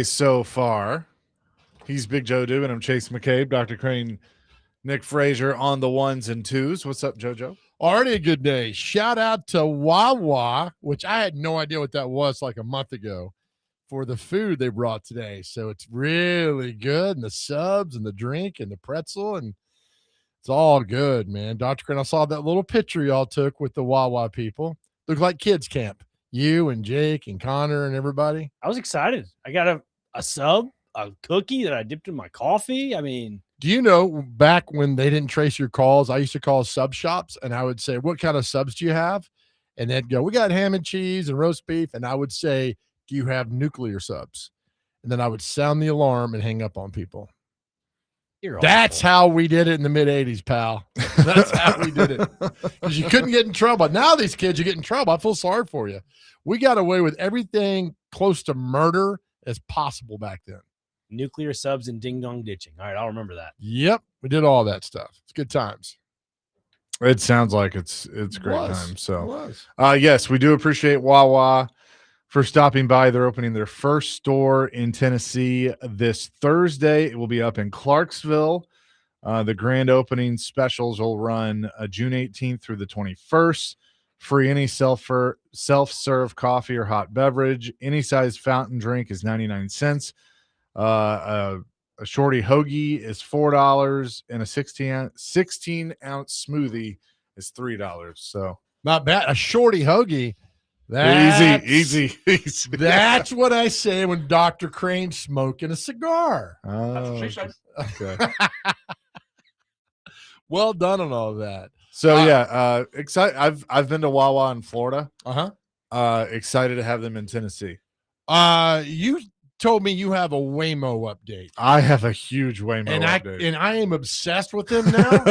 So far, he's Big Joe Dubin. I'm Chase McCabe. Dr. Crane, Nick Frazier on the ones and twos. What's up, JoJo? Already a good day. Shout out to Wawa, which I had no idea what that was like a month ago, for the food they brought today. So it's really good, and the subs and the drink and the pretzel, and it's all good, man. Dr. Crane, I saw that little picture y'all took with the Wawa people. Looked like kids camp. You and Jake and Connor and everybody. I was excited. I got a sub, a cookie that I dipped in my coffee. I mean, do you know back when they didn't trace your calls, I used to call sub shops and I would say, what kind of subs do you have? And they'd go, we got ham and cheese and roast beef. And I would say, do you have nuclear subs? And then I would sound the alarm and hang up on people. That's how we did it in the mid-'80s, pal. That's how we did it. Because you couldn't get in trouble. Now these kids, you get in trouble. I feel sorry for you. We got away with everything close to murder as possible back then. Nuclear subs and ding-dong ditching. All right, I'll remember that. Yep, we did all that stuff. It's good times. It sounds like it's great time. So, yes, we do appreciate Wawa for stopping by. They're opening their first store in Tennessee this Thursday. It will be up in Clarksville. The grand opening specials will run June 18th through the 21st. Free any self-serve coffee or hot beverage. Any size fountain drink is 99 cents. A shorty hoagie is $4, and a 16-ounce smoothie is $3. So not bad. A shorty hoagie. Easy. That's what I say when Dr. Crane's smoking a cigar. Oh, okay. Well done on all of that. So excited. I've been to Wawa in Florida. Excited to have them in Tennessee. You told me you have a Waymo update. I have a huge Waymo update. And I am obsessed with them now.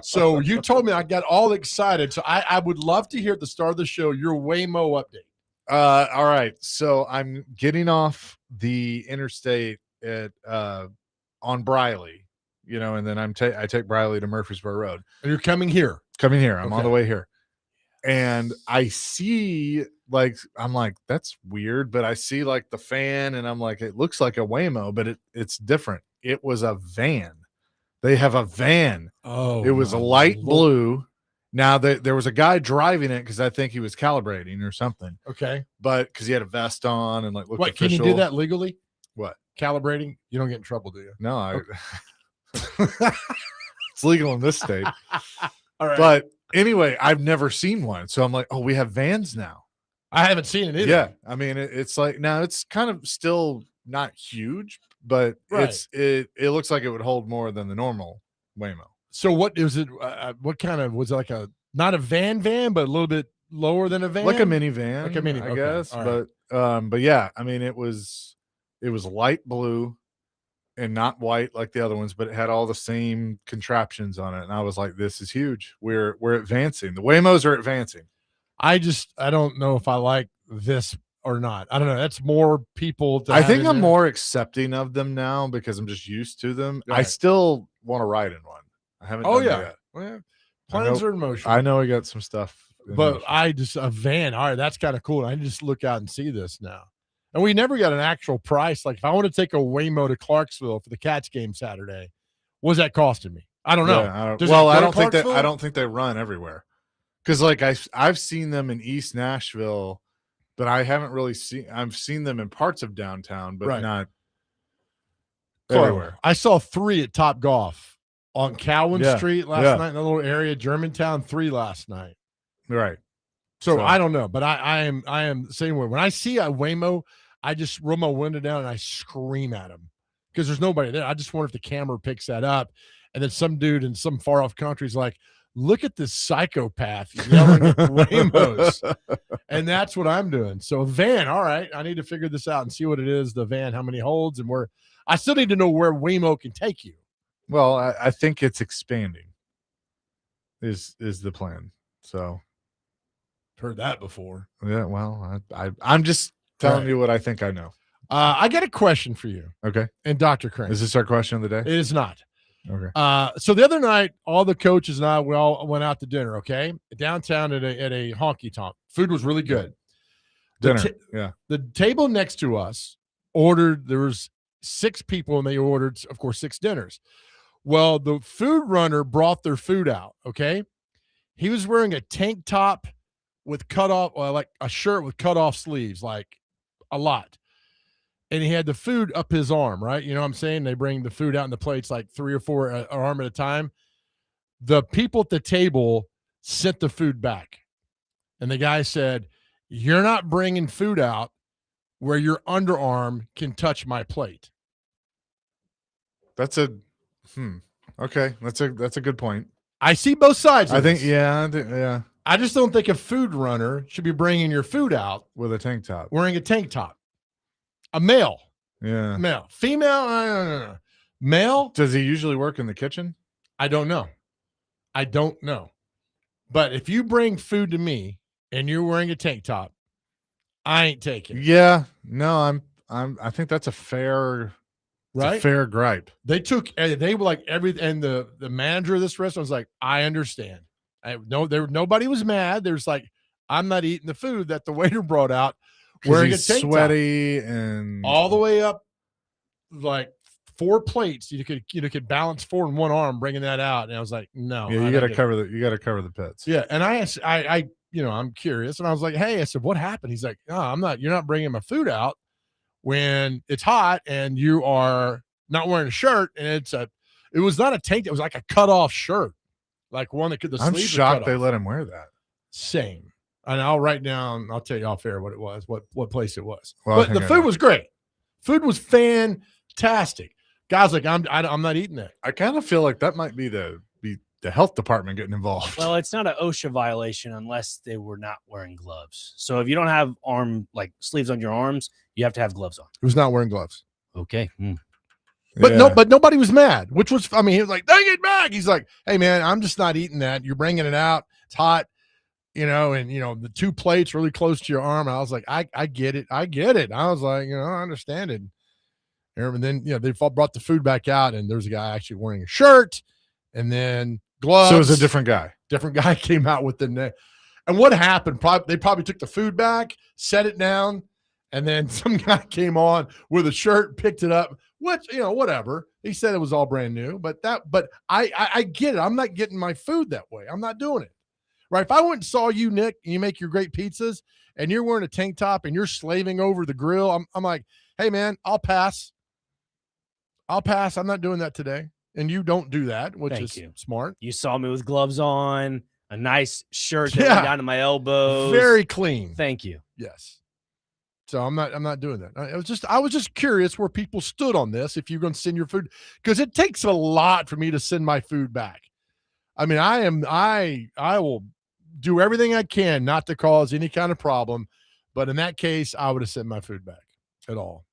So you told me, I got all excited. So I would love to hear at the start of the show your Waymo update. All right. So I'm getting off the interstate at on Briley, and then I take Briley to Murfreesboro Road. And you're coming here. I'm on the way here. And I see, I'm like, that's weird, but I see the fan, and I'm like, it looks like a Waymo, but it's different. It was a van. They have a van. Oh, it was a light blue. Now there was a guy driving it because I think he was calibrating or something. Okay, but because he had a vest on and looked what, official. Can you do that legally? What, calibrating? You don't get in trouble, do you? No, it's legal in this state. All right, but anyway, I've never seen one. So I'm like, oh, we have vans now. I haven't seen it either. Yeah. I mean, it's now it's kind of still not huge, but it looks like it would hold more than the normal Waymo. So what is it? What kind of, was it not a van, but a little bit lower than a van? Like a minivan. Like a mini, I guess. Right. But yeah, I mean, it was light blue and not white like the other ones, but it had all the same contraptions on it. And I was like, this is huge. We're advancing. The Waymos are advancing. I don't know if I like this or not. I don't know. That's more people. I think I'm more accepting of them now because I'm just used to them. Right. I still want to ride in one. I haven't done that yet. Well, plans are in motion. I know we got some stuff. But a van. All right, that's kind of cool. I just look out and see this now. And we never got an actual price. Like if I want to take a Waymo to Clarksville for the Cats game Saturday, what's that costing me? I don't know. Yeah, I don't think they run everywhere. Because I've seen them in East Nashville, but I haven't really I've seen them in parts of downtown, but not everywhere. I saw 3 at Top Golf on Cowan Street last night in a little area, Germantown, 3 last night. Right. So I don't know, but I am the same way. When I see a Waymo, I just roll my window down and I scream at them because there's nobody there. I just wonder if the camera picks that up, and then some dude in some far off country is like, look at this psychopath yelling at Waymos. And that's what I'm doing. So a van, all right, I need to figure this out and see what it is, the van, how many holds, and where. I still need to know where Waymo can take you. Well, I think it's expanding is the plan. So heard that before. Yeah, well, I'm just telling you what I think I know. I got a question for you. Okay. And Dr. Crane. Is this our question of the day? It is not. Okay. So the other night, all the coaches and I, we all went out to dinner, okay? Downtown at a honky tonk. Food was really good. Dinner, yeah. The table next to us there was 6 people and they ordered, of course, 6 dinners. Well, the food runner brought their food out. Okay. He was wearing a tank top with cut off, like a shirt with cut off sleeves, like a lot. And he had the food up his arm, right? You know what I'm saying? They bring the food out in the plates like 3 or 4 an arm at a time. The people at the table sent the food back. And the guy said, "You're not bringing food out where your underarm can touch my plate." That's okay. That's a good point. I see both sides. I think, yeah. I just don't think a food runner should be bringing your food out with a tank top, wearing a tank top. A male. Yeah. Male. Female, I don't know. Male. Does he usually work in the kitchen? I don't know. But if you bring food to me and you're wearing a tank top, I ain't taking it. Yeah. No, I think that's a fair, right? A fair gripe. They were like and the manager of this restaurant was like, "I understand." Nobody was mad. There's like, "I'm not eating the food that the waiter brought out wearing a tank sweaty top." And all the way up like 4 plates. You could balance 4 in one arm, bringing that out. And I was like, "No." Yeah, you got to cover the pits. Yeah. And I I'm curious. And I was like, "Hey," I said, "what happened?" He's like, "No, you're not bringing my food out when it's hot and you are not wearing a shirt." And it was not a tank. It was like a cut off shirt. Like one that I'm shocked they let him wear that. Same. And I'll write down, I'll tell you off air what it was, what place it was. Well, but the food was great. Food was fantastic. Guys, like, I'm not eating that. I kind of feel like that might be the health department getting involved. Well, it's not an OSHA violation unless they were not wearing gloves. So if you don't have sleeves on your arms, you have to have gloves on. He was not wearing gloves. Okay. But nobody was mad, which was, I mean, he was like, "Dang it, back." He's like, "Hey man, I'm just not eating that. You're bringing it out. It's hot, and the 2 plates really close to your arm." And I was like, I get it. I was like, I understand it. And then, they brought the food back out and there's a guy actually wearing a shirt and then gloves. So it was a different guy. Different guy came out with the net. And what happened? They probably took the food back, set it down, and then some guy came on with a shirt, picked it up. Which, whatever. He said it was all brand new, but I get it. I'm not getting my food that way. I'm not doing it. Right. If I went and saw you, Nick, and you make your great pizzas and you're wearing a tank top and you're slaving over the grill, I'm like, "Hey man, I'll pass. I'm not doing that today." And you don't do that, which is smart. You saw me with gloves on, a nice shirt that went down to my elbows. Very clean. Thank you. Yes. So I'm not doing that. I was just curious where people stood on this. If you're going to send your food, because it takes a lot for me to send my food back. I mean, I will do everything I can not to cause any kind of problem, but in that case, I would have sent my food back at all.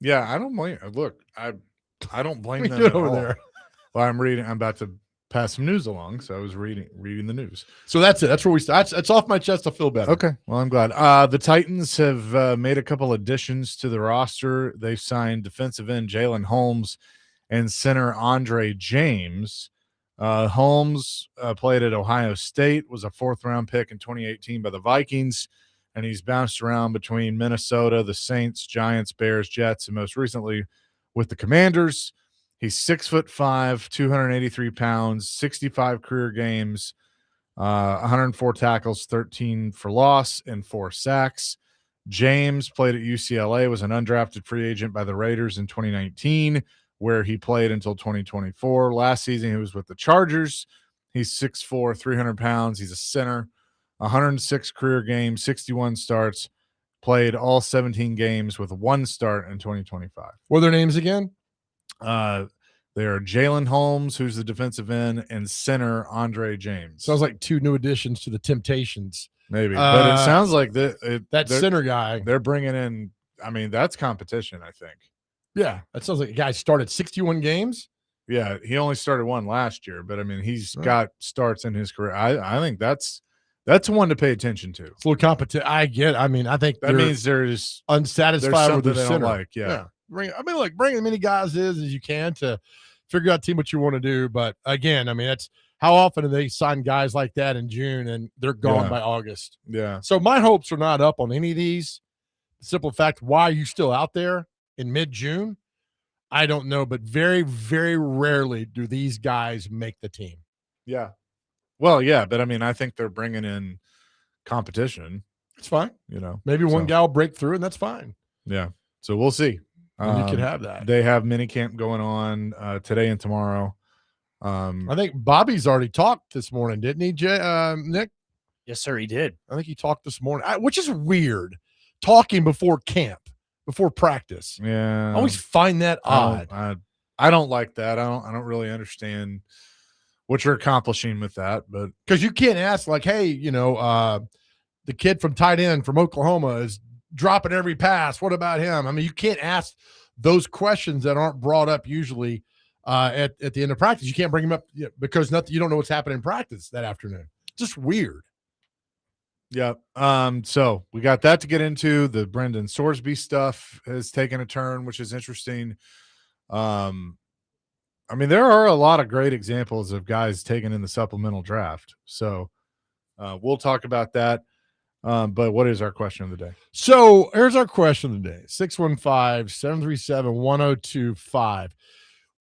Yeah, I don't blame. Look, I don't blame them at over all. There. Well, I'm about to pass some news along, so I was reading the news. So that's it. That's where we start. That's off my chest. I feel better. Okay, well, I'm glad. The Titans have made a couple additions to the roster. They've signed defensive end Jalen Holmes and center Andre James. Holmes played at Ohio State, was a 4th-round pick in 2018 by the Vikings, and he's bounced around between Minnesota, the Saints, Giants, Bears, Jets, and most recently with the Commanders. He's 6'5", 283 pounds, 65 career games, 104 tackles, 13 for loss, and 4 sacks. James played at UCLA, was an undrafted free agent by the Raiders in 2019, where he played until 2024. Last season, he was with the Chargers. He's 6'4", 300 pounds. He's a center, 106 career games, 61 starts, played all 17 games with 1 start in 2025. What are their names again? They are Jalen Holmes, who's the defensive end, and center Andre James. Sounds like 2 new additions to the Temptations. Maybe, but it sounds like that center guy. They're bringing in. I mean, that's competition, I think. Yeah, that sounds like a guy started 61 games. Yeah, he only started 1 last year, but I mean, he's got starts in his career. I think that's one to pay attention to. It's a little competition. I get. I mean, I think that means there's unsatisfied with the center. Like, yeah. Bring as many guys as you can to figure out what you want to do. But again, I mean, that's how often do they sign guys like that in June and they're gone by August? Yeah. So my hopes are not up on any of these, simple fact, why are you still out there in mid-June? I don't know, but very, very rarely do these guys make the team. Yeah. Well, yeah, but I mean, I think they're bringing in competition. It's fine. Maybe one guy will break through, and that's fine. Yeah. So we'll see. And you could have that. They have minicamp going on today and tomorrow. I think Bobby's already talked this morning, didn't he, Nick? Yes, sir, he did. I think he talked this morning, which is weird, talking before camp, before practice. Yeah. I always find that odd. I don't like that. I don't really understand what you're accomplishing with that, but because you can't ask like, hey, the kid from tight end from Oklahoma is dropping every pass. What about him? I mean, you can't ask those questions that aren't brought up usually at the end of practice. You can't bring them up because you don't know what's happening in practice that afternoon. Just weird. Yeah. So we got that to get into. The Brendan Sorsby stuff has taken a turn, which is interesting. I mean, there are a lot of great examples of guys taken in the supplemental draft. So we'll talk about that. But what is our question of the day? So here's our question of the day. 615-737-1025.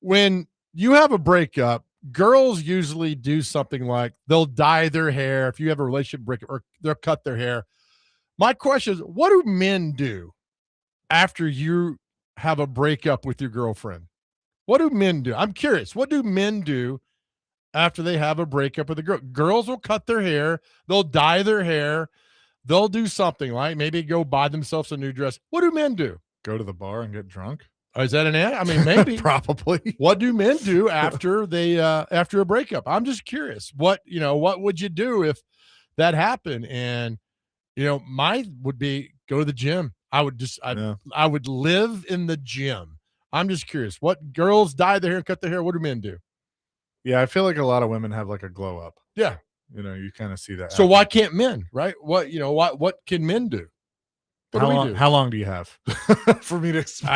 When you have a breakup, girls usually do something like they'll dye their hair. If you have a relationship breakup, or they'll cut their hair. My question is, what do men do after you have a breakup with your girlfriend? What do men do? I'm curious. What do men do after they have a breakup with a girl? Girls will cut their hair. They'll dye their hair. They'll do something like maybe go buy themselves a new dress. What do men do? Go to the bar and get drunk? Oh, is that an ad? I mean, maybe. Probably. What do men do after after a breakup? I'm just curious. What would you do if that happened? And mine would be go to the gym. I would live in the gym. I'm just curious. What girls dye their hair and cut their hair? What do men do? Yeah, I feel like a lot of women have like a glow up. Yeah. You kind of see that. So why can't men, right? What can men do? What do we do? How long do you have for me to explain?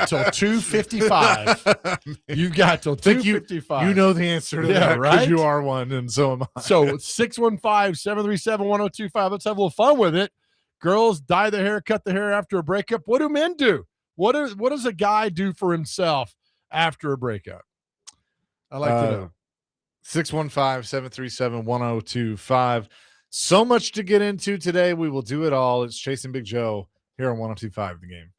Till 2:55. You've got till 2:55. You know the answer to that, right? Because you are one, and so am I. So 615-737-1025. Let's have a little fun with it. Girls dye their hair, cut their hair after a breakup. What do men do? What does a guy do for himself after a breakup? I like to know. 615-737-1025. So much to get into today. We will do it all. It's Chasing Big Joe here on 102.5 The Game.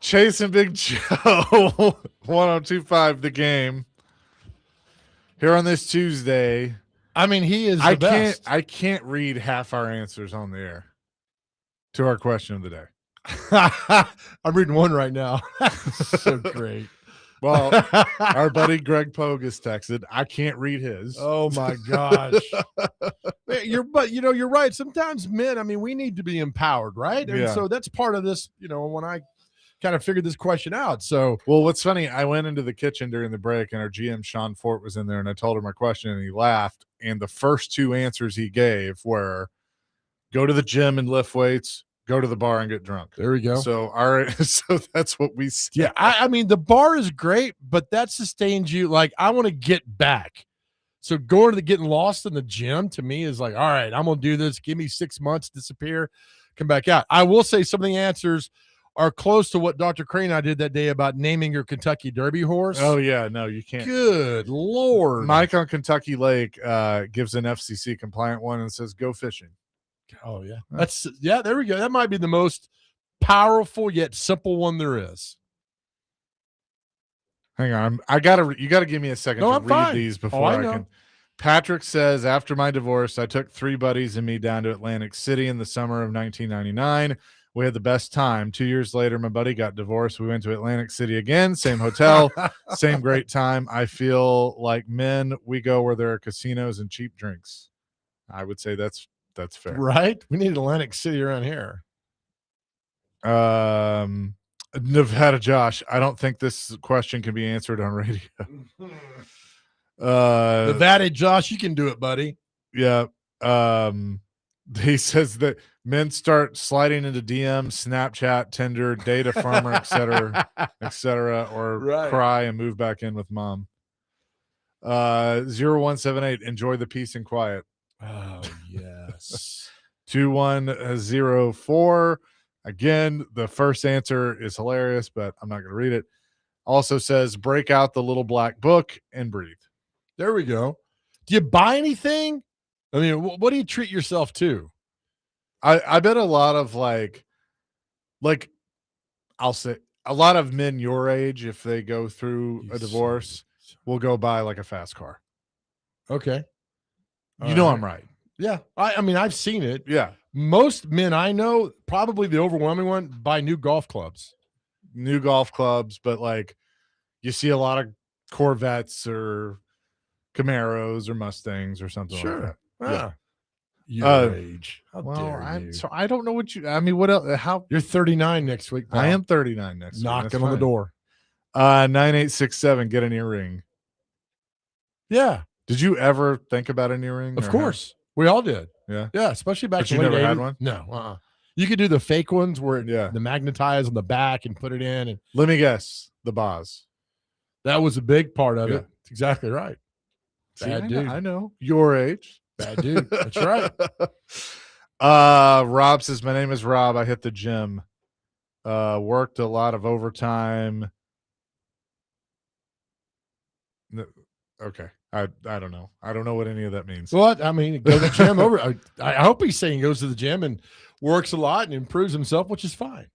Chase and Big Joe, 1025 The Game. Here on this Tuesday. I mean, he is the best. I can't read half our answers on the air to our question of the day. I'm reading one right now. So great. Well, our buddy Greg Pogue has texted. I can't read his. Oh my gosh. You're right. Sometimes men, I mean, we need to be empowered, right? And so that's part of this, when I kind of figured this question out. So, well, what's funny, I went into the kitchen during the break and our GM Sean Fort was in there and I told him my question and he laughed. And the first two answers he gave were go to the gym and lift weights, go to the bar and get drunk. There we go. So so that's what we said. Yeah, I mean the bar is great, but that sustains you. Like I want to get back. So going to getting lost in the gym to me is like, all right, I'm gonna do this. Give me 6 months, disappear, come back out. I will say some of the answers are close to what Dr. Crane and I did that day about naming your Kentucky Derby horse. Oh yeah, no, you can't. Good Lord. Mike on Kentucky Lake gives an FCC compliant one and says go fishing. Oh yeah. There we go. That might be the most powerful yet simple one there is. Hang on. You gotta give me a second to read these before I can. Patrick says, after my divorce, I took 3 buddies and me down to Atlantic City in the summer of 1999. We had the best time. 2 years later, my buddy got divorced. We went to Atlantic City again, same hotel, same great time. I feel like men, we go where there are casinos and cheap drinks. I would say that's fair. Right? We need Atlantic City around here. Nevada Josh, I don't think this question can be answered on radio. Nevada Josh, you can do it, buddy. Yeah. He says that men start sliding into DM, Snapchat, Tinder, date a farmer, et cetera, or cry and move back in with mom. 0178, enjoy the peace and quiet. Oh, yes. 2104. Again, the first answer is hilarious, but I'm not going to read it. Also says, break out the little black book and breathe. There we go. Do you buy anything? I mean, what do you treat yourself to? I bet a lot of like I'll say a lot of men your age, if they go through a divorce, will go buy like a fast car. Okay. I'm right. Yeah. I mean, I've seen it. Yeah. Most men I know, probably the overwhelming one, buy new golf clubs. But like you see a lot of Corvettes or Camaros or Mustangs or something like that. Yeah. Your age. How dare you? So I don't know what else? How you're 39 next week. Pal. I am 39 next week. Knocking on the door. 9867, get an earring. Yeah. Did you ever think about an earring? Of course. We all did. Yeah. Yeah. Especially back in the late 80s. Had one? No. You could do the fake ones where the magnetize on the back and put it in. And let me guess, the Boz. That was a big part of it. That's exactly right. Bad dude. I know. Your age. Bad dude. That's right. Rob says, my name is Rob. I hit the gym. Worked a lot of overtime. Okay. I don't know. I don't know what any of that means. What? I mean, go to the gym I hope he's saying he goes to the gym and works a lot and improves himself, which is fine.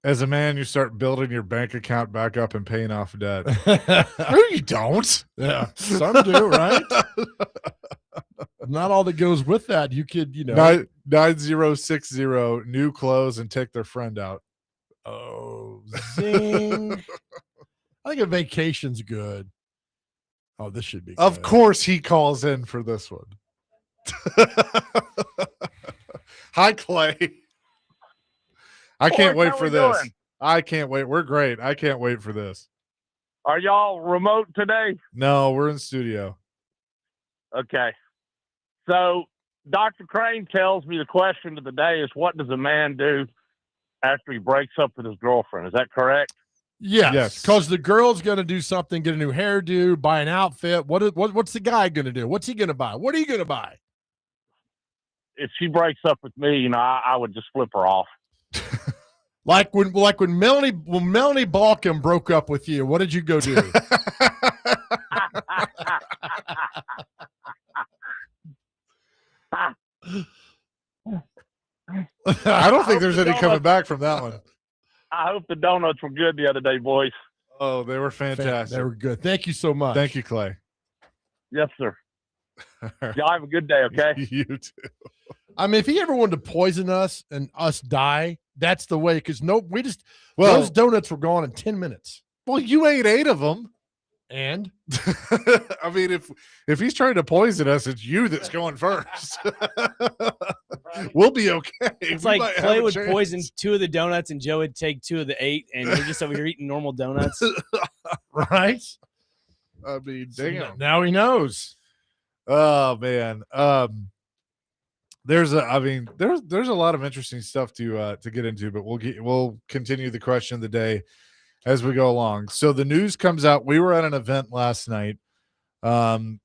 As a man, you start building your bank account back up and paying off debt. No, you don't. Yeah, some do, right? Not all that goes with that. You could, 9060, new clothes and take their friend out. Oh, zing. I think a vacation's good. Oh, this should be good. Of course he calls in for this one. Hi, Clay. I can't wait for this. I can't wait. We're great. I can't wait for this. Are y'all remote today? No, we're in studio. Okay. So Dr. Crane tells me the question of the day is, what does a man do after he breaks up with his girlfriend? Is that correct? Yes. Because the girl's going to do something, get a new hairdo, buy an outfit. What's the guy going to do? What's he going to buy? What are you going to buy? If she breaks up with me, I would just flip her off. Like when Melanie Balkan broke up with you, what did you go do? I don't think there's any coming back from that one. I hope the donuts were good the other day, boys. Oh, they were fantastic. They were good. Thank you so much. Thank you, Clay. Yes, sir. Y'all have a good day, okay? You too. I mean, if he ever wanted to poison us and us die, that's the way. Because those donuts were gone in 10 minutes. Well, you ate 8 of them. And I mean, if he's trying to poison us, it's you that's going first. We'll be okay. It's like Clay would poison 2 of the donuts and Joe would take 2 of the 8, and you're just over here eating normal donuts. Right? I mean, damn. Now he knows. Oh man. There's a lot of interesting stuff to get into, but we'll continue the question of the day as we go along. So the news comes out. We were at an event last night, and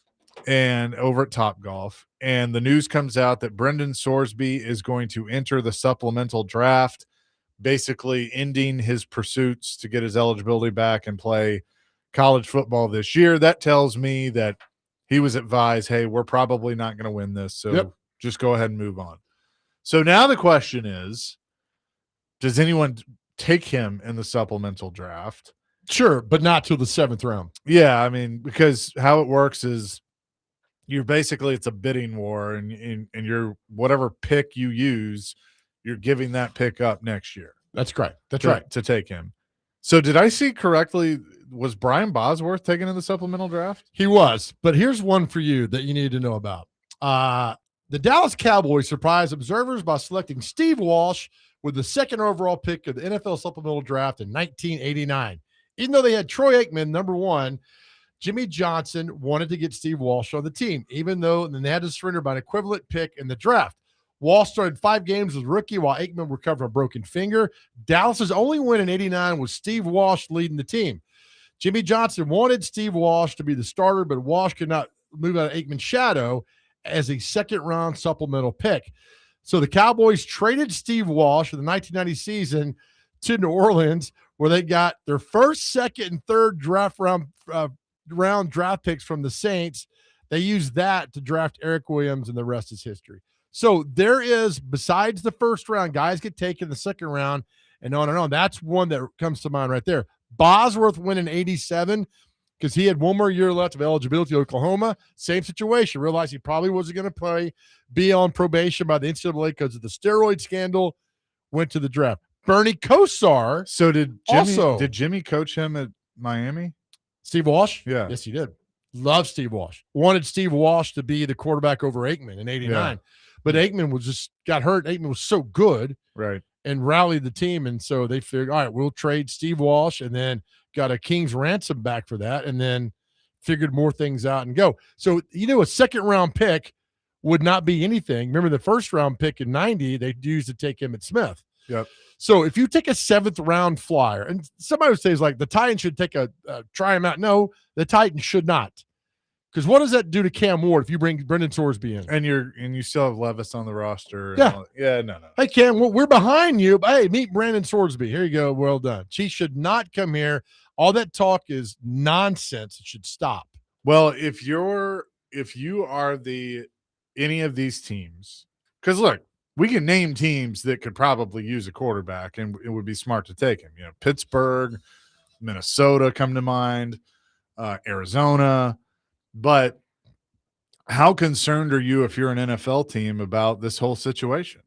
over at Topgolf, and the news comes out that Brendan Sorsby is going to enter the supplemental draft, basically ending his pursuits to get his eligibility back and play college football this year. That tells me that he was advised, hey, we're probably not going to win this, so just go ahead and move on. So now the question is, does anyone take him in the supplemental draft? Sure, but not till the 7th round. Yeah, I mean, because how it works is it's a bidding war, and you're whatever pick you use, you're giving that pick up next year. That's correct. That's right. To take him. So did I see correctly? Was Brian Bosworth taken in the supplemental draft? He was, but here's one for you that you need to know about. The Dallas Cowboys surprised observers by selecting Steve Walsh with the 2nd overall pick of the NFL supplemental draft in 1989. Even though they had Troy Aikman, number 1, Jimmy Johnson wanted to get Steve Walsh on the team, even though then they had to surrender by an equivalent pick in the draft. Walsh started 5 games as a rookie while Aikman recovered a broken finger. Dallas's only win in 89 was Steve Walsh leading the team. Jimmy Johnson wanted Steve Walsh to be the starter, but Walsh could not move out of Aikman's shadow as a 2nd-round supplemental pick. So the Cowboys traded Steve Walsh for the 1990 season to New Orleans, where they got their 1st, 2nd, and 3rd round draft picks from the Saints. They used that to draft Eric Williams, and the rest is history. So there is, besides the 1st round, guys get taken in the 2nd round, and on and on. That's one that comes to mind right there. Bosworth went in 87 because he had 1 more year left of eligibility at Oklahoma. Same situation. Realized he probably wasn't going to play, be on probation by the NCAA because of the steroid scandal. Went to the draft. Bernie Kosar. So did Jimmy coach him at Miami? Steve Walsh? Yeah. Yes, he did. Loved Steve Walsh. Wanted Steve Walsh to be the quarterback over Aikman in 89. Yeah. But Aikman got hurt. Aikman was so good. Right. And rallied the team. And so they figured, all right, we'll trade Steve Walsh, and then got a king's ransom back for that, and then figured more things out and go. So, a 2nd-round pick would not be anything. Remember the 1st-round pick in 90, they used to take Emmitt Smith. Yep. So if you take a 7th-round flyer, and somebody would say is like the Titans should take try him out. No, the Titans should not. Because what does that do to Cam Ward if you bring Brendan Sorsby in? And you still have Levis on the roster. Yeah. No. Hey, Cam, we're behind you. But hey, meet Brendan Sorsby. Here you go. Well done. She should not come here. All that talk is nonsense. It should stop. Well, if you are any of these teams, because look, we can name teams that could probably use a quarterback, and it would be smart to take him. Pittsburgh, Minnesota come to mind, Arizona. But how concerned are you if you're an NFL team about this whole situation?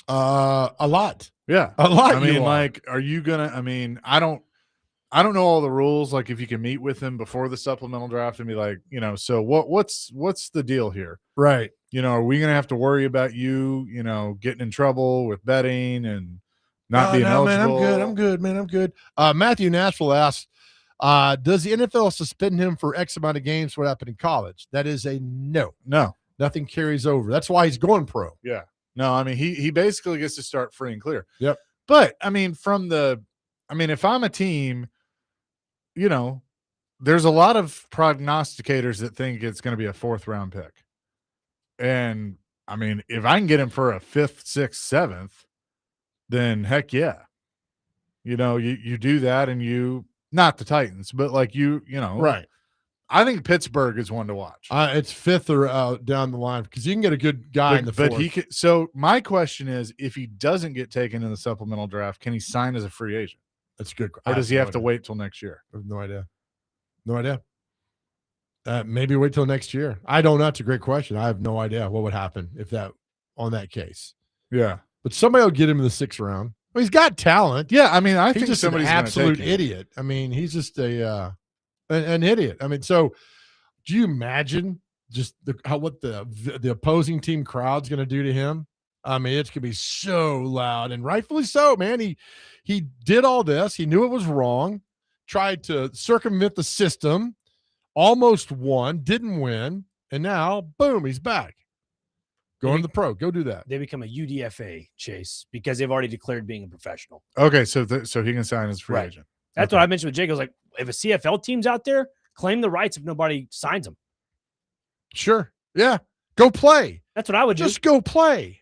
A lot. Yeah. A lot. I mean, are you going to, I don't know all the rules. Like if you can meet with him before the supplemental draft and be like, so what's the deal here? Right. Are we going to have to worry about you, getting in trouble with betting and not being eligible? Man, I'm good. Matthew Nashville asked, does the NFL suspend him for X amount of games? What happened in college? That is a no. No. Nothing carries over. That's why he's going pro. Yeah. No, he basically gets to start free and clear. Yep. But, if I'm a team, there's a lot of prognosticators that think it's going to be a 4th-round pick. And, if I can get him for a 5th, 6th, 7th, then heck yeah. You do that and not the Titans, but right. I think Pittsburgh is one to watch. It's fifth or down the line because you can get a good guy in the fourth. But he can, so my question is, if he doesn't get taken in the supplemental draft, can he sign as a free agent? That's good. Or does he have to wait till next year? I have no idea. No idea. Maybe wait till next year. I don't know. That's a great question. I have no idea what would happen if that on that case. Yeah. But somebody will get him in the 6th round. Well, he's got talent. Yeah, I mean, I he's think just somebody's an absolute idiot. I mean, he's just an idiot. I mean, so do you imagine just what the opposing team crowd's going to do to him? I mean, it's going to be so loud, and rightfully so, man. He did all this. He knew it was wrong, tried to circumvent the system, almost won, didn't win, and now, boom, he's back. Going to the pro. Go do that. They become a UDFA, Chase, because they've already declared being a professional. Okay, so he can sign as free agent. That's what I mentioned with Jake. I was like, if a CFL team's out there, claim the rights if nobody signs them. Sure. Yeah. Go play. That's what I would do. Just go play.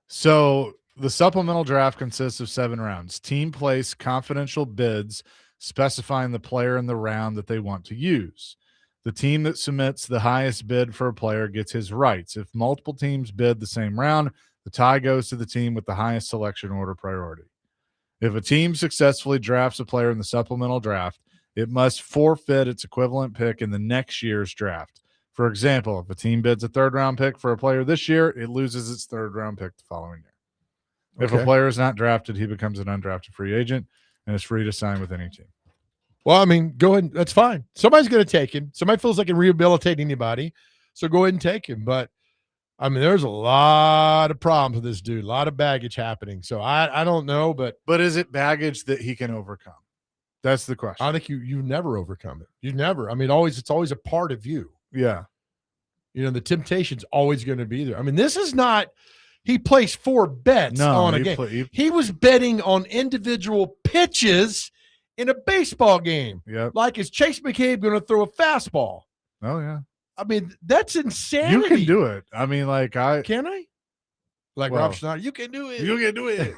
So the supplemental draft consists of 7 rounds. Team place confidential bids specifying the player in the round that they want to use. The team that submits the highest bid for a player gets his rights. If multiple teams bid the same round, the tie goes to the team with the highest selection order priority. If a team successfully drafts a player in the supplemental draft, it must forfeit its equivalent pick in the next year's draft. For example, if a team bids a 3rd-round pick for a player this year, it loses its 3rd-round pick the following year. If a player is not drafted, he becomes an undrafted free agent and is free to sign with any team. Well, I mean, go ahead. That's fine. Somebody's going to take him. Somebody feels like can rehabilitate anybody. So go ahead and take him. But, I mean, there's a lot of problems with this dude. A lot of baggage happening. So I don't know. But is it baggage that he can overcome? That's the question. I think you never overcome it. You never. I mean, it's always a part of you. Yeah. You know, the temptation's always going to be there. I mean, this is not – he placed 4 bets on a game. He was betting on individual pitches – in a baseball game. Yep. Like, is Chase McCabe going to throw a fastball? Oh, yeah. I mean, that's insanity. You can do it. I mean, like, Can I? Like Rob Schneider, you can do it. You can do it.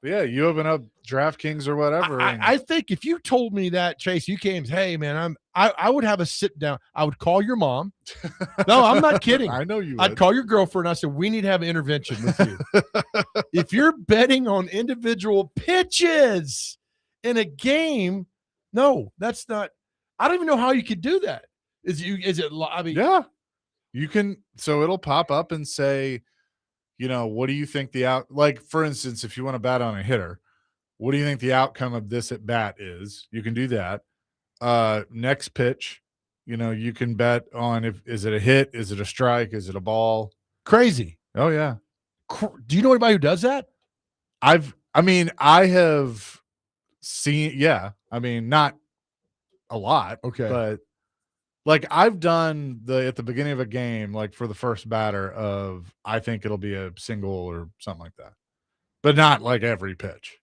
Yeah, you open up DraftKings or whatever. I think if you told me that, Chase, you came, hey, man, I would have a sit down. I would call your mom. No, I'm not kidding. I know you would. I'd call your girlfriend. I said, we need to have an intervention with you. If you're betting on individual pitches in a game, no, that's not. I don't even know how you could do that. I mean, yeah, you can. So it'll pop up and say, you know, what do you think like, for instance, if you want to bet on a hitter, what do you think the outcome of this at bat is? You can do that. Next pitch, you know, you can bet on is it a hit? Is it a strike? Is it a ball? Crazy. Oh yeah. Do you know anybody who does that? I have seen, yeah. I mean, not a lot. Okay. But like I've done at the beginning of a game, like for the first batter of, I think it'll be a single or something like that, but not like every pitch.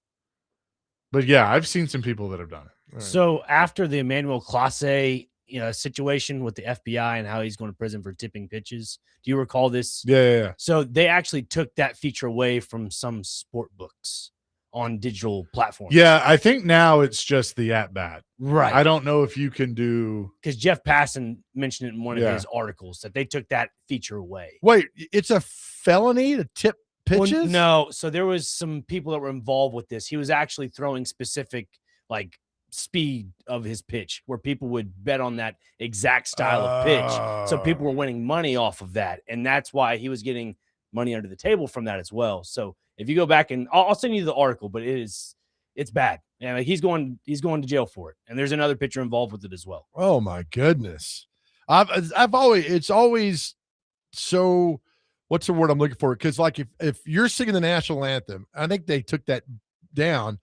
But yeah, I've seen some people that have done it. Right. So after the Emmanuel Clase, situation with the FBI and how he's going to prison for tipping pitches, do you recall this? Yeah. So they actually took that feature away from some sport books on digital platforms. Yeah, I think now it's just the at bat. Right. I don't know if you can do, because Jeff Passan mentioned it in one of his articles that they took that feature away. Wait, it's a felony to tip pitches? Well, no. So there was some people that were involved with this. He was actually throwing specific like speed of his pitch where people would bet on that exact style of pitch. So people were winning money off of that. And that's why he was getting money under the table from that as well. So if you go back and I'll send you the article, but it's bad. And he's going to jail for it. And there's another pitcher involved with it as well. Oh my goodness. It's always so, what's the word I'm looking for? Because like if you're singing the national anthem, I think they took that down,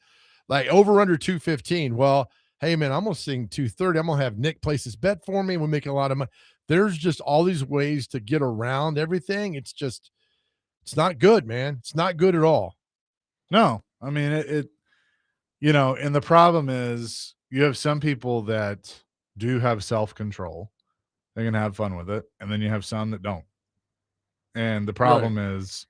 like over under 215. Well, hey man, I'm going to sing 230. I'm going to have Nick place his bet for me. We're making a lot of money. There's just all these ways to get around everything. It's not good, man. It's not good at all. No, I mean, and the problem is you have some people that do have self-control. They can have fun with it. And then you have some that don't. And the problem is,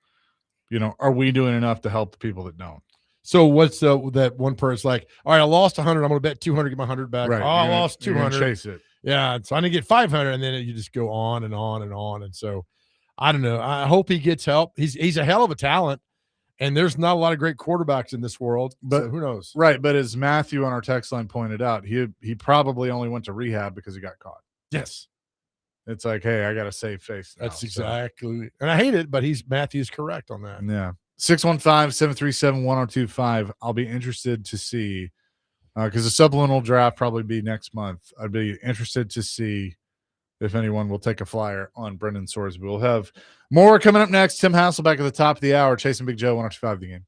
are we doing enough to help the people that don't? So what's that one person's like, all right, I lost 100. I'm going to bet 200, get my 100 back. Right. Oh, I lost 200. Chase it. Yeah, so I didn't get 500, and then you just go on and on and on. And so I don't know. I hope he gets help. He's a hell of a talent, and there's not a lot of great quarterbacks in this world. But who knows? Right, but as Matthew on our text line pointed out, he probably only went to rehab because he got caught. Yes. It's like, hey, I got to save face now. That's exactly. And I hate it, but Matthew's correct on that. Yeah. 615-737-1025. I'll be interested to see because the supplemental draft probably be next month. I'd be interested to see if anyone will take a flyer on Brendan Sorsby. We'll have more coming up next. Tim Hasselbeck at the top of the hour, chasing Big Joe, 105 The Game.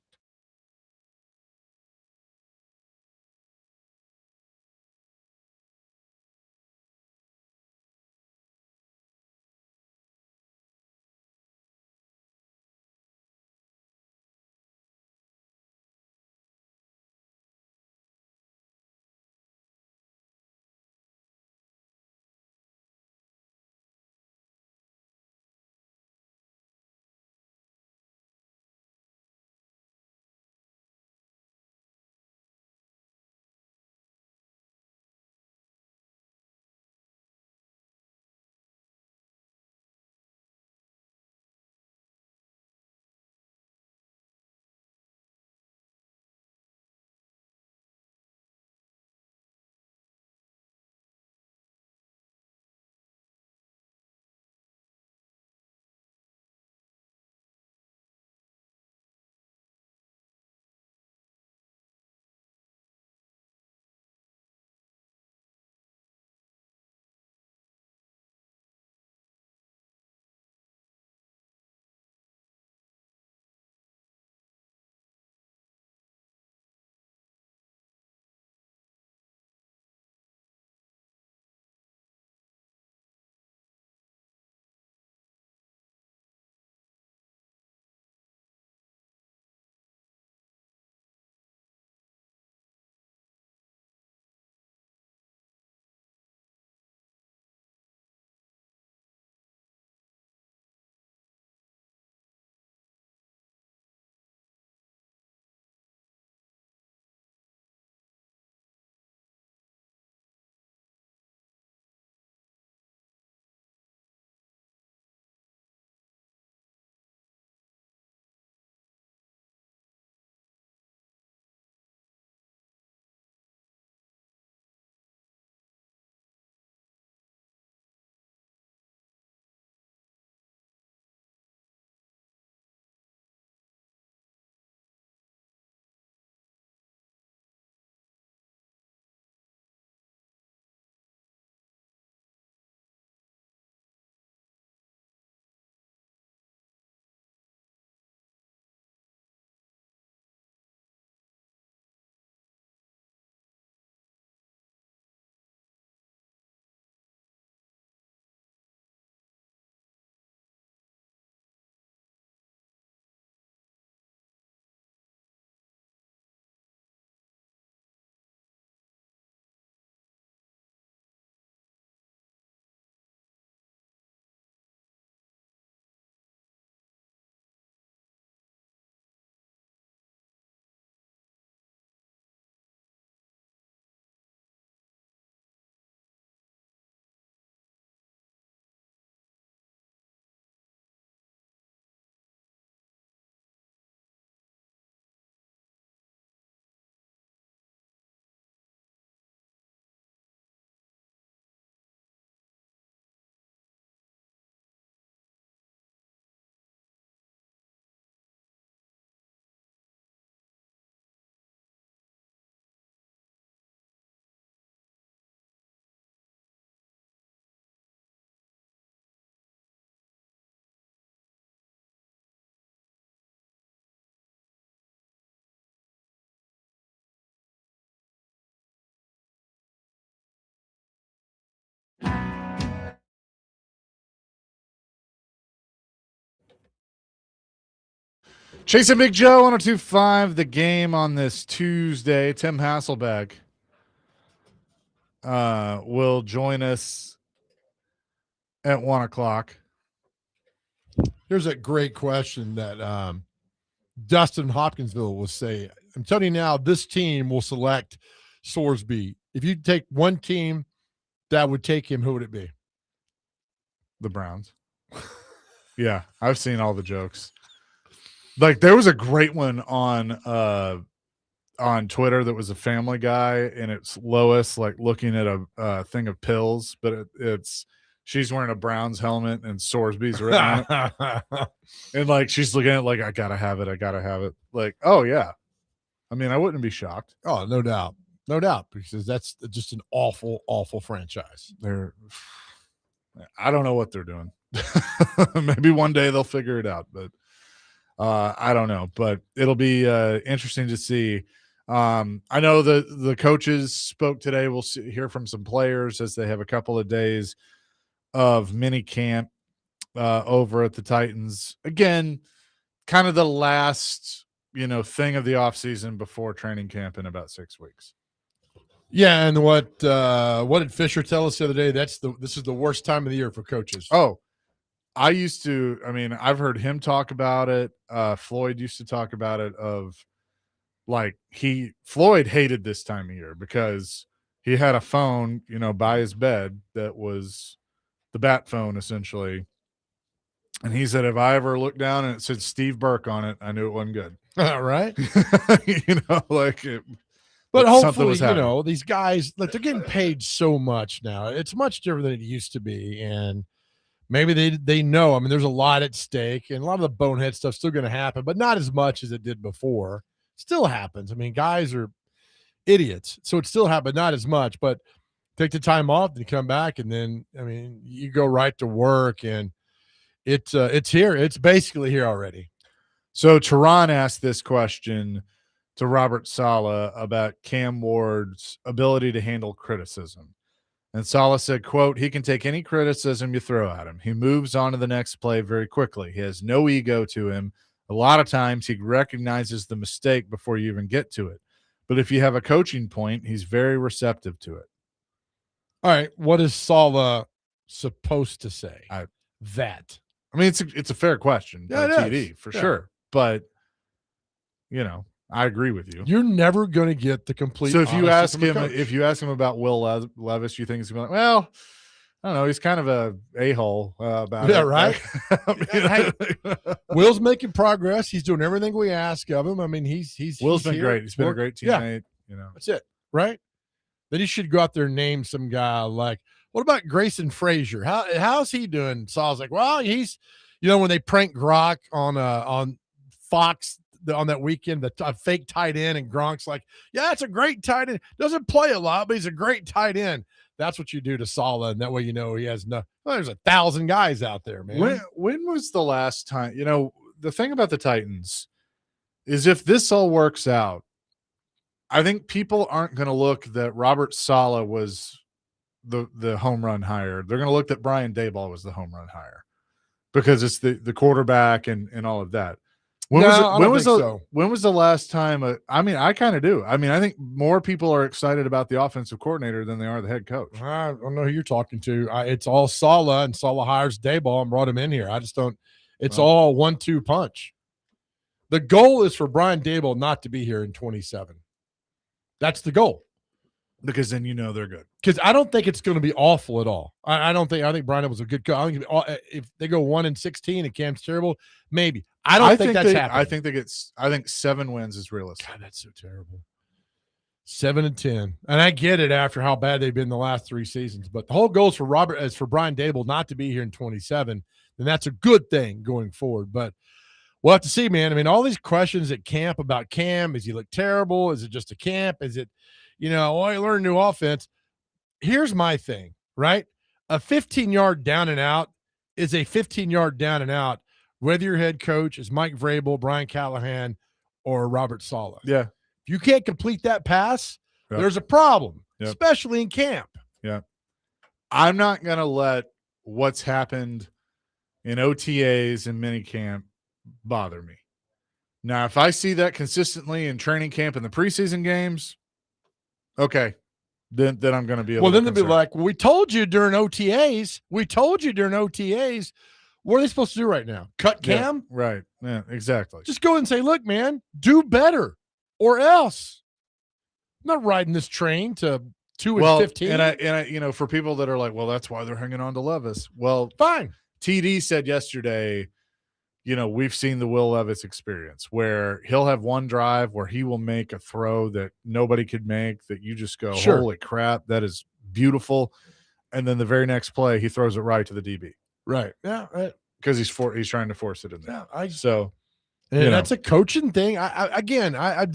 Chasing Big Joe, 102.5 The Game on this Tuesday. Tim Hasselbeck will join us at 1 o'clock. Here's a great question that Dustin Hopkinsville will say. I'm telling you now, this team will select Sorsby. If you take one team that would take him, who would it be? The Browns. Yeah, I've seen all the jokes. Like there was a great one on Twitter that was a Family Guy, and it's Lois like looking at a thing of pills, but it's she's wearing a Browns helmet and Sorsby's written on it, and like she's looking at it like I gotta have it. Like, oh yeah, I mean I wouldn't be shocked. Oh, no doubt, because that's just an awful franchise. I don't know what they're doing. Maybe one day they'll figure it out, but I don't know. But it'll be interesting to see. I know the coaches spoke today. We'll hear from some players as they have a couple of days of mini camp over at the Titans. Again, kind of the last thing of the offseason before training camp in about 6 weeks. Yeah, and what did Fisher tell us the other day? This is the worst time of the year for coaches. Oh, I've heard him talk about it. Floyd used to talk about it Floyd hated this time of year because he had a phone, by his bed that was the bat phone essentially. And he said, if I ever looked down and it said Steve Burke on it, I knew it wasn't good. Right. But hopefully, these guys, they're getting paid so much now. It's much different than it used to be. And maybe they know. I mean, there's a lot at stake, and a lot of the bonehead stuff's still going to happen, but not as much as it did before. Still happens. I mean, guys are idiots, so it still happens, not as much. But take the time off, and come back, and then you go right to work, and it's here. It's basically here already. So Tehran asked this question to Robert Saleh about Cam Ward's ability to handle criticism. And Saleh said, quote, he can take any criticism you throw at him. He moves on to the next play very quickly. He has no ego to him. A lot of times he recognizes the mistake before you even get to it. But if you have a coaching point, he's very receptive to it. All right. What is Saleh supposed to say? It's a fair question. Yeah, TD, for sure. But, I agree with you. You're never going to get the complete. So if you ask him about Will Levis, you think he's going to be like, well, I don't know. He's kind of a hole about it. Yeah, right. Hey, Will's making progress. He's doing everything we ask of him. I mean, Will's been great. He's been a great teammate. That's it, right? Then you should go out there and name some guy like. What about Grayson Frazier? How's he doing? Saul's like, well, he's, when they prank Gronk on Fox on that weekend, the fake tight end, and Gronk's like, yeah, it's a great tight end. Doesn't play a lot, but he's a great tight end. That's what you do to Saleh, and that way he has no. Well, there's 1,000 guys out there, man. When was the last time? The thing about the Titans is if this all works out, I think people aren't going to look that Robert Saleh was the home run hire. They're going to look that Brian Daboll was the home run hire because it's the quarterback and all of that. When was the last time? I kind of do. I think more people are excited about the offensive coordinator than they are the head coach. I don't know who you're talking to. It's all Saleh, and Saleh hires Daboll and brought him in here. I just don't. It's all 1-2 punch. The goal is for Brian Daboll not to be here in 27. That's the goal. Because then they're good. Because I don't think it's going to be awful at all. I think Brian was a good coach. I think if they go 1-16 and Cam's terrible, maybe. I think that's happening. I think 7 wins is realistic. God, that's so terrible. 7-10, and I get it after how bad they've been the last 3 seasons. But the whole goal is for Brian Daboll not to be here in 27. Then that's a good thing going forward. But we'll have to see, man. All these questions at camp about Cam. Does he look terrible? Is it just a camp? Is it? He learned new offense. Here's my thing, right? A 15-yard down and out is a 15-yard down and out, whether your head coach is Mike Vrabel, Brian Callahan, or Robert Saleh. Yeah. If you can't complete that pass, there's a problem, especially in camp. Yeah. I'm not going to let what's happened in OTAs and minicamp bother me. Now, if I see that consistently in training camp and the preseason games, okay, then I'm going to be able to. Well, then they'll be like, we told you during OTAs. What are they supposed to do right now? Cut Cam? Yeah, right. Yeah, exactly. Just go and say, look, man, do better or else. I'm not riding this train to 2-15. And I, for people that are like, well, that's why they're hanging on to Levis. Well, Fine. TD said yesterday, we've seen the Will Levis experience where he'll have one drive where he will make a throw that nobody could make, that you just go, Sure. holy crap, that is beautiful. And then the very next play, he throws it right to the DB. Right. Yeah. Right. Because he's trying to force it in there. Yeah. And that's a coaching thing. I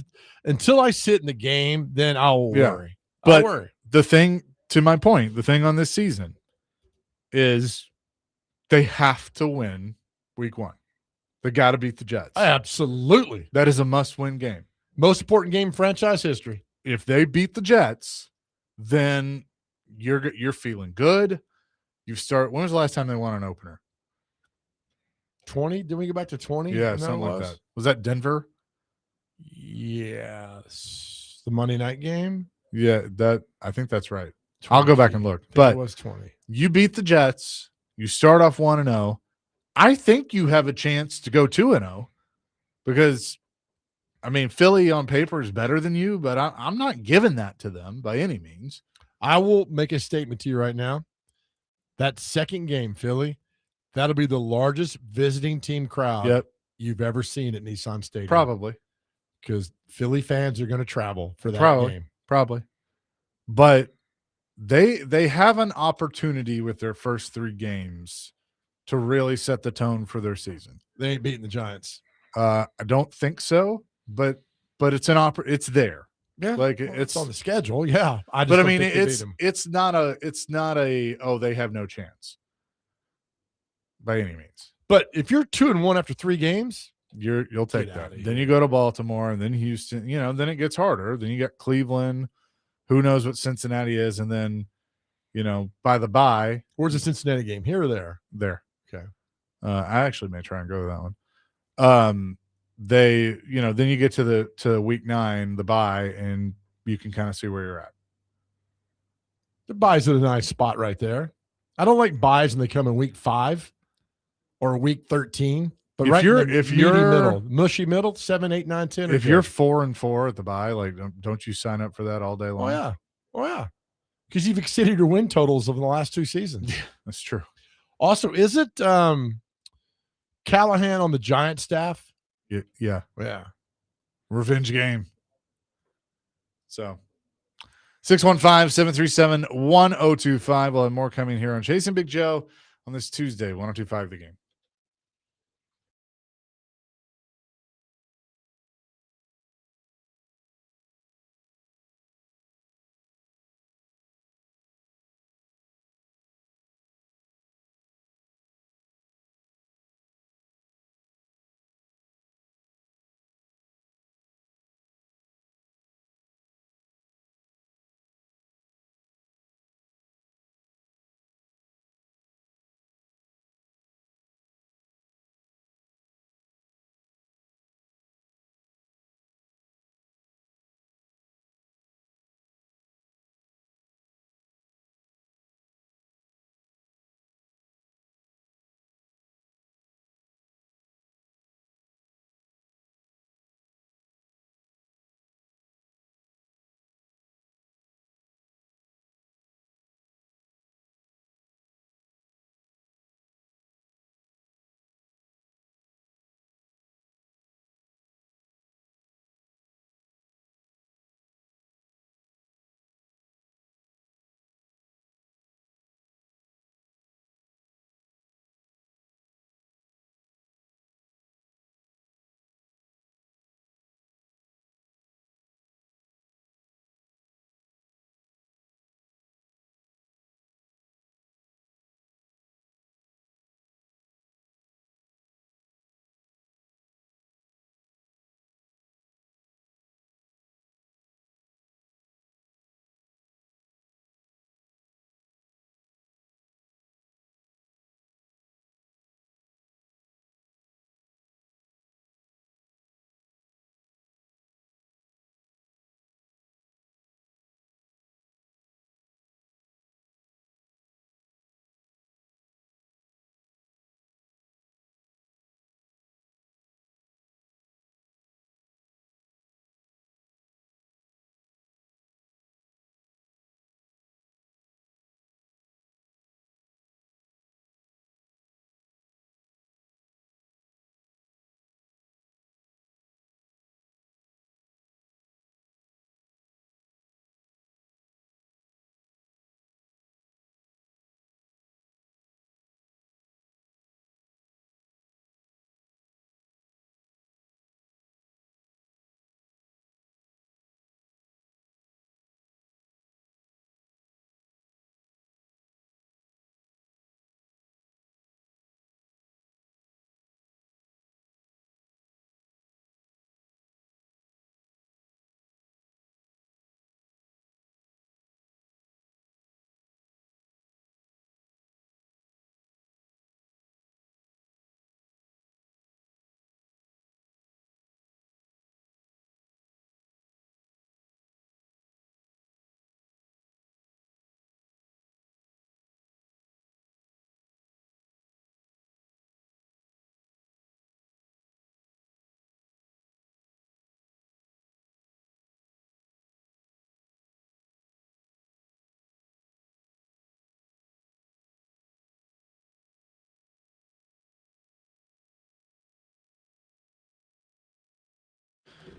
until I sit in the game, then I'll worry. But I'll worry. The thing, to my point, the thing on this season is they have to win week 1. They got to beat the Jets. Absolutely. That is a must-win game. Most important game in franchise history. If they beat the Jets, then you're feeling good. When was the last time they won an opener? 20? Did we go back to 20? Yeah, something like that. Was that Denver? Yes. The Monday night game? Yeah, I think that's right. 20. I'll go back and look. But it was 20. You beat the Jets. You start off 1-0. I think you have a chance to go 2-0 because, Philly on paper is better than you, but I'm not giving that to them by any means. I will make a statement to you right now. That second game, Philly, that'll be the largest visiting team crowd you've ever seen at Nissan Stadium. Probably. Because Philly fans are going to travel for that game. Probably. But they have an opportunity with their first 3 games to really set the tone for their season. They ain't beating the Giants. I don't think so, but it's it's there. Yeah, it's on the schedule. Yeah, it's not a they have no chance by any means. But if you're 2-1 after 3 games, you'll take that. Then you go to Baltimore and then Houston. Then it gets harder. Then you got Cleveland. Who knows what Cincinnati is? And then, by the bye, where's the Cincinnati game? Here or there? There. Okay. I actually may try and go to that one. Then you get to week 9, the bye, and you can kind of see where you're at. The bye's at a nice spot right there. I don't like buys when they come in week 5 or week 13. But if you're middle, mushy middle, 7, 8, 9, 10. If you're 4-4 at the bye, like don't you sign up for that all day long? Oh yeah. Because you've exceeded your win totals over the last 2 seasons. Yeah, that's true. Also, is it Callahan on the Giant staff? Yeah. Revenge game. So 615-737-1025. We'll have more coming here on Chasing Big Joe on this Tuesday, 102.5 The Game.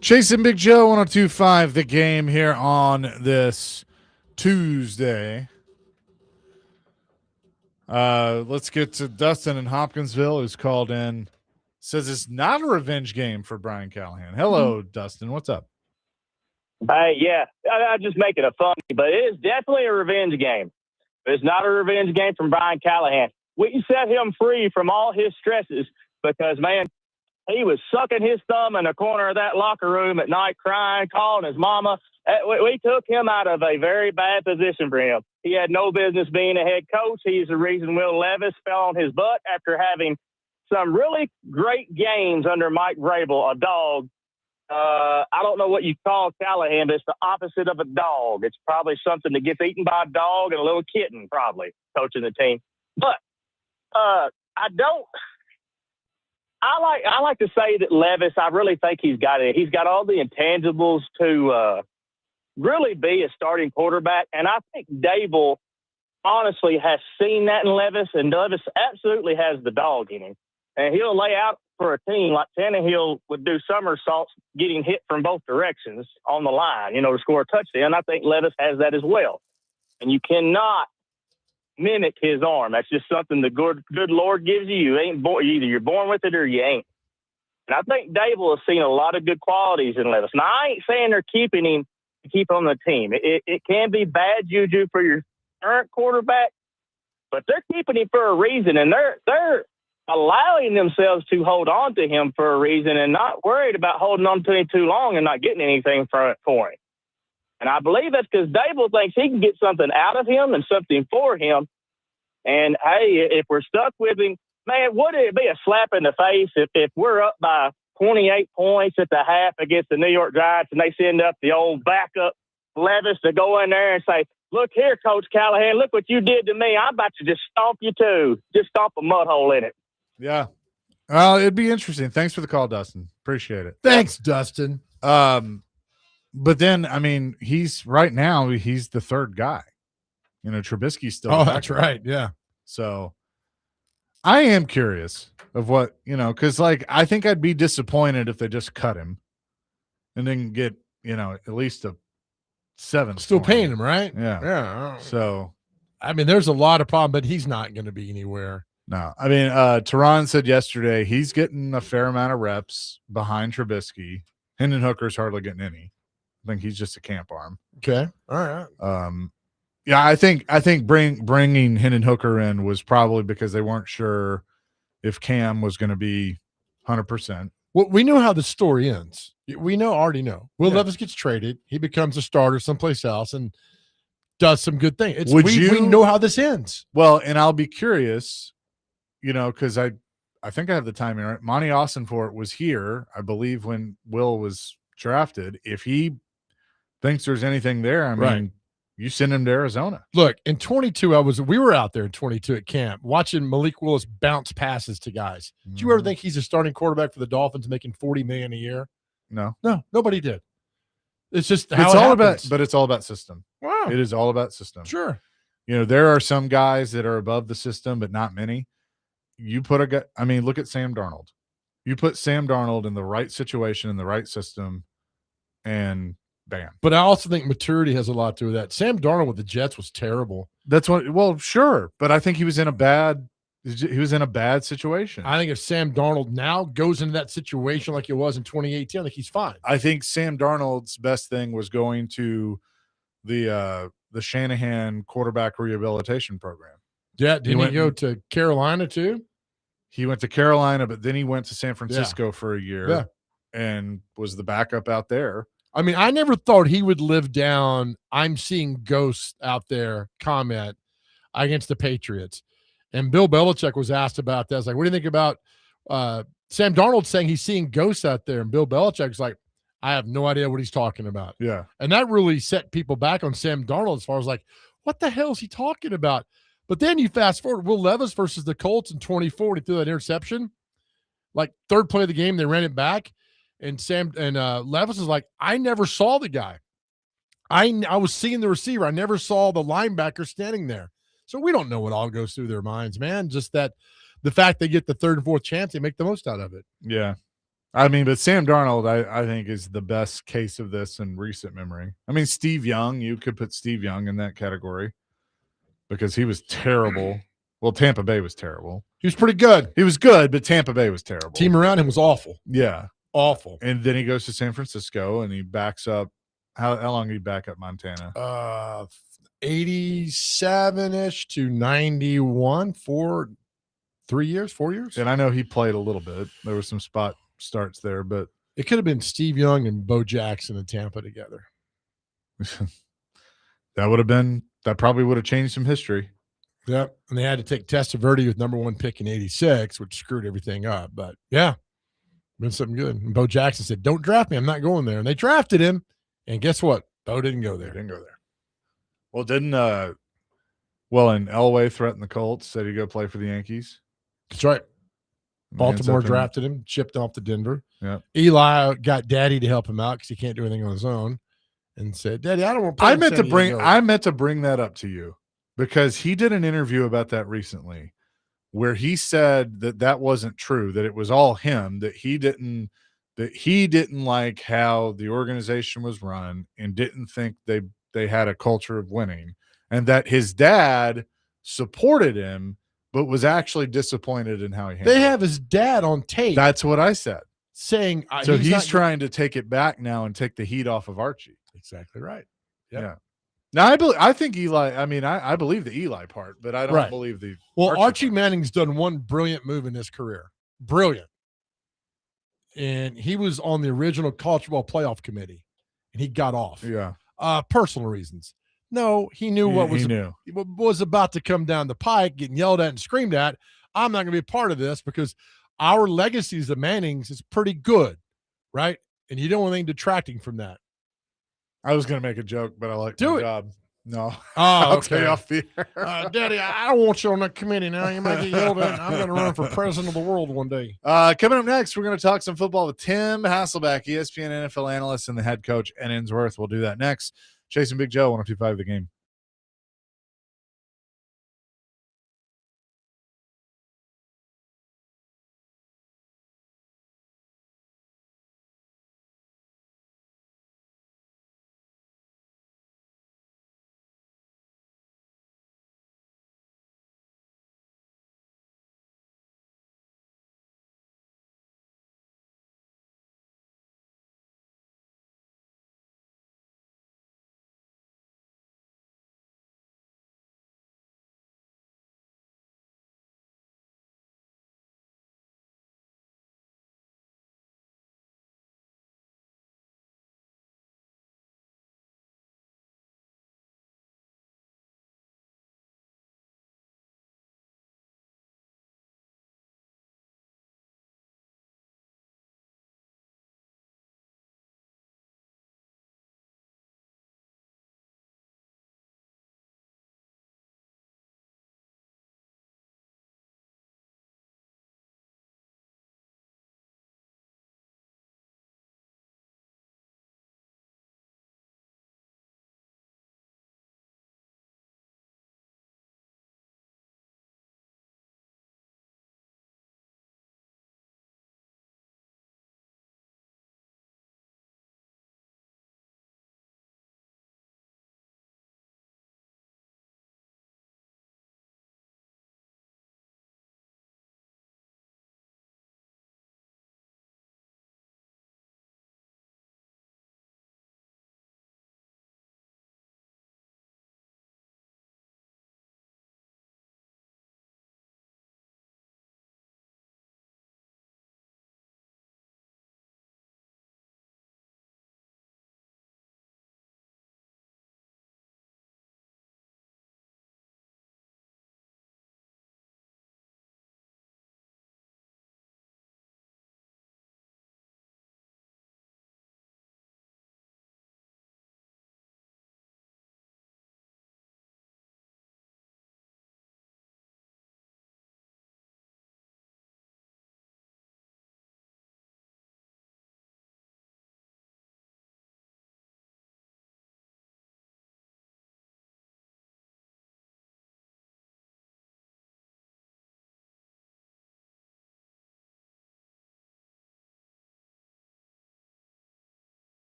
Chasing Big Joe 102.5 The Game here on this Tuesday. Let's get to Dustin in Hopkinsville, who's called in. Says it's not a revenge game for Brian Callahan. Hello, Dustin. What's up? Yeah, I'm just making it funny, but it is definitely a revenge game. It's not a revenge game from Brian Callahan. We set him free from all his stresses because, man, he was sucking his thumb in the corner of that locker room at night, crying, calling his mama. We took him out of a very bad position for him. He had no business being a head coach. He's the reason Will Levis fell on his butt after having some really great games under Mike Vrabel, a dog. I don't know what you call Callahan, but it's the opposite of a dog. It's probably something that gets eaten by a dog and a little kitten, probably, coaching the team. But I like to say that Levis, I really think he's got it. He's got all the intangibles to really be a starting quarterback. And I think Dable honestly has seen that in Levis, and Levis absolutely has the dog in him. And he'll lay out for a team like Tannehill would do somersaults getting hit from both directions on the line, to score a touchdown. I think Levis has that as well. And you cannot mimic his arm. That's just something the good Lord gives you. You ain't born, either you're born with it or you ain't. And I think Dable has seen a lot of good qualities in Levis. Now, I ain't saying they're keeping him to keep on the team. It can be bad juju for your current quarterback, but they're keeping him for a reason, and they're allowing themselves to hold on to him for a reason and not worried about holding on to him too long and not getting anything for him. And I believe that's because Dable thinks he can get something out of him and something for him. And, hey, if we're stuck with him, man, would it be a slap in the face if we're up by 28 points at the half against the New York Giants and they send up the old backup Levis to go in there and say, look here, Coach Callahan, look what you did to me. I'm about to just stomp you too. Just stomp a mud hole in it. Yeah. Well, it'd be interesting. Thanks for the call, Dustin. Appreciate it. Thanks, Dustin. But then, I mean, he's the third guy. Trubisky's still. Oh, that's right. Yeah. So I am curious of what, because I think I'd be disappointed if they just cut him and then get, at least a 7. Still paying him, right? Yeah. Yeah. So, I mean, there's a lot of problem, but he's not going to be anywhere. No. I mean, Teron said yesterday he's getting a fair amount of reps behind Trubisky. Hendon Hooker's hardly getting any. I think he's just a camp arm. Okay. All right. Yeah, I think bringing Hendon Hooker in was probably because they weren't sure if Cam was going to be 100%. Well, we know how the story ends. We already know. Will Levis gets traded. He becomes a starter someplace else and does some good things. We know how this ends. Well, and I'll be curious, because I think I have the timing right. Monty Austinfort was here, I believe, when Will was drafted. If he thinks there's anything there, I mean, you send him to Arizona. Look, in 22, we were out there in 22 at camp watching Malik Willis bounce passes to guys. Did you ever think he's a starting quarterback for the Dolphins making $40 million a year? No, nobody did. It's just how it's all about, but it's all about system. Wow. It is all about system. Sure. There are some guys that are above the system, but not many. You put look at Sam Darnold. You put Sam Darnold in the right situation, in the right system, and bam. But I also think maturity has a lot to do with that. Sam Darnold with the Jets was terrible. Well, sure, but I think he was in a bad situation. I think if Sam Darnold now goes into that situation like it was in 2018, I think he's fine. I think Sam Darnold's best thing was going to the Shanahan quarterback rehabilitation program. Yeah, didn't he go to Carolina too? He went to Carolina, but then he went to San Francisco for a year and was the backup out there. I mean, I never thought he would live down "I'm seeing ghosts out there" comment against the Patriots. And Bill Belichick was asked about that. I was like, what do you think about Sam Darnold saying he's seeing ghosts out there? And Bill Belichick's like, I have no idea what he's talking about. Yeah. And that really set people back on Sam Darnold as far as like, what the hell is he talking about? But then you fast forward, Will Levis versus the Colts in 24, he threw that interception. Like third play of the game, they ran it back. And Levis is like, I never saw the guy. I was seeing the receiver. I never saw the linebacker standing there. So we don't know what all goes through their minds, man. Just that the fact they get the third and fourth chance, they make the most out of it. Yeah. I mean, but Sam Darnold, I think, is the best case of this in recent memory. I mean, Steve Young, you could put Steve Young in that category because he was terrible. Well, Tampa Bay was terrible. He was pretty good. He was good, but Tampa Bay was terrible. Team around him was awful. Yeah. Awful. And then he goes to San Francisco and he backs up. How long did he back up Montana? 87-ish to 91 for 4 years. And I know he played a little bit. There were some spot starts there, but it could have been Steve Young and Bo Jackson in Tampa together. that probably would have changed some history. Yep. And they had to take Testaverde with number 1 pick in 86, which screwed everything up. But yeah, been something good. And Bo Jackson said, "Don't draft me. I'm not going there." And they drafted him. And guess what? Bo didn't go there. Well, and Elway threatened the Colts, said he'd go play for the Yankees. That's right. Baltimore drafted him, shipped off to Denver. Yeah. Eli got Daddy to help him out because he can't do anything on his own, and said, "Daddy, I don't want to play." I meant to bring that up to you because he did an interview about that recently, where he said that wasn't true, that it was all him, that he didn't like how the organization was run and didn't think they had a culture of winning, and that his dad supported him but was actually disappointed in how he handled it. They have his dad on tape. That's what I said. Saying so he's trying to take it back now and take the heat off of Archie. Exactly right. Yep. Yeah. Now I think Eli. I mean, I believe the Eli part, but I don't believe the. Well, Archie Manning's done one brilliant move in his career. Brilliant. And he was on the original college football playoff committee, and he got off. Yeah. Personal reasons. No, he knew what was about to come down the pike, getting yelled at and screamed at. I'm not going to be a part of this because our legacy as the Mannings is pretty good, right? And you don't want anything detracting from that. I was going to make a joke, but I like my job. No. I'll stay off the air. Daddy, I don't want you on that committee now. You might get yelled at. I'm going to run for president of the world one day. Coming up next, we're going to talk some football with Tim Hasselbeck, ESPN NFL analyst and the head coach at Innsworth. We'll do that next. Chasing Big Joe, 102.5 The Game.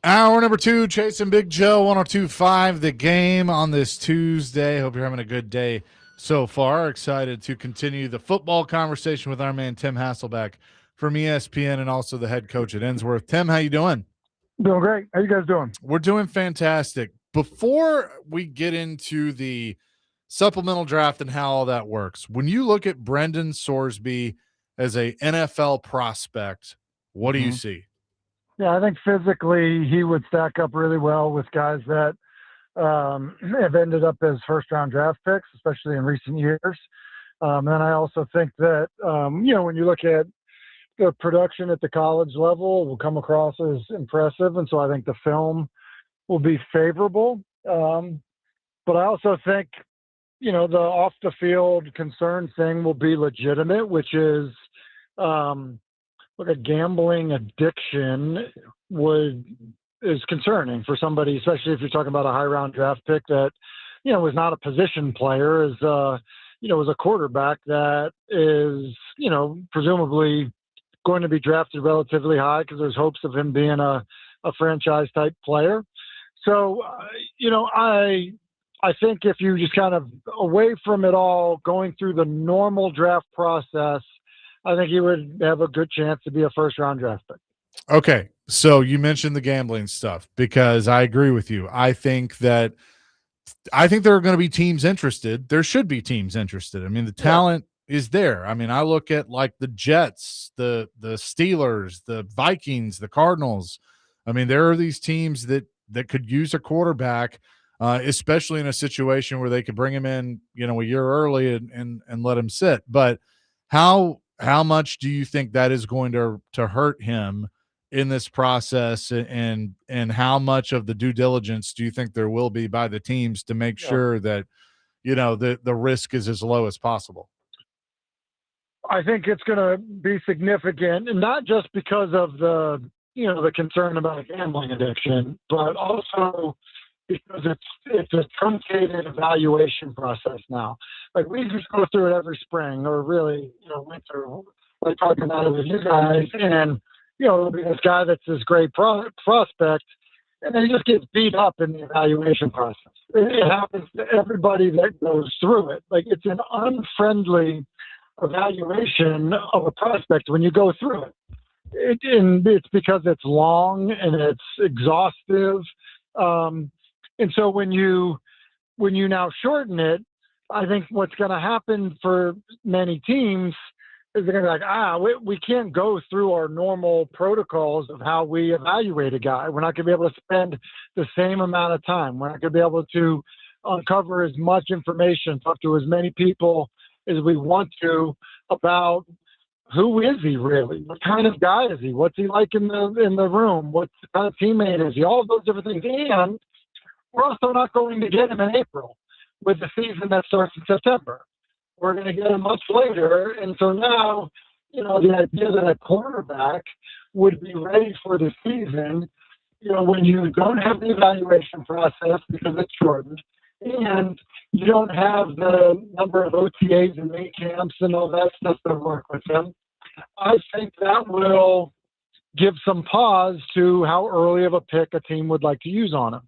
Hour number 2, Chasing Big Joe, 102.5 The Game on this Tuesday. Hope you're having a good day so far. Excited to continue the football conversation with our man Tim Hasselbeck from ESPN and also the head coach at Ensworth. Tim, how you doing? Doing great. How you guys doing? We're doing fantastic. Before we get into the supplemental draft and how all that works, when you look at Brendan Sorsby as a NFL prospect, what do you see? Yeah, I think physically he would stack up really well with guys that have ended up as first-round draft picks, especially in recent years. And I also think that, when you look at the production at the college level, it will come across as impressive. And so I think the film will be favorable. But I also think, the off-the-field concern thing will be legitimate, which is a gambling addiction is concerning for somebody, especially if you're talking about a high round draft pick that, was not a position player, is a quarterback that is, presumably going to be drafted relatively high because there's hopes of him being a franchise type player. So, I think if you just kind of away from it all, going through the normal draft process, I think he would have a good chance to be a first-round draft pick. Okay, so you mentioned the gambling stuff because I agree with you. I think there are going to be teams interested. There should be teams interested. I mean, the talent is there. I mean, I look at like the Jets, the Steelers, the Vikings, the Cardinals. I mean, there are these teams that could use a quarterback, especially in a situation where they could bring him in, a year early and let him sit. But how much do you think that is going to hurt him in this process, and how much of the due diligence do you think there will be by the teams to make sure that, the risk is as low as possible? I think it's going to be significant, and not just because of the concern about a gambling addiction, but also because it's a truncated evaluation process now. Like we just go through it every spring, or really, winter, like talking about it with you guys, and there'll be this guy that's this great prospect, and then he just gets beat up in the evaluation process. It happens to everybody that goes through it. Like it's an unfriendly evaluation of a prospect when you go through it. And it's because it's long and it's exhaustive. And so when you now shorten it, I think what's going to happen for many teams is they're going to be like, we can't go through our normal protocols of how we evaluate a guy. We're not going to be able to spend the same amount of time. We're not going to be able to uncover as much information, talk to as many people as we want to about who is he really? What kind of guy is he? What's he like in the room? What kind of teammate is he? All of those different things. And we're also not going to get him in April with the season that starts in September. We're going to get him much later. And so now, the idea that a quarterback would be ready for the season, when you don't have the evaluation process because it's shortened, and you don't have the number of OTAs and Minicamps and all that stuff to work with him, I think that will give some pause to how early of a pick a team would like to use on him.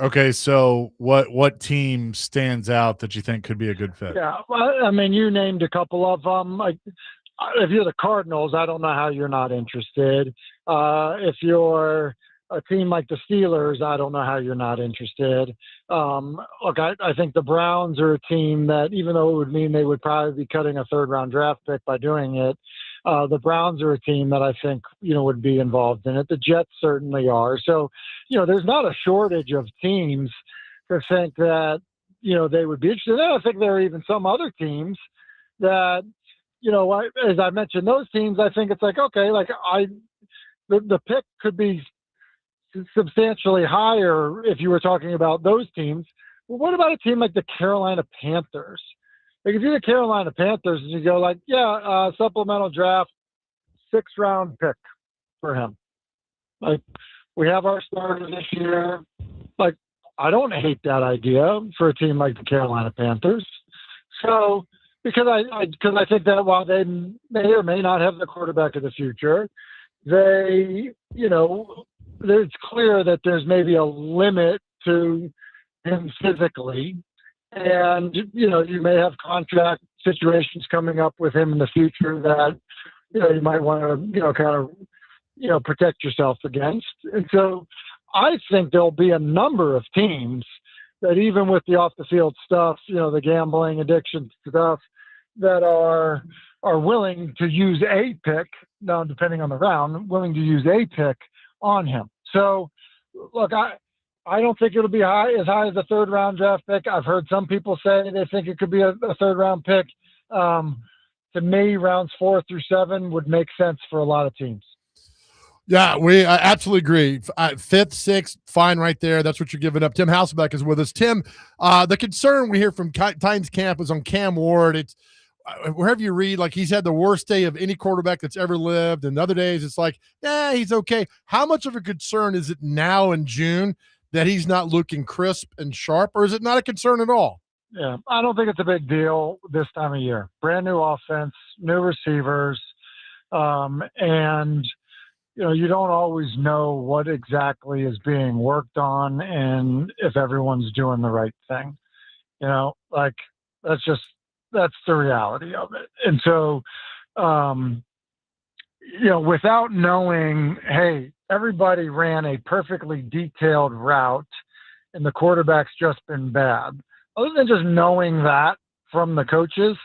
Okay, so what team stands out that you think could be a good fit? Yeah, well, I mean, you named a couple of them. Like, if you're the Cardinals, I don't know how you're not interested. If you're a team like the Steelers, I don't know how you're not interested. Look, I think the Browns are a team that, even though it would mean they would probably be cutting a third-round draft pick by doing it, the Browns are a team that I think, would be involved in it. The Jets certainly are. So, there's not a shortage of teams to think that, they would be interested. And I think there are even some other teams that, as I mentioned, those teams, I think it's like, okay, like the pick could be substantially higher if you were talking about those teams. Well, what about a team like the Carolina Panthers? Like if you're the Carolina Panthers and you go like, supplemental draft, 6th round pick for him. Like we have our starter this year. Like I don't hate that idea for a team like the Carolina Panthers. So because I think that while they may or may not have the quarterback of the future, they, it's clear that there's maybe a limit to him physically. And, you may have contract situations coming up with him in the future that, you might want to, kind of, protect yourself against. And so I think there'll be a number of teams that even with the off the field stuff, the gambling addiction stuff, that are willing to use a pick, now depending on the round, willing to use a pick on him. So look, I don't think it'll be as high as a third round draft pick. I've heard some people say they think it could be a third round pick. To me, rounds 4 through 7 would make sense for a lot of teams. Yeah, we absolutely agree. 5th, 6th, fine right there. That's what you're giving up. Tim Hasselbeck is with us. Tim, the concern we hear from Titans camp is on Cam Ward. It's wherever you read, like he's had the worst day of any quarterback that's ever lived. And other days it's like, he's okay. How much of a concern is it now in June that he's not looking crisp and sharp, or is it not a concern at all? Yeah, I don't think it's a big deal this time of year. Brand new offense, new receivers, and you don't always know what exactly is being worked on and if everyone's doing the right thing. Like that's the reality of it. And so, without knowing, hey, everybody ran a perfectly detailed route and the quarterback's just been bad. Other than just knowing that from the coaches,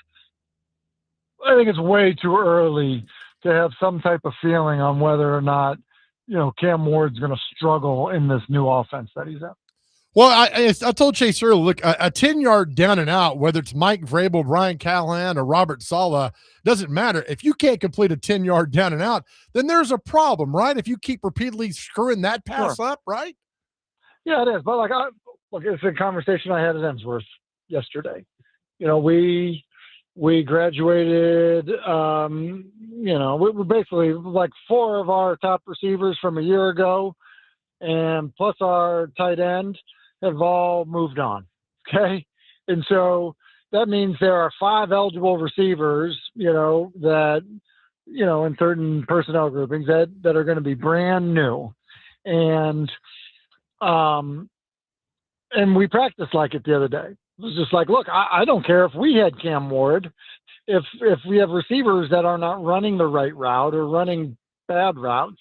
I think it's way too early to have some type of feeling on whether or not, Cam Ward's going to struggle in this new offense that he's in. Well, I told Chase earlier, look, a 10-yard down and out, whether it's Mike Vrabel, Brian Callahan, or Robert Saleh, doesn't matter. If you can't complete a 10-yard down and out, then there's a problem, right? If you keep repeatedly screwing that pass up, right? Yeah, it is. But look, it's a conversation I had at Emsworth yesterday. We graduated, we basically like 4 of our top receivers from a year ago and plus our tight end have all moved on. Okay. And so that means there are 5 eligible receivers, that, in certain personnel groupings that are going to be brand new. And we practiced like it the other day. It was just like, look, I don't care if we had Cam Ward, if we have receivers that are not running the right route or running bad routes,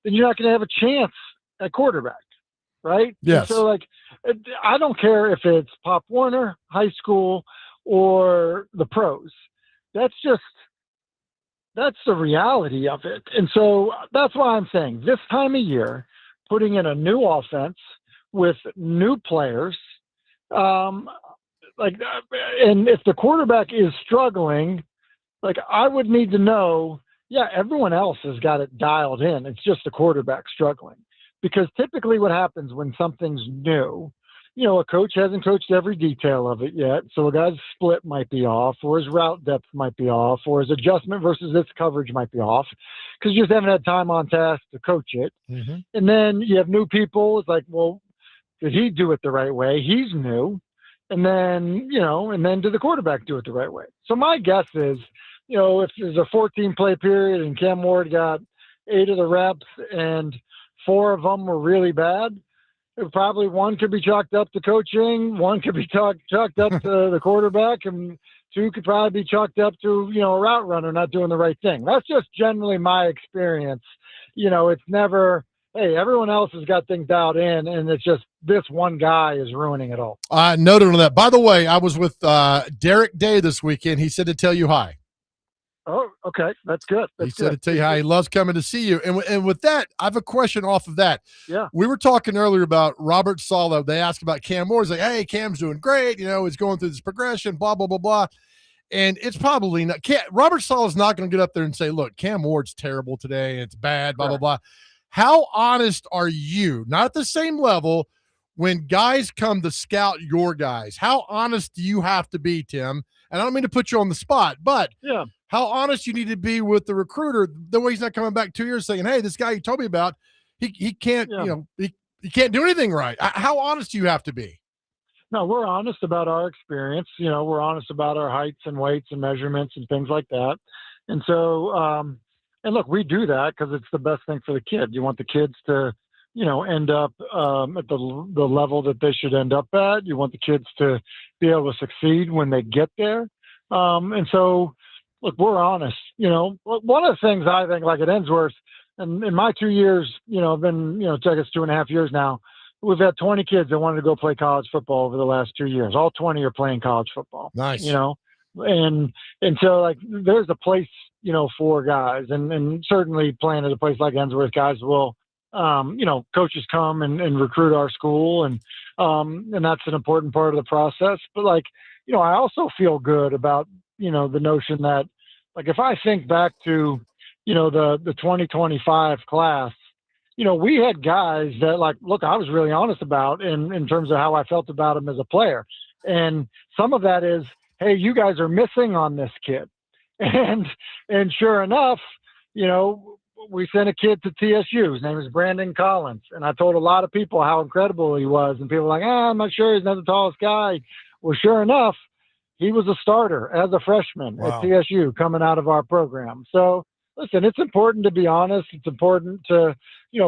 then you're not going to have a chance at quarterback, right? Yes. And so, I don't care if it's Pop Warner, high school, or the pros. That's the reality of it. And so that's why I'm saying this time of year, putting in a new offense with new players, and if the quarterback is struggling, I would need to know, everyone else has got it dialed in. It's just the quarterback struggling. Because typically what happens when something's new, a coach hasn't coached every detail of it yet. So a guy's split might be off, or his route depth might be off, or his adjustment versus its coverage might be off because you just haven't had time on task to coach it. Mm-hmm. And then you have new people. It's like, well, did he do it the right way? He's new. And then, did the quarterback do it the right way? So my guess is, if there's a 14-play period and Cam Ward got 8 of the reps and 4 of them were really bad, probably 1 could be chalked up to coaching, 1 could be chalked up to the quarterback, and 2 could probably be chalked up to, a route runner not doing the right thing. That's just generally my experience. It's never, hey, everyone else has got things dialed in, and it's just this one guy is ruining it all. Noted on that. By the way, I was with Derek Day this weekend. He said to tell you hi. Oh, okay. That's good. He said to tell you hi. He loves coming to see you. And with that, I have a question off of that. Yeah. We were talking earlier about Robert Saleh. They asked about Cam Ward. He's like, hey, Cam's doing great. He's going through this progression, blah, blah, blah, blah. And it's probably not – Robert Saleh's not going to get up there and say, look, Cam Ward's terrible today. It's bad, blah, blah, blah. How honest are you? Not at the same level when guys come to scout your guys. How honest do you have to be, Tim? And I don't mean to put you on the spot, but how honest you need to be with the recruiter. The way he's not coming back 2 years saying, hey, this guy you told me about, he can't, he can't do anything right. How honest do you have to be? No, we're honest about our experience. We're honest about our heights and weights and measurements and things like that. And so, and look, we do that because it's the best thing for the kid. You want the kids to, end up at the level that they should end up at. You want the kids to be able to succeed when they get there. And so, look, we're honest. One of the things I think, like at Ensworth, and in my 2 years, I've been, I guess 2.5 years now, we've had 20 kids that wanted to go play college football over the last 2 years. All 20 are playing college football. Nice. And so like there's a place, for guys, and certainly playing at a place like Ensworth, guys will, coaches come and recruit our school, and that's an important part of the process. But like, I also feel good about, the notion that, like, if I think back to, the 2025 class, we had guys that, like, look, I was really honest about in terms of how I felt about him as a player. And some of that is, hey, you guys are missing on this kid. And sure enough, we sent a kid to TSU. His name is Brandon Collins. And I told a lot of people how incredible he was. And people were like, I'm not sure he's not the tallest guy. Well, sure enough, he was a starter as a freshman at TSU coming out of our program. So, listen, it's important to be honest. It's important to,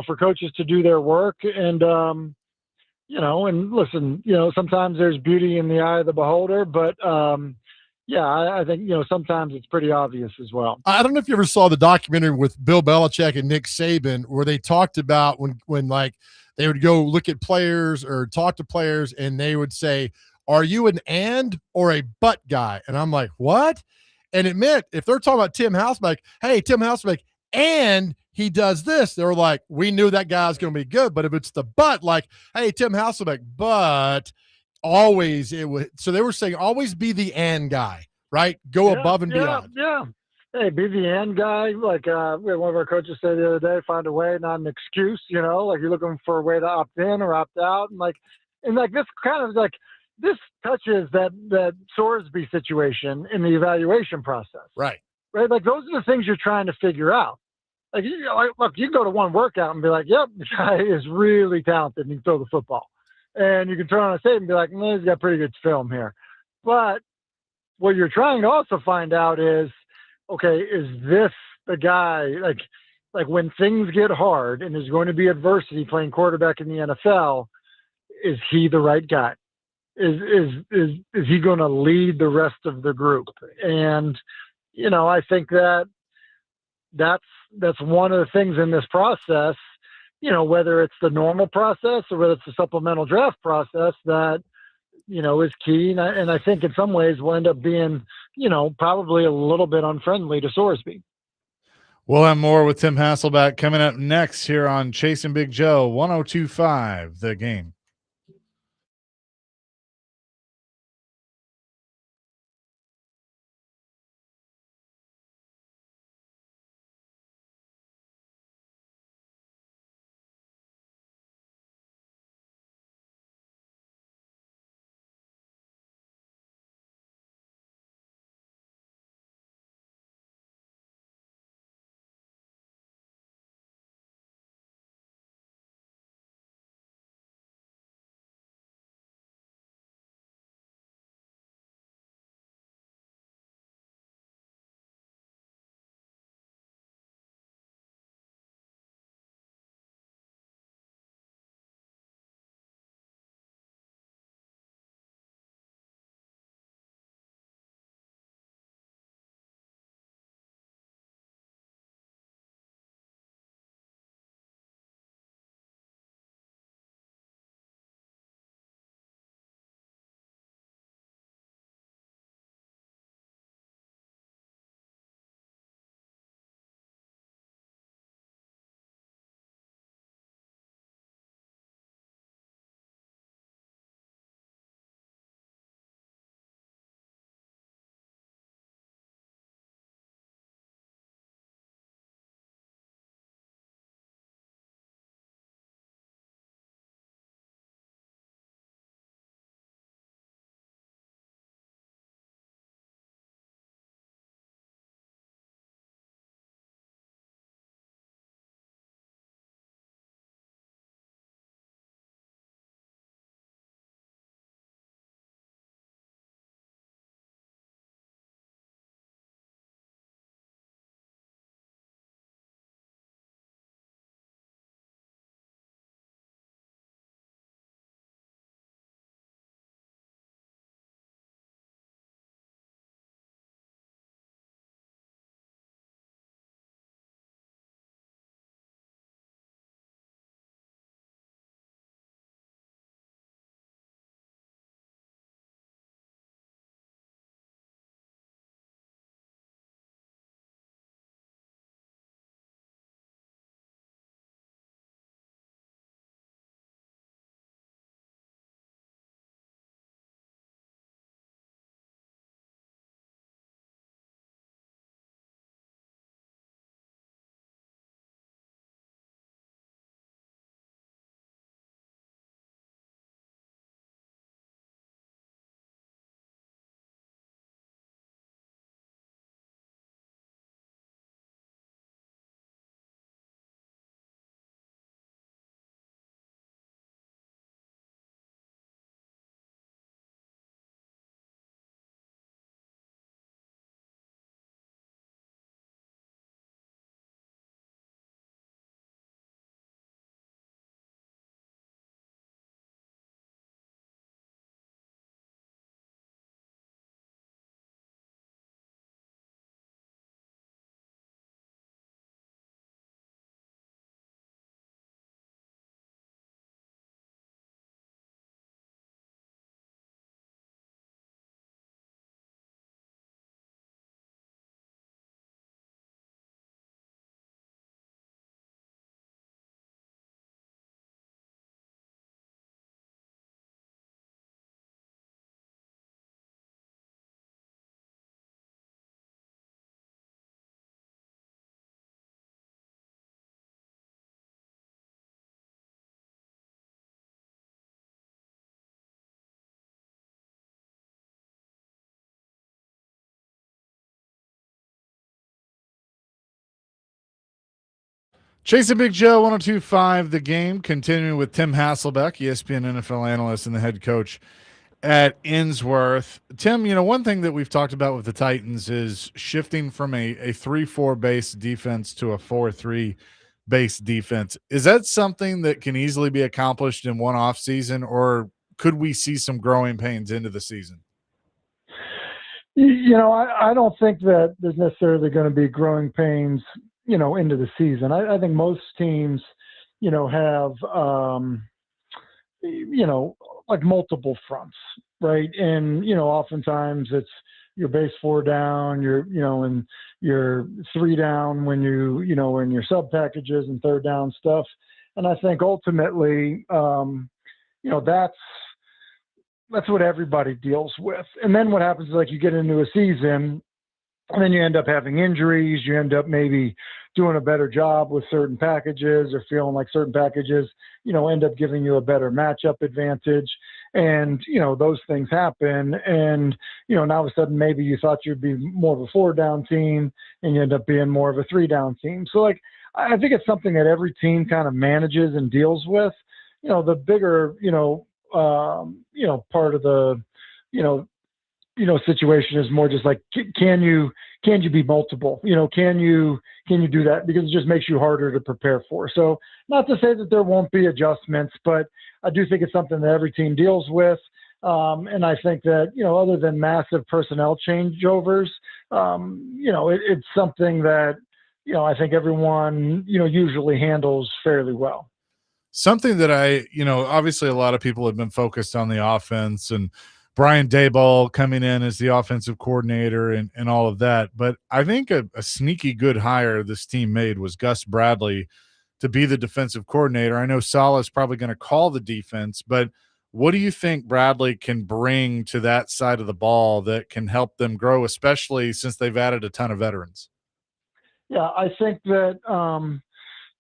for coaches to do their work. And, and listen, sometimes there's beauty in the eye of the beholder. But, I think, sometimes it's pretty obvious as well. I don't know if you ever saw the documentary with Bill Belichick and Nick Saban, where they talked about when like they would go look at players or talk to players, and they would say, are you an and or a but guy? And I'm like, what? And it meant if they're talking about Tim Hasselbeck, hey, Tim Hasselbeck, and he does this, they're like, we knew that guy's going to be good. But if it's the but, like, hey, Tim Hasselbeck, but always it would. So they were saying always be the and guy, right? Go above and beyond. Yeah. Hey, be the and guy. Like we had one of our coaches say the other day, find a way, not an excuse. Like you're looking for a way to opt in or opt out, and this kind of like this touches that Sorsby situation in the evaluation process. Right. Like those are the things you're trying to figure out. Like, look, you can go to one workout and be like, yep, the guy is really talented and he can throw the football. And you can turn on a tape and be like, he's got pretty good film here. But what you're trying to also find out is, okay, is this the guy, like when things get hard and there's going to be adversity playing quarterback in the NFL, is he the right guy? Is he going to lead the rest of the group? And, I think that's one of the things in this process, whether it's the normal process or whether it's the supplemental draft process that, is key. And I think in some ways will end up being, probably a little bit unfriendly to Sorsby. We'll have more with Tim Hasselbeck coming up next here on Chasing Big Joe, 102.5 The Game. Chasing Big Joe, 102.5 The Game, continuing with Tim Hasselbeck, ESPN NFL analyst and the head coach at Innsworth. Tim, one thing that we've talked about with the Titans is shifting from a 3-4 base defense to a 4-3 base defense. Is that something that can easily be accomplished in one off season, or could we see some growing pains into the season? I don't think that there's necessarily going to be growing pains, into the season. I think most teams, have, like multiple fronts, right? And, oftentimes it's your base 4 down, and your 3 down when in your sub packages and 3rd down stuff. And I think ultimately, that's what everybody deals with. And then what happens is, like, you get into a season and then you end up having injuries. You end up maybe doing a better job with certain packages, or feeling like certain packages, end up giving you a better matchup advantage. And, those things happen. And, now all of a sudden, maybe you thought you'd be more of a 4-down team and you end up being more of a 3-down team. So, like, I think it's something that every team kind of manages and deals with. The bigger, part of the, situation is more just like, can you be multiple? Can you do that? Because it just makes you harder to prepare for. So, not to say that there won't be adjustments, but I do think it's something that every team deals with. And I think that, other than massive personnel changeovers, it's something that, I think everyone, usually handles fairly well. Something that obviously a lot of people have been focused on the offense, and Brian Daboll coming in as the offensive coordinator and all of that. But I think a sneaky good hire this team made was Gus Bradley to be the defensive coordinator. I know Saleh is probably going to call the defense, but what do you think Bradley can bring to that side of the ball that can help them grow, especially since they've added a ton of veterans? Yeah, I think that,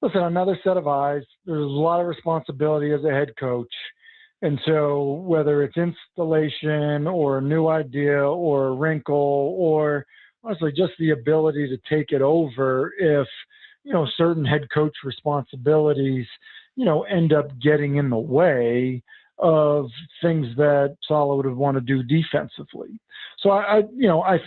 listen, another set of eyes. There's a lot of responsibility as a head coach. And so whether it's installation or a new idea or a wrinkle, or honestly just the ability to take it over if, certain head coach responsibilities, end up getting in the way of things that Saleh would want to do defensively. So I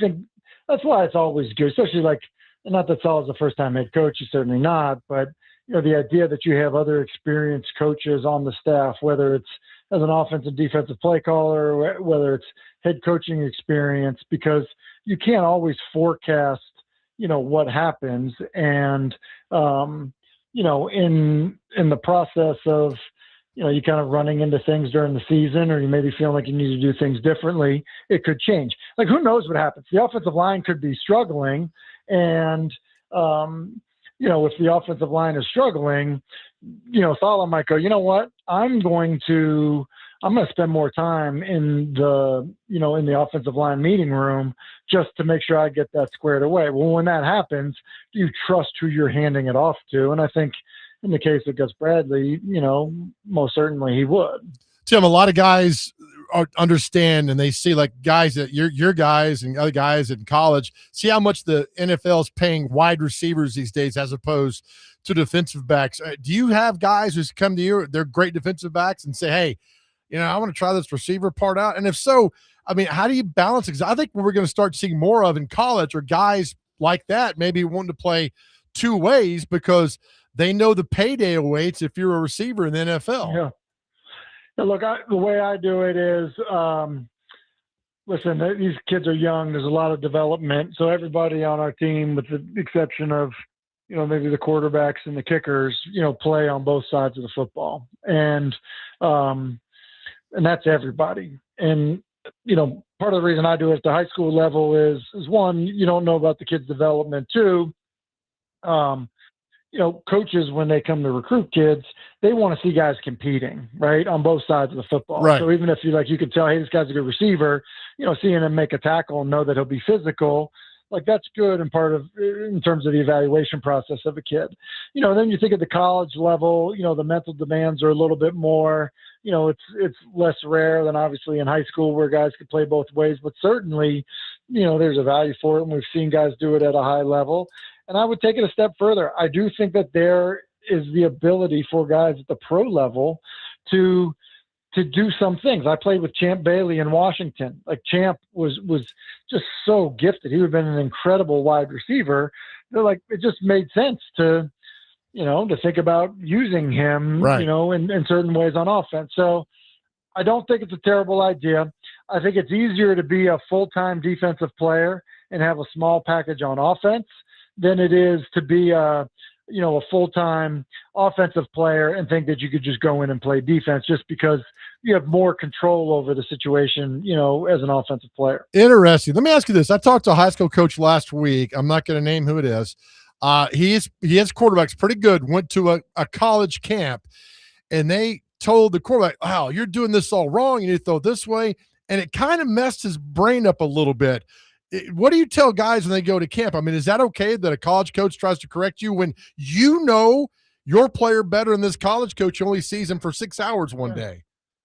think that's why it's always good, especially, like, not that Saleh's the first time head coach, he's certainly not, but the idea that you have other experienced coaches on the staff, whether it's as an offensive defensive play caller, whether it's head coaching experience, because you can't always forecast, what happens. And, in the process of, you kind of running into things during the season, or you maybe feeling like you need to do things differently, it could change. Like, who knows what happens? The offensive line could be struggling, and, if the offensive line is struggling, Saleh might go, you know what, I'm going to spend more time in the offensive line meeting room just to make sure I get that squared away. Well, when that happens, you trust who you're handing it off to. And I think in the case of Gus Bradley, most certainly he would. Tim, a lot of guys understand, and they see, like, guys that your guys and other guys in college see how much the NFL is paying wide receivers these days as opposed to defensive backs. Do you have guys who come to you, they're great defensive backs, and say, hey, I want to try this receiver part out? And if so, I mean, how do you balance it? Because I think what we're going to start seeing more of in college are guys like that, maybe wanting to play 2 ways because they know the payday awaits if you're a receiver in the NFL. Yeah. Now, look, the way I do it is, listen, these kids are young. There's a lot of development. So everybody on our team, with the exception of, maybe the quarterbacks and the kickers, play on both sides of the football. And that's everybody. And, part of the reason I do it at the high school level is one, you don't know about the kids' development. Two, coaches, when they come to recruit kids, they want to see guys competing, right, on both sides of the football. Right. So even if you could tell, hey, this guy's a good receiver, seeing him make a tackle and know that he'll be physical, like, that's good and part of, in terms of the evaluation process of a kid. Then you think at the college level, the mental demands are a little bit more, it's less rare than obviously in high school where guys could play both ways, but certainly, there's a value for it, and we've seen guys do it at a high level. And I would take it a step further. I do think that there is the ability for guys at the pro level to do some things. I played with Champ Bailey in Washington. Like, Champ was just so gifted. He would have been an incredible wide receiver. They're like, it just made sense to think about using him, right, in certain ways on offense. So I don't think it's a terrible idea. I think it's easier to be a full-time defensive player and have a small package on offense than it is to be a full-time offensive player and think that you could just go in and play defense just because you have more control over the situation, as an offensive player. Interesting. Let me ask you this. I talked to a high school coach last week. I'm not going to name who it is. He has quarterbacks pretty good, went to a college camp, and they told the quarterback, wow, you're doing this all wrong. You need to throw it this way. And it kind of messed his brain up a little bit. What do you tell guys when they go to camp? I mean, is that okay that a college coach tries to correct you when you know your player better than this college coach only sees him for 6 hours one day?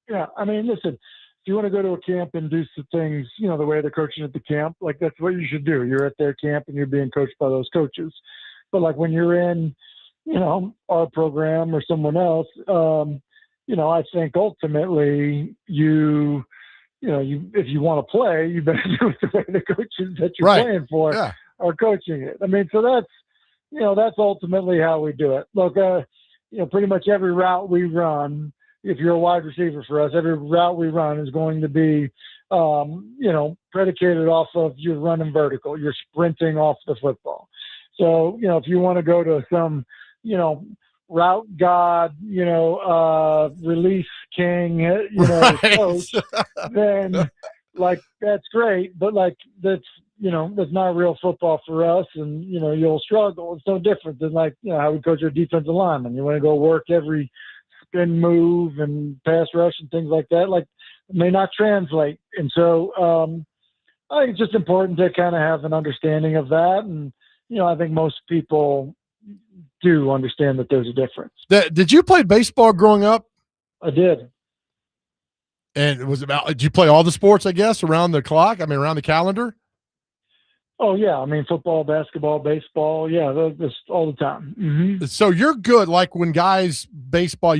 Yeah. I mean, listen, if you want to go to a camp and do some things, the way they're coaching at the camp, like, that's what you should do. You're at their camp and you're being coached by those coaches. But like when you're in, our program or someone else, I think ultimately if you want to play, you better do it the way the coaches that you're playing for are coaching it. I mean, so that's ultimately how we do it. Look, pretty much every route we run, if you're a wide receiver for us, every route we run is going to be, predicated off of you're running vertical, you're sprinting off the football. So, if you want to go to some, route god, release king, coach, then like, that's great. But like, that's not real football for us. And, you'll struggle. It's no different than like, how we coach our defensive linemen. You want to go work every spin move and pass rush and things like that. Like, it may not translate. And so, I think it's just important to kind of have an understanding of that. And, I think most people do understand that there's a difference. Did you play baseball growing up? I did. And did you play all the sports, I guess, around the clock? I mean, around the calendar? Oh, yeah. I mean, football, basketball, baseball. Yeah, that's all the time. Mm-hmm. So you're good. Like when guys baseball,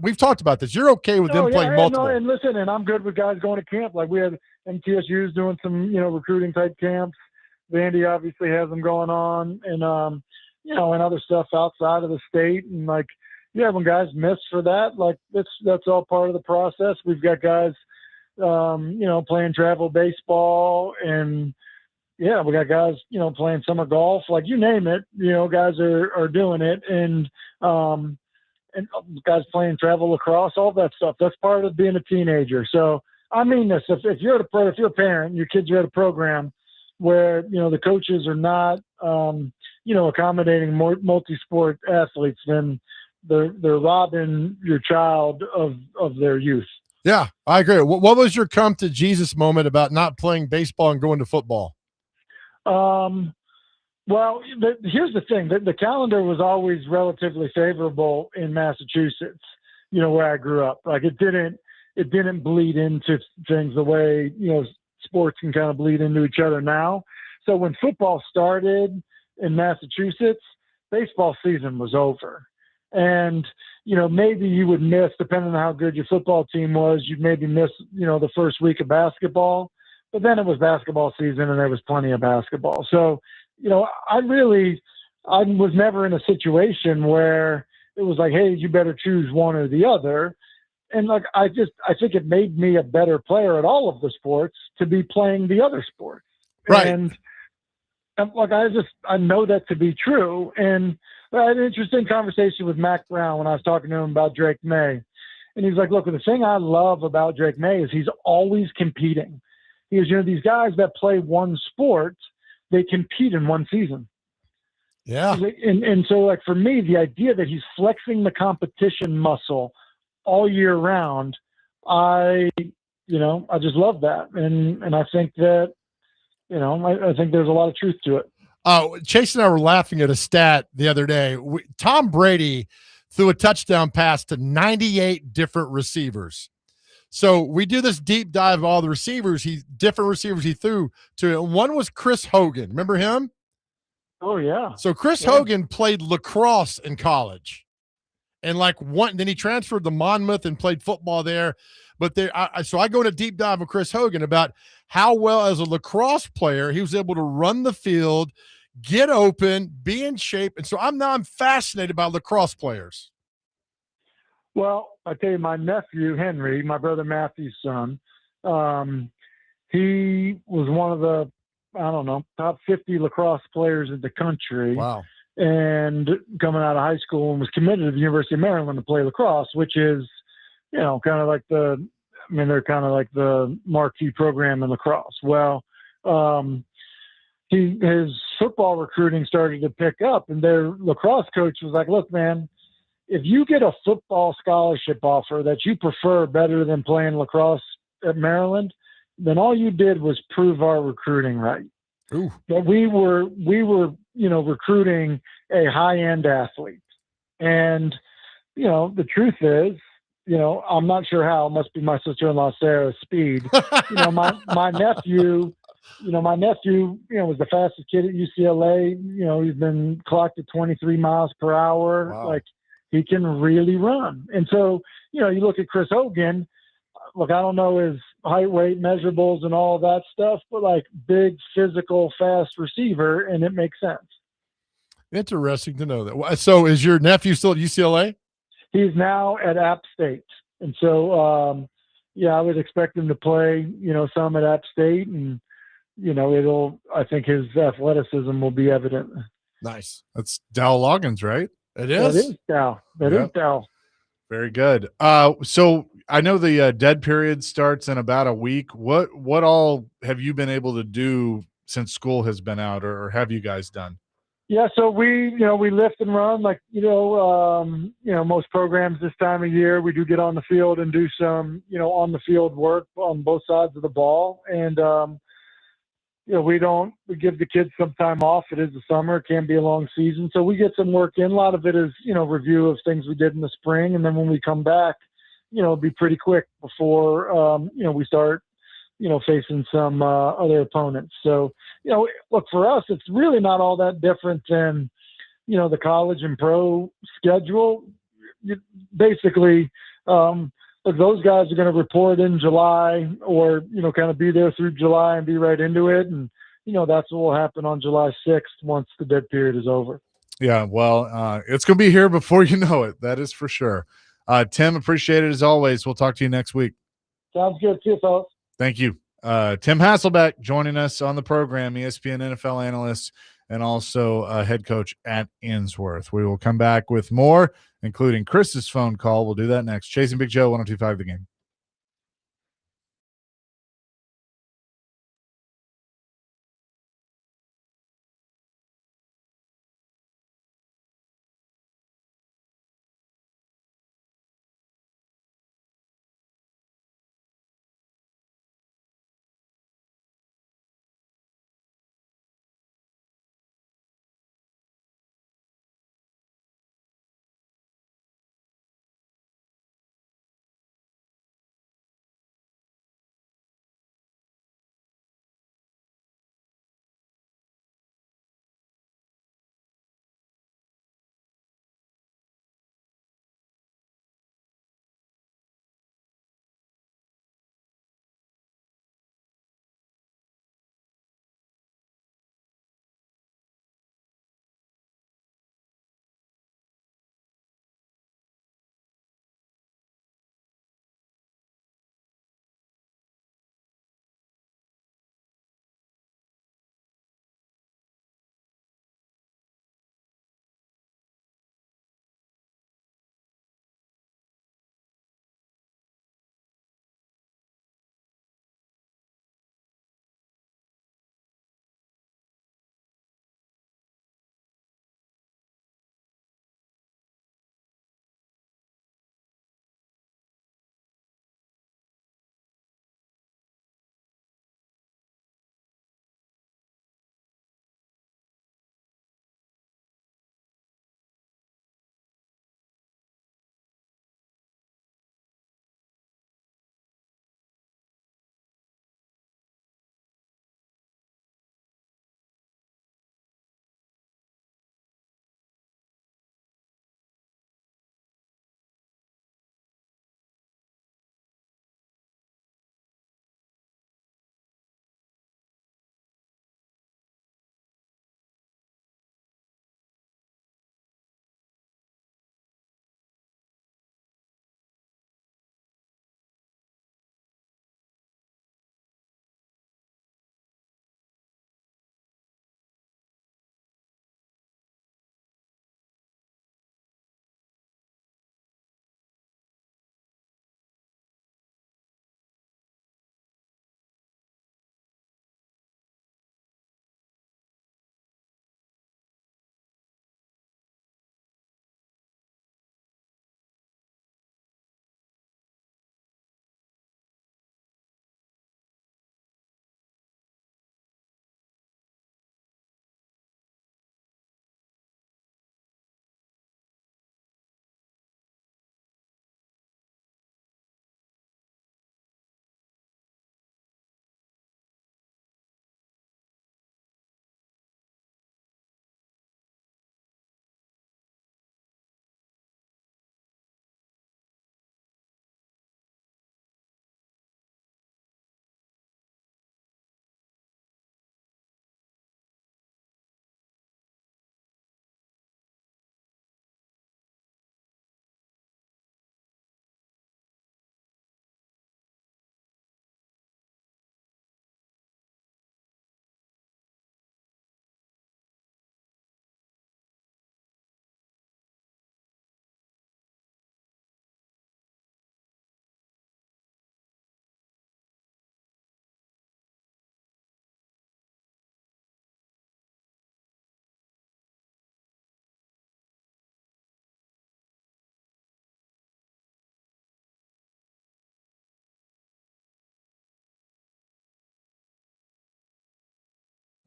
we've talked about this. You're okay with them playing multiple. And listen, and I'm good with guys going to camp. Like we had MTSU's doing some, recruiting type camps. Vandy obviously has them going on, and and other stuff outside of the state. And like, when guys miss for that, like that's all part of the process. We've got guys, playing travel baseball, and we got guys, playing summer golf, like you name it, guys are doing it. And guys playing travel lacrosse, all that stuff. That's part of being a teenager. So I mean this, if you're if you're a parent, your kids are at a program where, the coaches are not, accommodating more multi-sport athletes, then they're robbing your child of their youth. Yeah, I agree. What was your come to Jesus moment about not playing baseball and going to football? Well, here's the thing. The calendar was always relatively favorable in Massachusetts, where I grew up. Like it didn't bleed into things the way, sports can kind of bleed into each other now. So when football started in Massachusetts, baseball season was over. And, maybe you would miss, depending on how good your football team was, you'd maybe miss, the first week of basketball. But then it was basketball season and there was plenty of basketball. So, I was never in a situation where it was like, hey, you better choose one or the other. And like, I think it made me a better player at all of the sports to be playing the other sports. Right. And like, I know that to be true. And I had an interesting conversation with Mac Brown when I was talking to him about Drake May. And he's like, look, the thing I love about Drake May is he's always competing. He goes, these guys that play one sport, they compete in one season. Yeah. And so like for me, the idea that he's flexing the competition muscle all year round, I just love that. And I think that, I think there's a lot of truth to it. Chase and I were laughing at a stat the other day. Tom Brady threw a touchdown pass to 98 different receivers. So we do this deep dive of all the receivers, different receivers he threw to. One was Chris Hogan. Remember him? Oh yeah. So Chris Hogan played lacrosse in college, and then he transferred to Monmouth and played football there. But so I go into deep dive with Chris Hogan about how well as a lacrosse player he was able to run the field, get open, be in shape, and so I'm fascinated by lacrosse players. Well, I tell you, my nephew Henry, my brother Matthew's son, he was one of the top 50 lacrosse players in the country. Wow. And coming out of high school and was committed to the University of Maryland to play lacrosse, which is, kind of like they're kind of like the marquee program in lacrosse. Well, his football recruiting started to pick up, and their lacrosse coach was like, look, man, if you get a football scholarship offer that you prefer better than playing lacrosse at Maryland, then all you did was prove our recruiting right. Ooh. But we were, recruiting a high-end athlete. And, the truth is, I'm not sure how, it must be my sister-in-law, Sarah's speed. My nephew, was the fastest kid at UCLA. He's been clocked at 23 miles per hour. Wow. Like, he can really run. And so, you look at Chris Hogan. Look, I don't know his height, weight, measurables, and all that stuff, but big, physical, fast receiver, and it makes sense. Interesting to know that. So is your nephew still at UCLA? He's now at App State. And so, I would expect him to play, some at App State, and, I think his athleticism will be evident. Nice. That's Dow Loggins, right? It is. That is Dow. That is Dow. Very good. So I know the dead period starts in about a week. What all have you been able to do since school has been out, or have you guys done? Yeah, so we lift and run most programs this time of year. We do get on the field and do some, on the field work on both sides of the ball. And, we give the kids some time off. It is the summer. It can be a long season. So we get some work in. A lot of it is, review of things we did in the spring. And then when we come back, it'll be pretty quick before, we start, facing some other opponents. So, look, for us, it's really not all that different than, the college and pro schedule. Basically, look, those guys are going to report in July or, kind of be there through July and be right into it. And, that's what will happen on July 6th once the dead period is over. Yeah, well, it's going to be here before you know it. That is for sure. Tim, appreciate it as always. We'll talk to you next week. Sounds good. See you, fellas. Thank you. Tim Hasselbeck joining us on the program, ESPN NFL analyst and also head coach at Innsworth. We will come back with more, including Chris's phone call. We'll do that next. Chasing Big Joe, 102.5 The Game.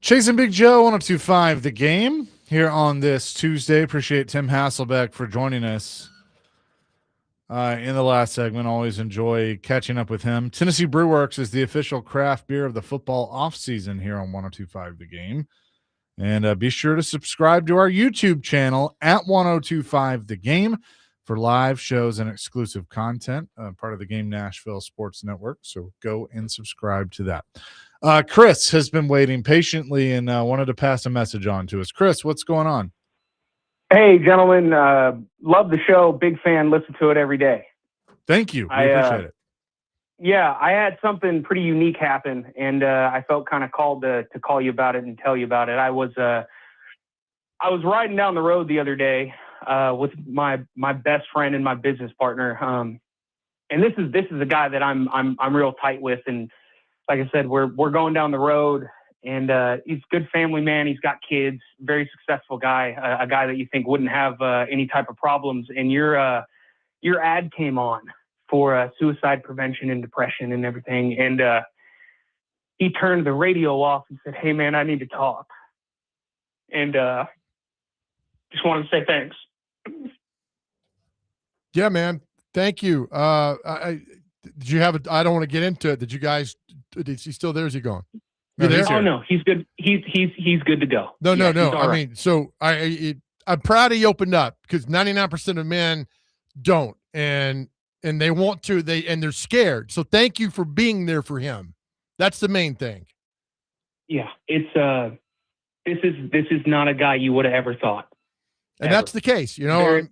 Chasing Big Joe, 102.5 The Game here on this Tuesday. Appreciate Tim Hasselbeck for joining us in the last segment. Always enjoy catching up with him. Tennessee Brew Works is the official craft beer of the football offseason here on 102.5 The Game. And be sure to subscribe to our YouTube channel at 102.5 The Game for live shows and exclusive content, part of the Game Nashville Sports Network. So go and subscribe to that. Chris has been waiting patiently and wanted to pass a message on to us. Chris, what's going on? Hey, gentlemen. Love the show. Big fan. Listen to it every day. Thank you. We appreciate it. Yeah, I had something pretty unique happen, and I felt kind of called to call you about it and tell you about it. I was riding down the road the other day with my best friend and my business partner, and this is a guy that I'm real tight with, and like I said, we're going down the road, and he's a good family man. He's got kids, very successful guy, a guy that you think wouldn't have any type of problems. And your ad came on for suicide prevention and depression and everything. And he turned the radio off and said, "Hey man, I need to talk." And just wanted to say thanks. Yeah, man. Thank you. Did you have I don't want to get into it. Did you guys? Is he still there? Is he gone? You there? Oh no, he's good. He's good to go. No. I mean, so I'm proud he opened up because 99% of men don't, and they want to. They're scared. So thank you for being there for him. That's the main thing. Yeah, it's this is not a guy you would have ever thought. And that's the case,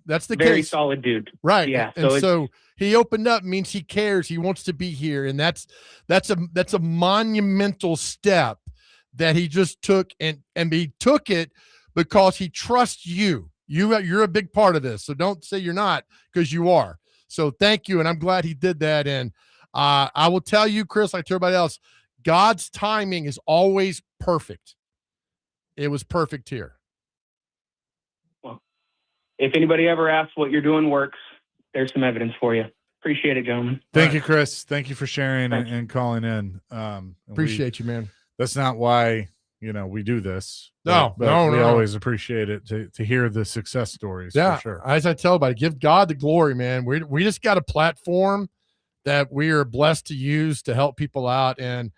that's the case. Very solid dude. Right. Yeah. And so he opened up means he cares. He wants to be here. And that's a monumental step that he just took and he took it because he trusts you. You're a big part of this. So don't say you're not, because you are. So thank you. And I'm glad he did that. And I will tell you, Chris, like to everybody else, God's timing is always perfect. It was perfect here. If anybody ever asks what you're doing works, there's some evidence for you. Appreciate it, gentlemen. Thank you, Chris. Thank you for sharing and calling in. Appreciate you, man. That's not why, we do this. No. We always appreciate it to hear the success stories. Yeah. For sure. As I tell everybody, give God the glory, man. We just got a platform that we are blessed to use to help people out. And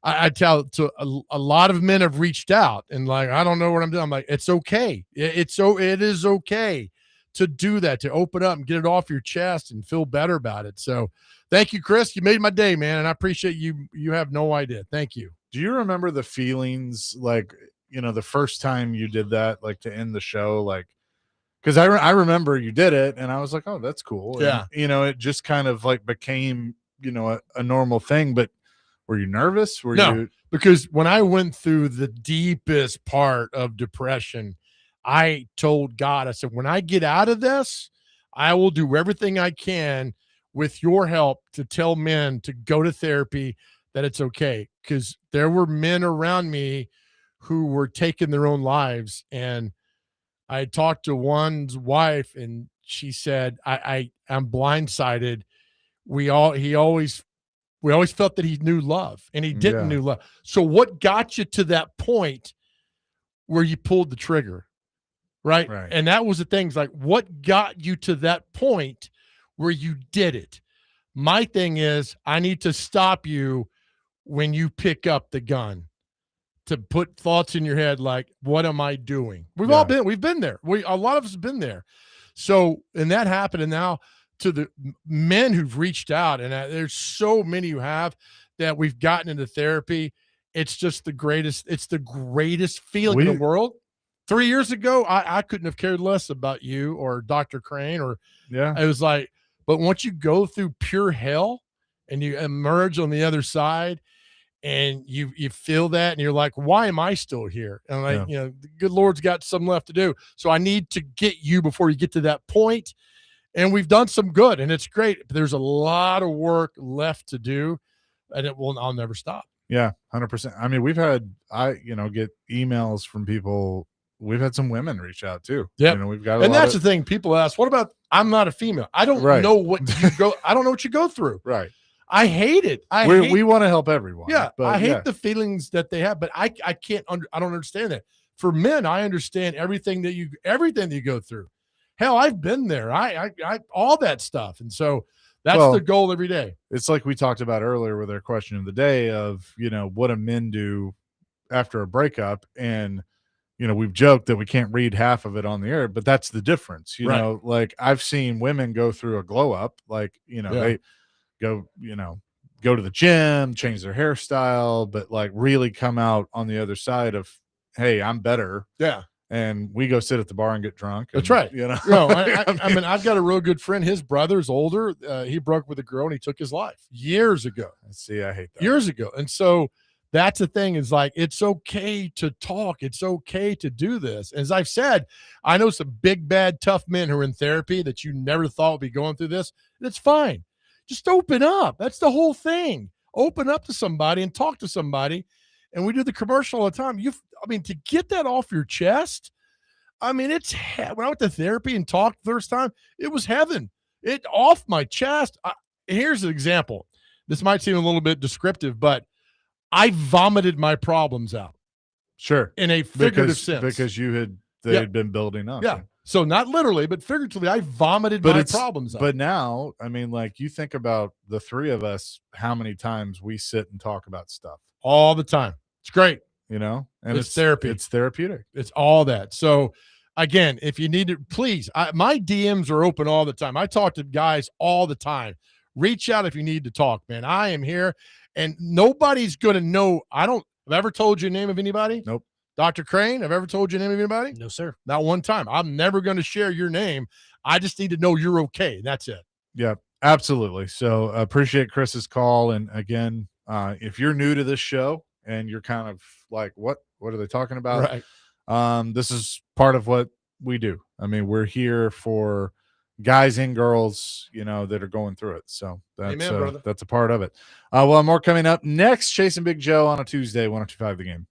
I tell to a lot of men have reached out and like, I don't know what I'm doing. I'm like, it's okay. It is okay to do that, to open up and get it off your chest and feel better about it. So thank you, Chris. You made my day, man. And I appreciate you. You have no idea. Thank you. Do you remember the feelings like, the first time you did that, like to end the show, like, because I remember you did it and I was like, oh, that's cool. Yeah. And, it just kind of like became, a normal thing, but were you nervous? No, because when I went through the deepest part of depression, I told God, I said, when I get out of this, I will do everything I can with your help to tell men to go to therapy, that it's okay. Because there were men around me who were taking their own lives. And I talked to one's wife and she said, I'm blindsided. We always felt that he knew love and he didn't know love. So what got you to that point where you pulled the trigger? Right. And that was the things like, what got you to that point where you did it? My thing is, I need to stop you when you pick up the gun, to put thoughts in your head. Like, what am I doing? We've been there. A lot of us have been there. So, and that happened. And now, to the men who've reached out, and there's so many who have, that we've gotten into therapy. It's just the greatest. It's the greatest feeling in the world. 3 years ago, I couldn't have cared less about you or Dr. Crane it was like, but once you go through pure hell and you emerge on the other side and you feel that and you're like, why am I still here? And the good Lord's got some left to do. So I need to get you before you get to that point. And we've done some good and it's great. But there's a lot of work left to do and I'll never stop. Yeah, 100%. I mean, we've had, get emails from people. We've had some women reach out too. Yeah. We've got, and that's the thing. People ask, what about, I'm not a female. I don't know what you go. I don't know what you go through. Right. I hate it. We want to help everyone. Yeah, but I hate the feelings that they have, but I can't I don't understand that. For men, I understand everything that you go through. Hell, I've been there. I all that stuff. And so that's the goal every day. It's like we talked about earlier with our question of the day of, what do men do after a breakup? And we've joked that we can't read half of it on the air, but that's the difference. Like I've seen women go through a glow up, like, they go to the gym, change their hairstyle, but like really come out on the other side of, hey, I'm better. Yeah. And we go sit at the bar and get drunk. That's right. No, I mean, I've got a real good friend. His brother's older. He broke with a girl and he took his life years ago. See, I hate that. Years ago. And so that's the thing is like, it's okay to talk. It's okay to do this. As I've said, I know some big, bad, tough men who are in therapy that you never thought would be going through this. And it's fine. Just open up. That's the whole thing. Open up to somebody and talk to somebody. And we do the commercial all the time. To get that off your chest, when I went to therapy and talked the first time, it was heaven. It off my chest. Here's an example. This might seem a little bit descriptive, but I vomited my problems out. Sure. In a figurative sense. Because they had been building up. Yeah. So not literally, but figuratively, I vomited my problems out. But now, you think about the three of us, how many times we sit and talk about stuff. All the time. It's great. And it's therapy. It's therapeutic. It's all that. So again, if you need it, please, my DMs are open all the time. I talk to guys all the time. Reach out if you need to talk, man. I am here and nobody's going to know. Have I ever told you the name of anybody? Nope. Dr. Crane, have I ever told you the name of anybody? No, sir. Not one time. I'm never going to share your name. I just need to know you're okay. That's it. Yeah, absolutely. So appreciate Chris's call. And again, if you're new to this show and you're kind of like, what are they talking about? Right. This is part of what we do. We're here for guys and girls, that are going through it. So that's, Amen, brother. That's a part of it. Well, more coming up next. Chasing Big Joe on a Tuesday, 102.5 The Game.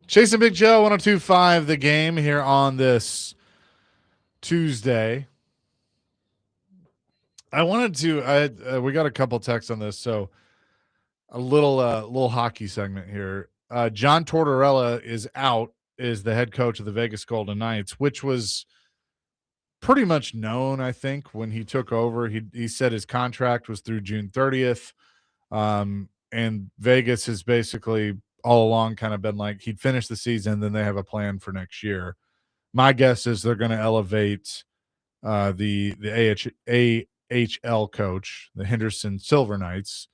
Chasing Big Joe, 102.5 The Game here on this Tuesday. I wanted to. We got a couple texts on this, so a little hockey segment here. John Tortorella is out as the head coach of the Vegas Golden Knights, which was pretty much known, I think, when he took over. He said his contract was through June 30th, and Vegas has basically all along kind of been like he'd finish the season, then they have a plan for next year. My guess is they're going to elevate the AHL coach, the Henderson Silver Knights,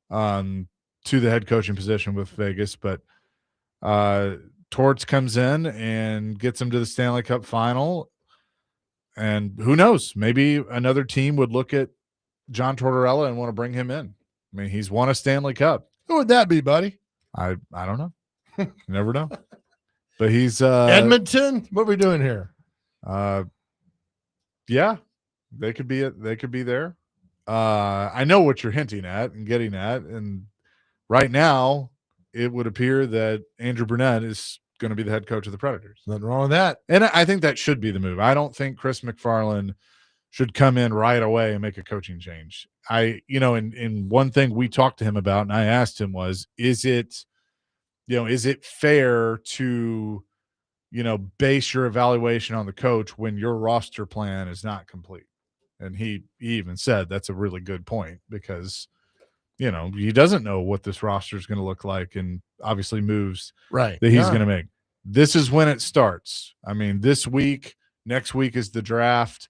to the head coaching position with Vegas. But Torts comes in and gets him to the Stanley Cup final. And who knows? Maybe another team would look at John Tortorella and want to bring him in. I mean, he's won a Stanley Cup. Who would that be, buddy? I don't know. You never know. But he's Edmonton. What are we doing here? Yeah, they could be there. I know what you're hinting at and getting at, and right now it would appear that Andrew Brunette is going to be the head coach of the Predators. Nothing wrong with that. And I think that should be the move. I don't think Chris McFarland should come in right away and make a coaching change. In one thing we talked to him about, and I asked him was, is it fair to, base your evaluation on the coach when your roster plan is not complete? And he even said that's a really good point because, he doesn't know what this roster is going to look like and obviously moves right that he's going to make. This is when it starts. I mean, this week, next week is the draft.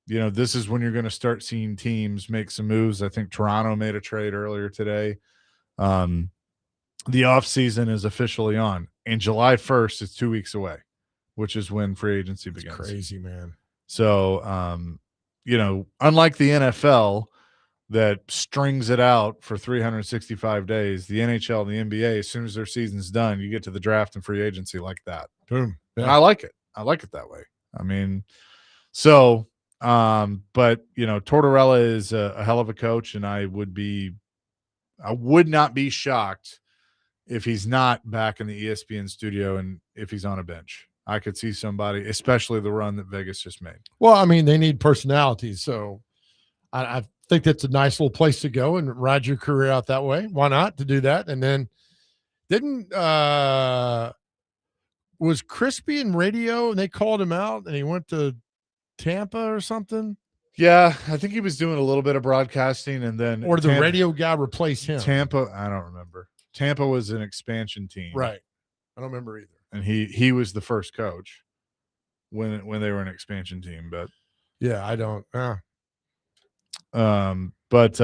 This is when you're going to start seeing teams make some moves. I think Toronto made a trade earlier today. The offseason is officially on, and July 1st is 2 weeks away, which is when free agency begins. Crazy, man. So, unlike the NFL that strings it out for 365 days, the NHL and the NBA, as soon as their season's done, you get to the draft and free agency like that. Boom. Yeah. And I like it. I like it that way. I mean, so, but Tortorella is a hell of a coach, and I would not be shocked if he's not back in the ESPN studio and if he's on a bench. I could see somebody, especially the run that Vegas just made. Well, I mean, they need personalities, so I think that's a nice little place to go and ride your career out that way. Why not to do that? And then was Crispy in radio and they called him out and he went to Tampa or something? Yeah, I think he was doing a little bit of broadcasting, and then or the radio guy replaced him. Tampa, I don't remember. Tampa was an expansion team, right? I don't remember either. And he was the first coach when they were an expansion team, but yeah, I don't. But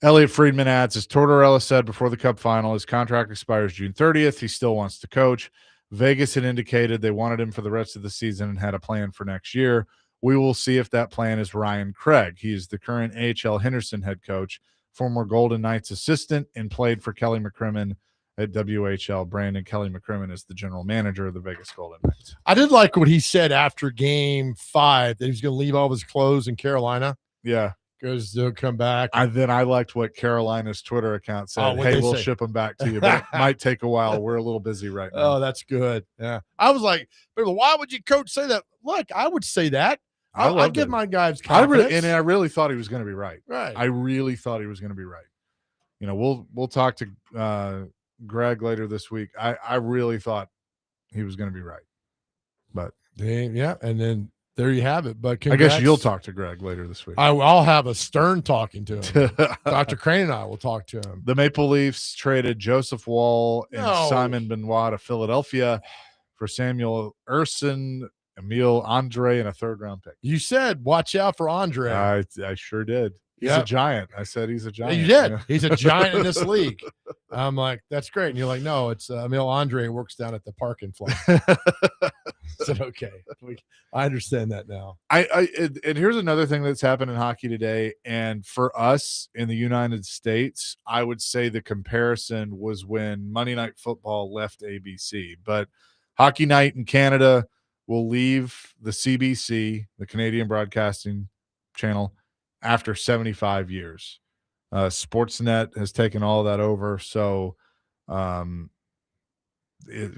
Elliot Friedman adds, as Tortorella said before the Cup final, his contract expires June 30th. He still wants to coach. Vegas had indicated they wanted him for the rest of the season and had a plan for next year. We will see if that plan is Ryan Craig. He is the current AHL Henderson head coach, former Golden Knights assistant, and played for Kelly McCrimmon at WHL. Brandon Kelly McCrimmon is the general manager of the Vegas Golden Knights. I did like what he said after Game 5, that he was going to leave all of his clothes in Carolina. Yeah. Because they'll come back. Then I liked what Carolina's Twitter account said. Hey, we'll ship them back to you, but it might take a while. We're a little busy right now. Oh, that's good. Yeah. I was like, why would you coach say that? Look, I would say that. I give my guys confidence. I really thought he was going to be right. Right. I really thought he was going to be right. We'll talk to Greg later this week. I really thought he was going to be right. But yeah, and then there you have it. But I guess you'll talk to Greg later this week. I'll have a Stern talking to him. Dr. Crane and I will talk to him. The Maple Leafs traded Joseph Wall and Simon Benoit to Philadelphia for Samuel Urson, Emile Andre, and a third-round pick. You said, watch out for Andre. I sure did. He's a giant. I said he's a giant. You did. He's a giant in this league. I'm like, that's great. And you're like, no, it's Emile Andre works down at the park and fly. I said, okay. I understand that now. And here's another thing that's happened in hockey today. And for us in the United States, I would say the comparison was when Monday Night Football left ABC. But Hockey Night in Canada will leave the CBC, the Canadian Broadcasting Channel, after 75 years. Sportsnet has taken all that over. So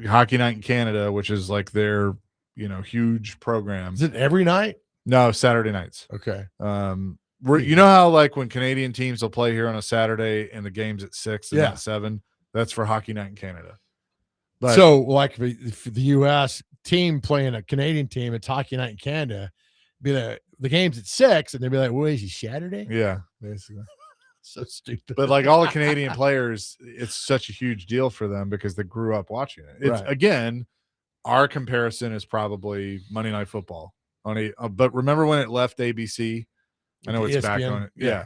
Hockey Night in Canada, which is like their huge program. Is it every night? No, Saturday nights. Okay. You know how like when Canadian teams will play here on a Saturday and the game's at 6 and not 7? That's for Hockey Night in Canada. But, so like for the U.S. team playing a Canadian team, it's Hockey Night in Canada. Be the game's at 6, and they'd be like, "Well, is it Saturday?" Yeah, basically. So stupid. But like all the Canadian players, it's such a huge deal for them because they grew up watching it. It's again, our comparison is probably Monday Night Football but remember when it left ABC? I know it's back on it. Yeah.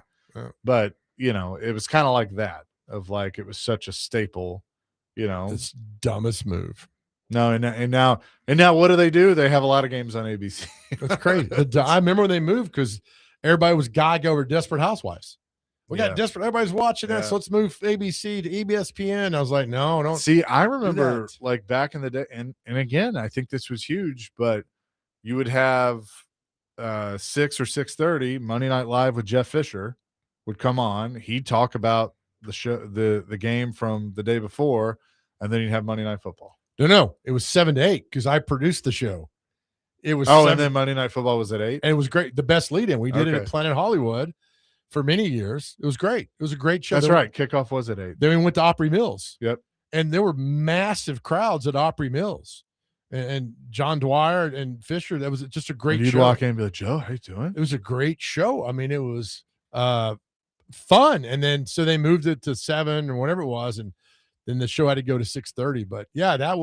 But it was kind of like that of like, it was such a staple, It's dumbest move. No. And now what do? They have a lot of games on ABC. That's crazy. I remember when they moved because everybody was gaga over Desperate Housewives. We got Desperate. Everybody's watching that. So let's move ABC to ESPN. I was like, no, don't. See, I remember like back in the day. And again, I think this was huge, but you would have 6 or 6:30 Monday Night Live with Jeff Fisher would come on. He'd talk about the show, the game from the day before, and then you'd have Monday Night Football. No, it was 7 to 8 because I produced the show. It was and then Monday Night Football was at 8, and it was great. The best lead-in. We did it at Planet Hollywood for many years. It was great. It was a great show. That's right. Kickoff was at 8. Then we went to Opry Mills. Yep, and there were massive crowds at Opry Mills. And John Dwyer and Fisher, that was just a great show. You'd walk in and be like, Joe, how you doing? It was a great show. I mean, it was fun. And then so they moved it to 7 or whatever it was, and then the show had to go to 6:30. But yeah,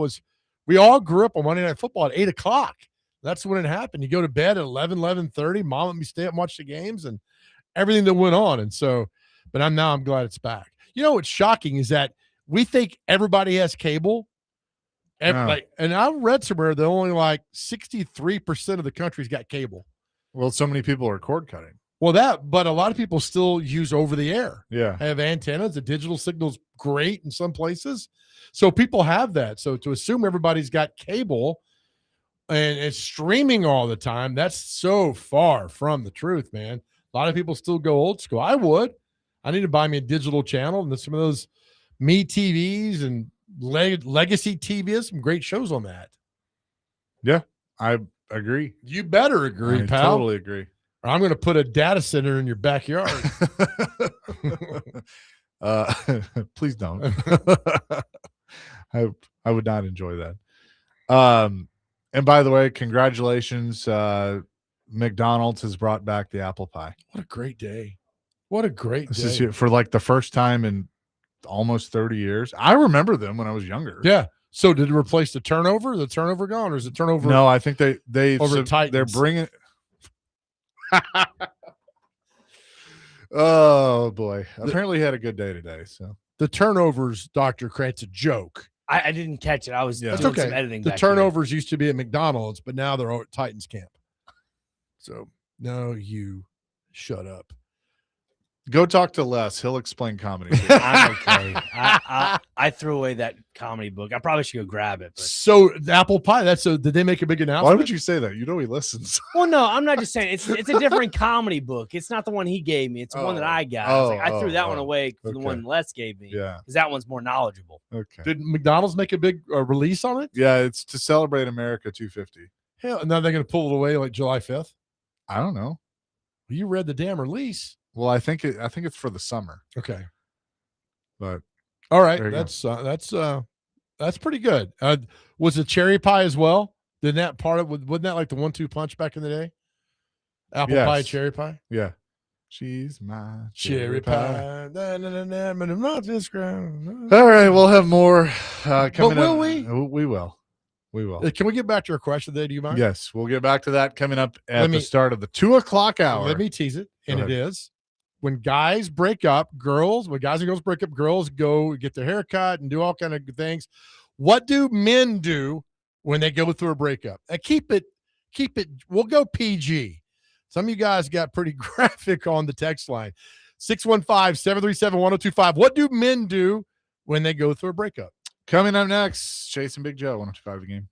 we all grew up on Monday Night Football at 8 o'clock. That's when it happened. You go to bed at 11:30. Mom let me stay up and watch the games and everything that went on. And so, but I'm glad it's back. What's shocking is that we think everybody has cable. And I read somewhere that only like 63% of the country's got cable. Well, so many people are cord cutting. Well, but a lot of people still use over the air. Yeah. Have antennas. The digital signal's great in some places. So people have that. So to assume everybody's got cable and it's streaming all the time, that's so far from the truth, man. A lot of people still go old school. I need to buy me a digital channel, and some of those Me TVs and Legacy TV has some great shows on that. Yeah, I agree. You better agree, pal. Totally agree. Or I'm going to put a data center in your backyard. Please don't. I would not enjoy that. And by the way, congratulations. McDonald's has brought back the apple pie. What a great day. What a great day. This is for like the first time in almost 30 years. I remember them when I was younger. Yeah. So did it replace the turnover? The turnover gone, or is the turnover? No, I think they over Titans. They're bringing. Oh boy! Apparently, he had a good day today. So the turnovers, Dr. Krantz, a joke. I didn't catch it. I was doing some editing. The turnovers used to be at McDonald's, but now they're at Titans camp. So no, you shut up. Go talk to Les. He'll explain comedy. I'm okay. I threw away that comedy book. I probably should go grab it. But. So the apple pie. Did they make a big announcement? Why would you say that? You know he listens. Well, no, I'm not just saying. It's a different comedy book. It's not the one he gave me. It's the one that I got. I threw that one away for the one Les gave me. Yeah, because that one's more knowledgeable. Okay. Did McDonald's make a big release on it? Yeah, it's to celebrate America 250. Hell, now they're going to pull it away like July 5th. I don't know. Well, you read the damn release. Well, I think it's for the summer. Okay. But all right, that's pretty good. Was it cherry pie as well? Didn't that wasn't that like the 1-2 punch back in the day? Apple pie, cherry pie? Yeah. She's my cherry pie. Not this ground. All right, we'll have more coming but will up. we? We will. We will. Can we get back to our question today? Do you mind? Yes, we'll get back to that coming up at the start of the 2:00 hour. Let me tease it. And it is when guys break up, when guys and girls break up, girls go get their hair cut and do all kind of things. What do men do when they go through a breakup? And keep it, we'll go PG. Some of you guys got pretty graphic on the text line. 615-737-1025. What do men do when they go through a breakup? Coming up next, Chase and Big Joe, 105 The Game.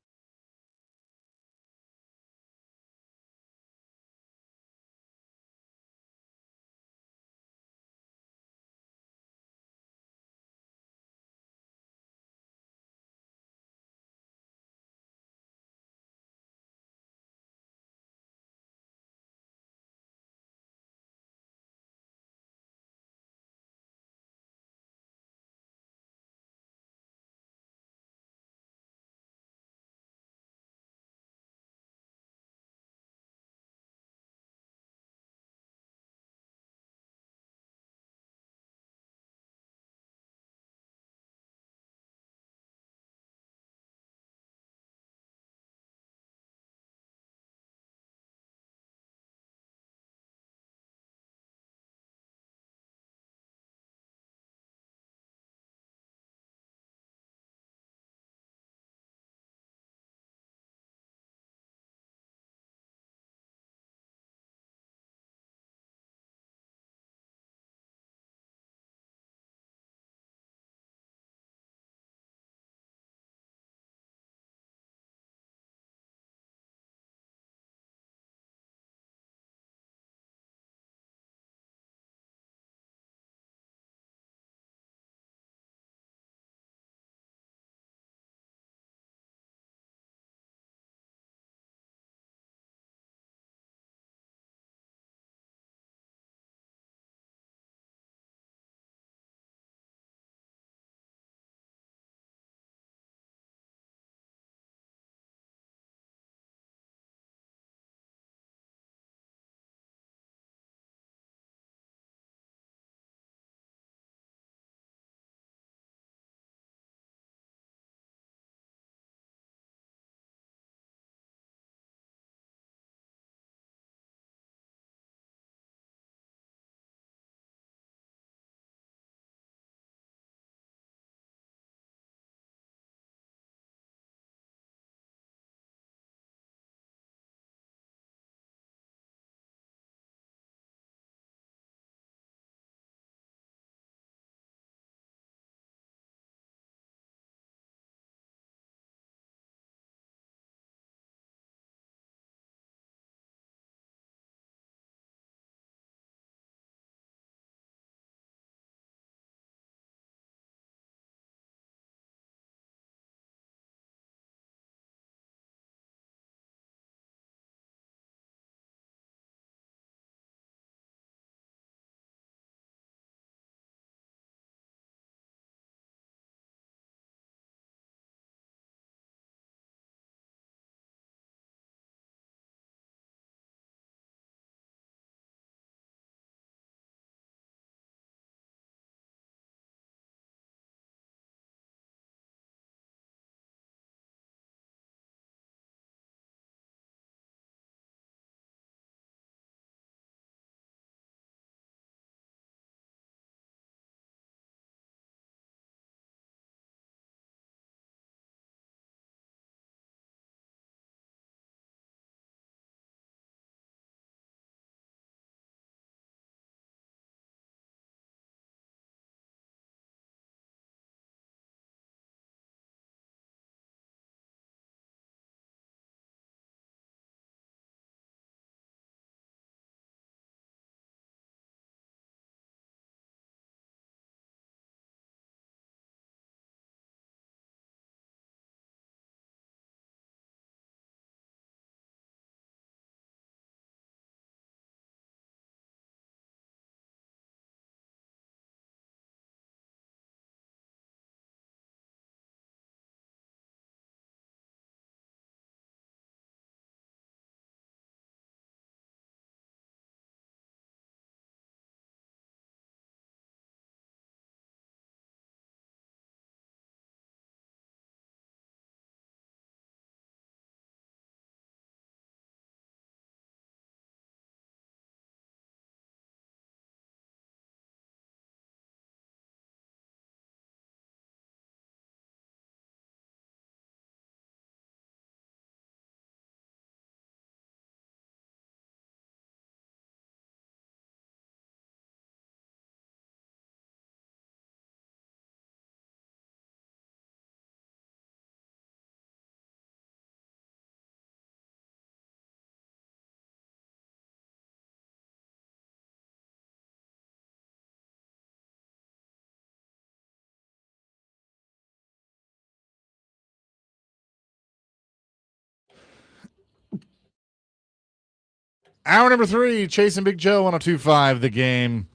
Hour number 3, Chasing Big Joe, 102.5 The Game.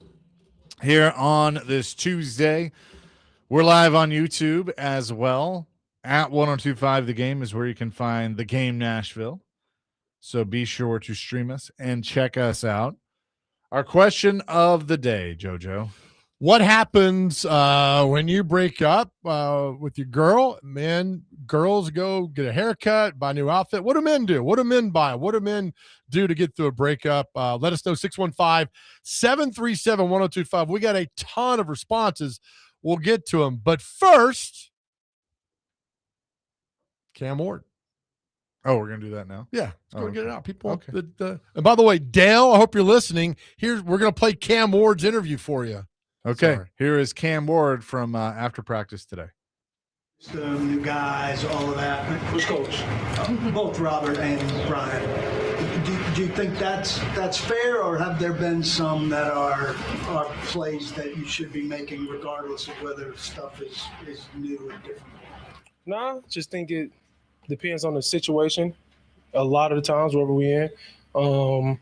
Here on this Tuesday, we're live on YouTube as well. At 102.5 The Game is where you can find The Game Nashville. So be sure to stream us and check us out. Our question of the day, JoJo. What happens when you break up with your girl? Girls go get a haircut, buy a new outfit. What do men do? What do men buy? What do men do to get through a breakup? Let us know, 615-737-1025. We got a ton of responses. We'll get to them. But first, Cam Ward. Oh, we're going to do that now? Yeah, let's go and get it out. People. Okay. And by the way, Dale, I hope you're listening. We're going to play Cam Ward's interview for you. Okay, here is Cam Ward from after practice today. New guys, all of that. Who's coach? Both Robert and Brian. Do you think that's fair, or have there been some that are plays that you should be making regardless of whether stuff is new and different? Nah, just think it depends on the situation. A lot of the times, wherever we're in,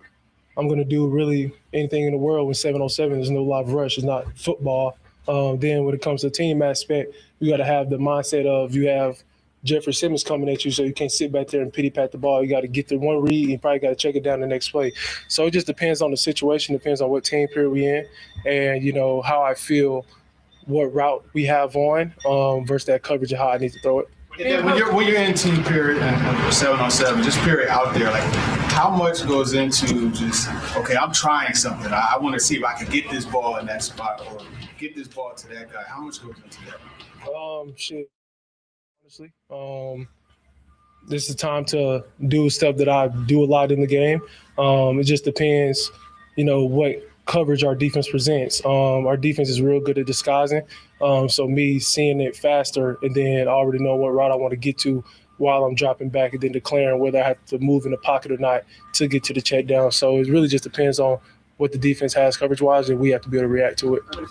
I'm going to do really anything in the world with 7-on-7. There's no live rush. It's not football. Then when it comes to the team aspect, you got to have the mindset of you have Jeffrey Simmons coming at you, so you can't sit back there and pity-pat the ball. You got to get the one read. You probably got to check it down the next play. So it just depends on the situation, depends on what team period we're in, and, how I feel, what route we have on versus that coverage and how I need to throw it. Yeah, when you're in team period and 7-on-7, just period out there, like how much goes into just, okay, I'm trying something. I want to see if I can get this ball in that spot or get this ball to that guy. How much goes into that? Honestly, this is the time to do stuff that I do a lot in the game. It just depends, what coverage our defense presents. Our defense is real good at disguising. So me seeing it faster and then already know what route I want to get to while I'm dropping back and then declaring whether I have to move in the pocket or not to get to the check down. So it really just depends on what the defense has coverage-wise, and we have to be able to react to it. You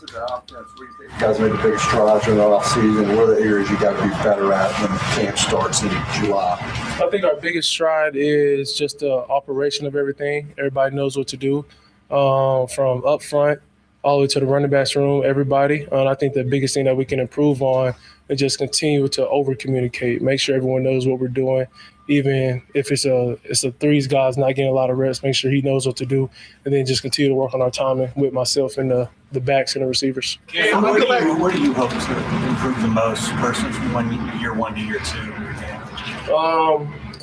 guys made the biggest strides in the offseason. What are the areas you got to be better at when camp starts in July? I think our biggest stride is just the operation of everything. Everybody knows what to do, from up front all the way to the running backs room, everybody. And I think the biggest thing that we can improve on is just continue to over-communicate, make sure everyone knows what we're doing. Even if it's a threes guy's not getting a lot of reps, make sure he knows what to do, and then just continue to work on our timing with myself and the backs and the receivers. Yeah, where do you hope to improve the most personally from year 1 to year 2?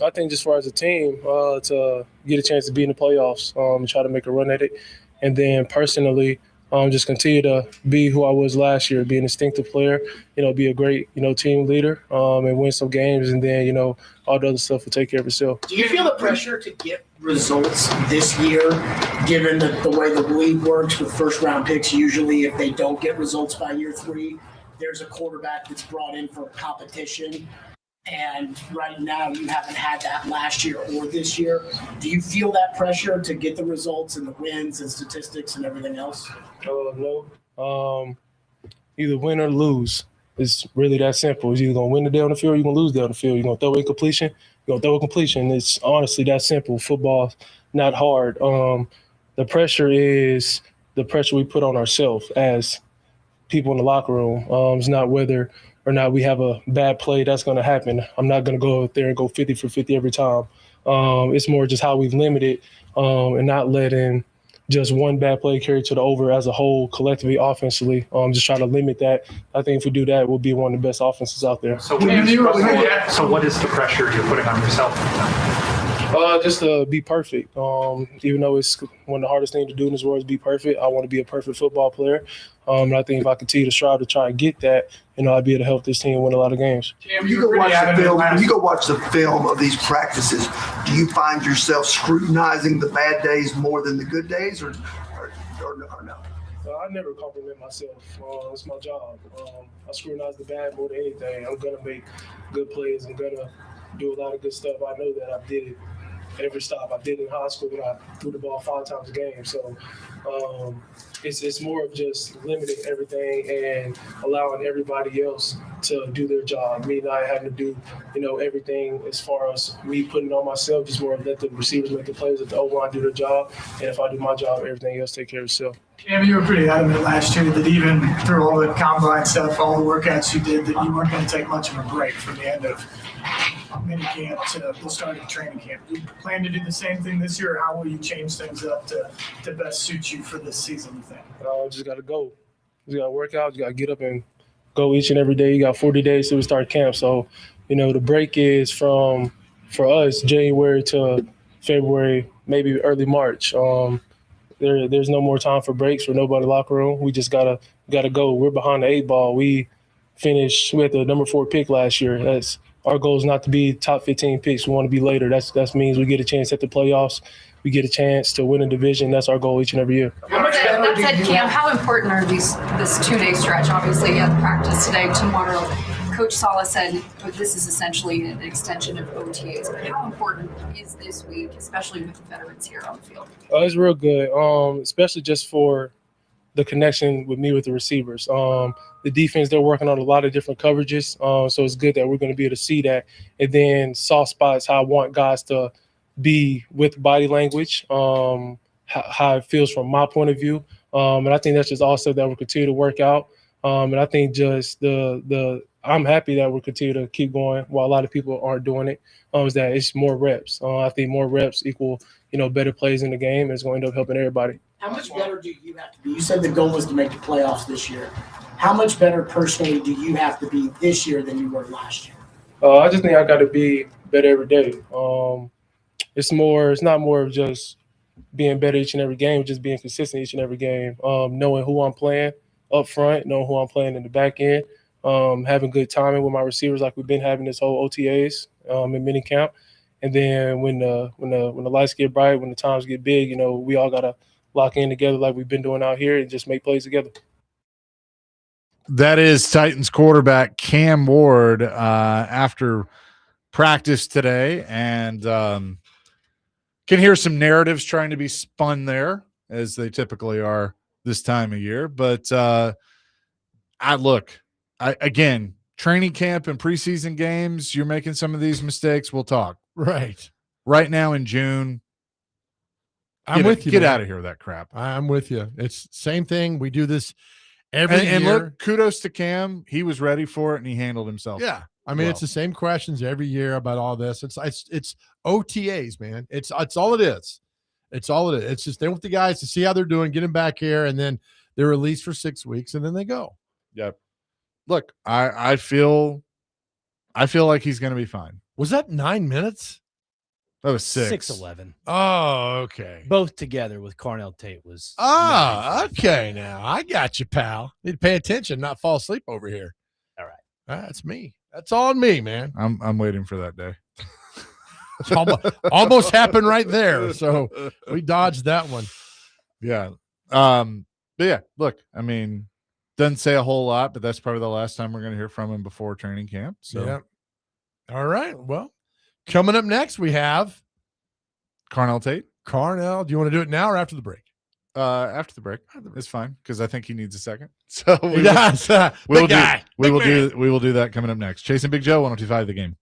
I think just as far as a team, to get a chance to be in the playoffs and try to make a run at it. And then personally, just continue to be who I was last year, be an instinctive player, be a great, team leader, and win some games. And then, all the other stuff will take care of itself. Do you feel the pressure to get results this year, given the way the league works with first-round picks? Usually if they don't get results by year 3, there's a quarterback that's brought in for competition. And right now you haven't had that last year or this year. Do you feel that pressure to get the results and the wins and statistics and everything else? No. Either win or lose. It's really that simple. It's either going to win the day on the field or you're going to lose the day on the field. You're going to throw a completion, you're going to throw a completion. It's honestly that simple. Football's not hard. The pressure is the pressure we put on ourselves as people in the locker room. It's not whether or not we have a bad play that's going to happen. I'm not going to go out there and go 50 for 50 every time. It's more just how we've limited and not letting just one bad play carry to the over as a whole collectively offensively. Just try to limit that. I think if we do that, we'll be one of the best offenses out there. So what is the pressure you're putting on yourself? Just to be perfect. Even though it's one of the hardest things to do in this world is be perfect, I want to be a perfect football player. And I think if I continue to strive to try and get that, I'd be able to help this team win a lot of games. When you go watch the film of these practices, do you find yourself scrutinizing the bad days more than the good days, or no? I never compliment myself. It's my job. I scrutinize the bad more than anything. I'm going to make good plays. I'm going to do a lot of good stuff. I know that I did it every stop. I did it in high school when I threw the ball 5 times a game. So it's more of just limiting everything and allowing everybody else to do their job. Me not having to do, everything as far as me putting on myself, just more let the receivers make the plays, let the O-line do their job. And if I do my job, everything else take care of itself. Cam, you were pretty adamant last year that even through all the combine stuff, all the workouts you did, that you weren't going to take much of a break from the end of minicamp to the start of training camp. Do you plan to do the same thing this year, or how will you change things up to best suit you for this season, you think? Just got to go. Just got to work out. You got to get up and go each and every day. You got 40 days till we start camp. So, the break is for us, January to February, maybe early March. There's no more time for breaks for nobody in the locker room. We just gotta go. We're behind the 8 ball. We had the number 4 pick last year. Our goal is not to be top 15 picks. We want to be later. That means we get a chance at the playoffs. We get a chance to win a division. That's our goal each and every year. That said, Cam, how important are this 2-day stretch? Obviously, you have practice today, tomorrow. Coach Saleh said this is essentially an extension of OTAs. But how important is this week, especially with the veterans here on the field? It's real good, especially just for the connection with me with the receivers. The defense, they're working on a lot of different coverages, so it's good that we're going to be able to see that. And then soft spots, how I want guys to be with body language, how it feels from my point of view. And I think that's just also that we'll continue to work out. And I think just I'm happy that we'll continue to keep going while a lot of people aren't doing it, is that it's more reps. I think more reps equal, better plays in the game, and it's going to end up helping everybody. How much better do you have to be? You said the goal was to make the playoffs this year. How much better personally do you have to be this year than you were last year? I just think I got to be better every day. It's not more of just being better each and every game, just being consistent each and every game, knowing who I'm playing up front, knowing who I'm playing in the back end, having good timing with my receivers like we've been having this whole OTAs in minicamp. And then when the lights get bright, when the times get big, we all got to lock in together like we've been doing out here and just make plays together. That is Titans quarterback Cam Ward after practice today, and can hear some narratives trying to be spun there, as they typically are this time of year. But again, training camp and preseason games, you're making some of these mistakes. We'll talk. Right now in June, I'm with you. Get out of here with that crap. I'm with you. It's same thing. We do this every year. And look, kudos to Cam. He was ready for it and he handled himself. Yeah. I mean, it's the same questions every year about all this. It's OTAs, man. It's all it is. It's all it is. It's just they want the guys to see how they're doing, get them back here, and then they're released for 6 weeks, and then they go. Yep. Look, I feel like he's going to be fine. Was that 9 minutes? That was 6. 6:11. Oh, okay. Both together with Carnell Tate was. Okay. Now I got you, pal. Need to pay attention, not fall asleep over here. All right. That's me. That's on me, man. I'm waiting for that day. almost happened right there. So we dodged that one. Yeah. But yeah, look, I mean, doesn't say a whole lot, but that's probably the last time we're going to hear from him before training camp. So, yeah. All right. Well, coming up next, we have Carnell Tate. Carnell, do you want to do it now or after the break? After the break. It's fine because I think he needs a second. So we will do that coming up next. Chasing Big Joe, 102.5 The Game.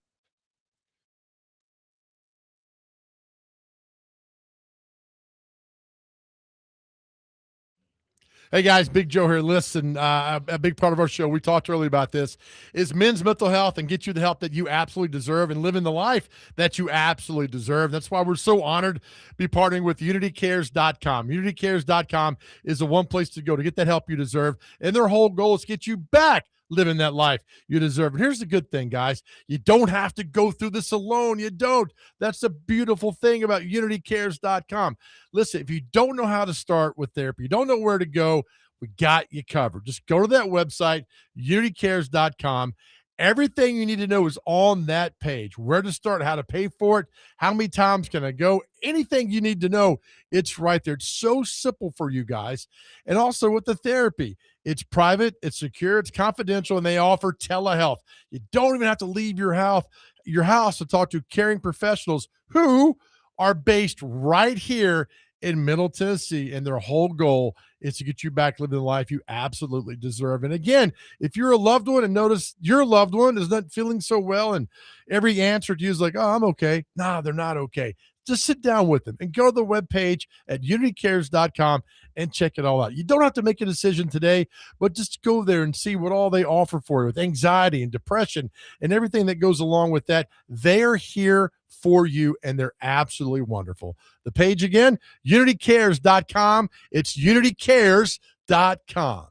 Hey guys, Big Joe here. Listen, a big part of our show, we talked earlier about this, is men's mental health and get you the help that you absolutely deserve and living the life that you absolutely deserve. That's why we're so honored to be partnering with UnityCares.com. UnityCares.com is the one place to go to get that help you deserve, and their whole goal is to get you back living that life you deserve. And here's the good thing, guys. You don't have to go through this alone. You don't. That's the beautiful thing about UnityCares.com. Listen, if you don't know how to start with therapy, you don't know where to go, we got you covered. Just go to that website, UnityCares.com. Everything you need to know is on that page. Where to start, how to pay for it, how many times can I go, anything you need to know, it's right there. It's so simple for you guys. And also with the therapy, it's private, it's secure, it's confidential, and they offer telehealth. You don't even have to leave your house to talk to caring professionals who are based right here in Middle Tennessee, and their whole goal is to get you back living the life you absolutely deserve. And again, if you're a loved one and notice your loved one is not feeling so well, and every answer to you is like, oh, I'm okay. No, they're not okay. Just sit down with them and go to the webpage at unitycares.com and check it all out. You don't have to make a decision today, but just go there and see what all they offer for you with anxiety and depression and everything that goes along with that. They're here for you, and they're absolutely wonderful. The page again, unitycares.com. It's unitycares.com.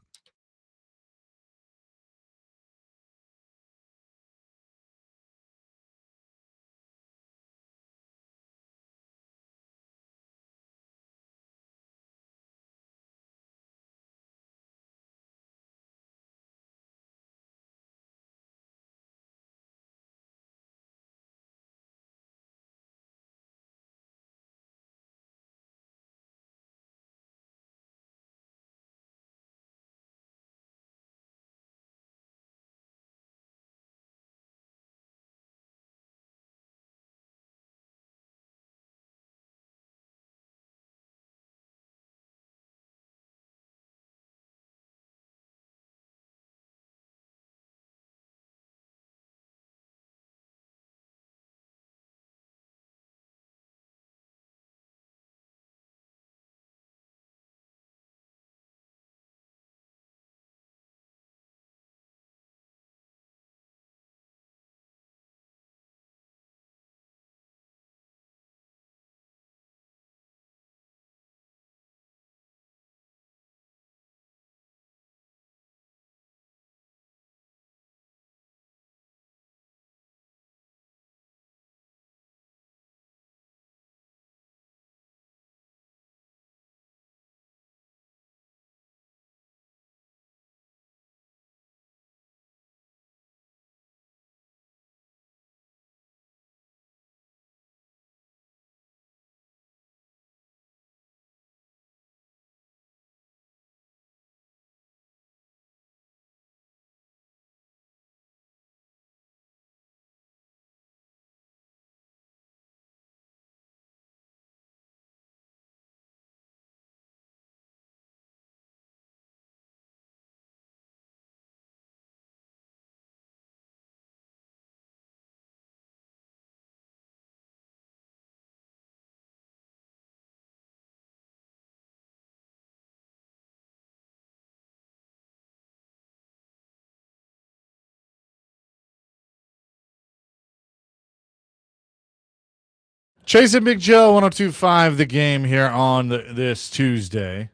Chase and Big Joe, 102.5 The Game here on this Tuesday.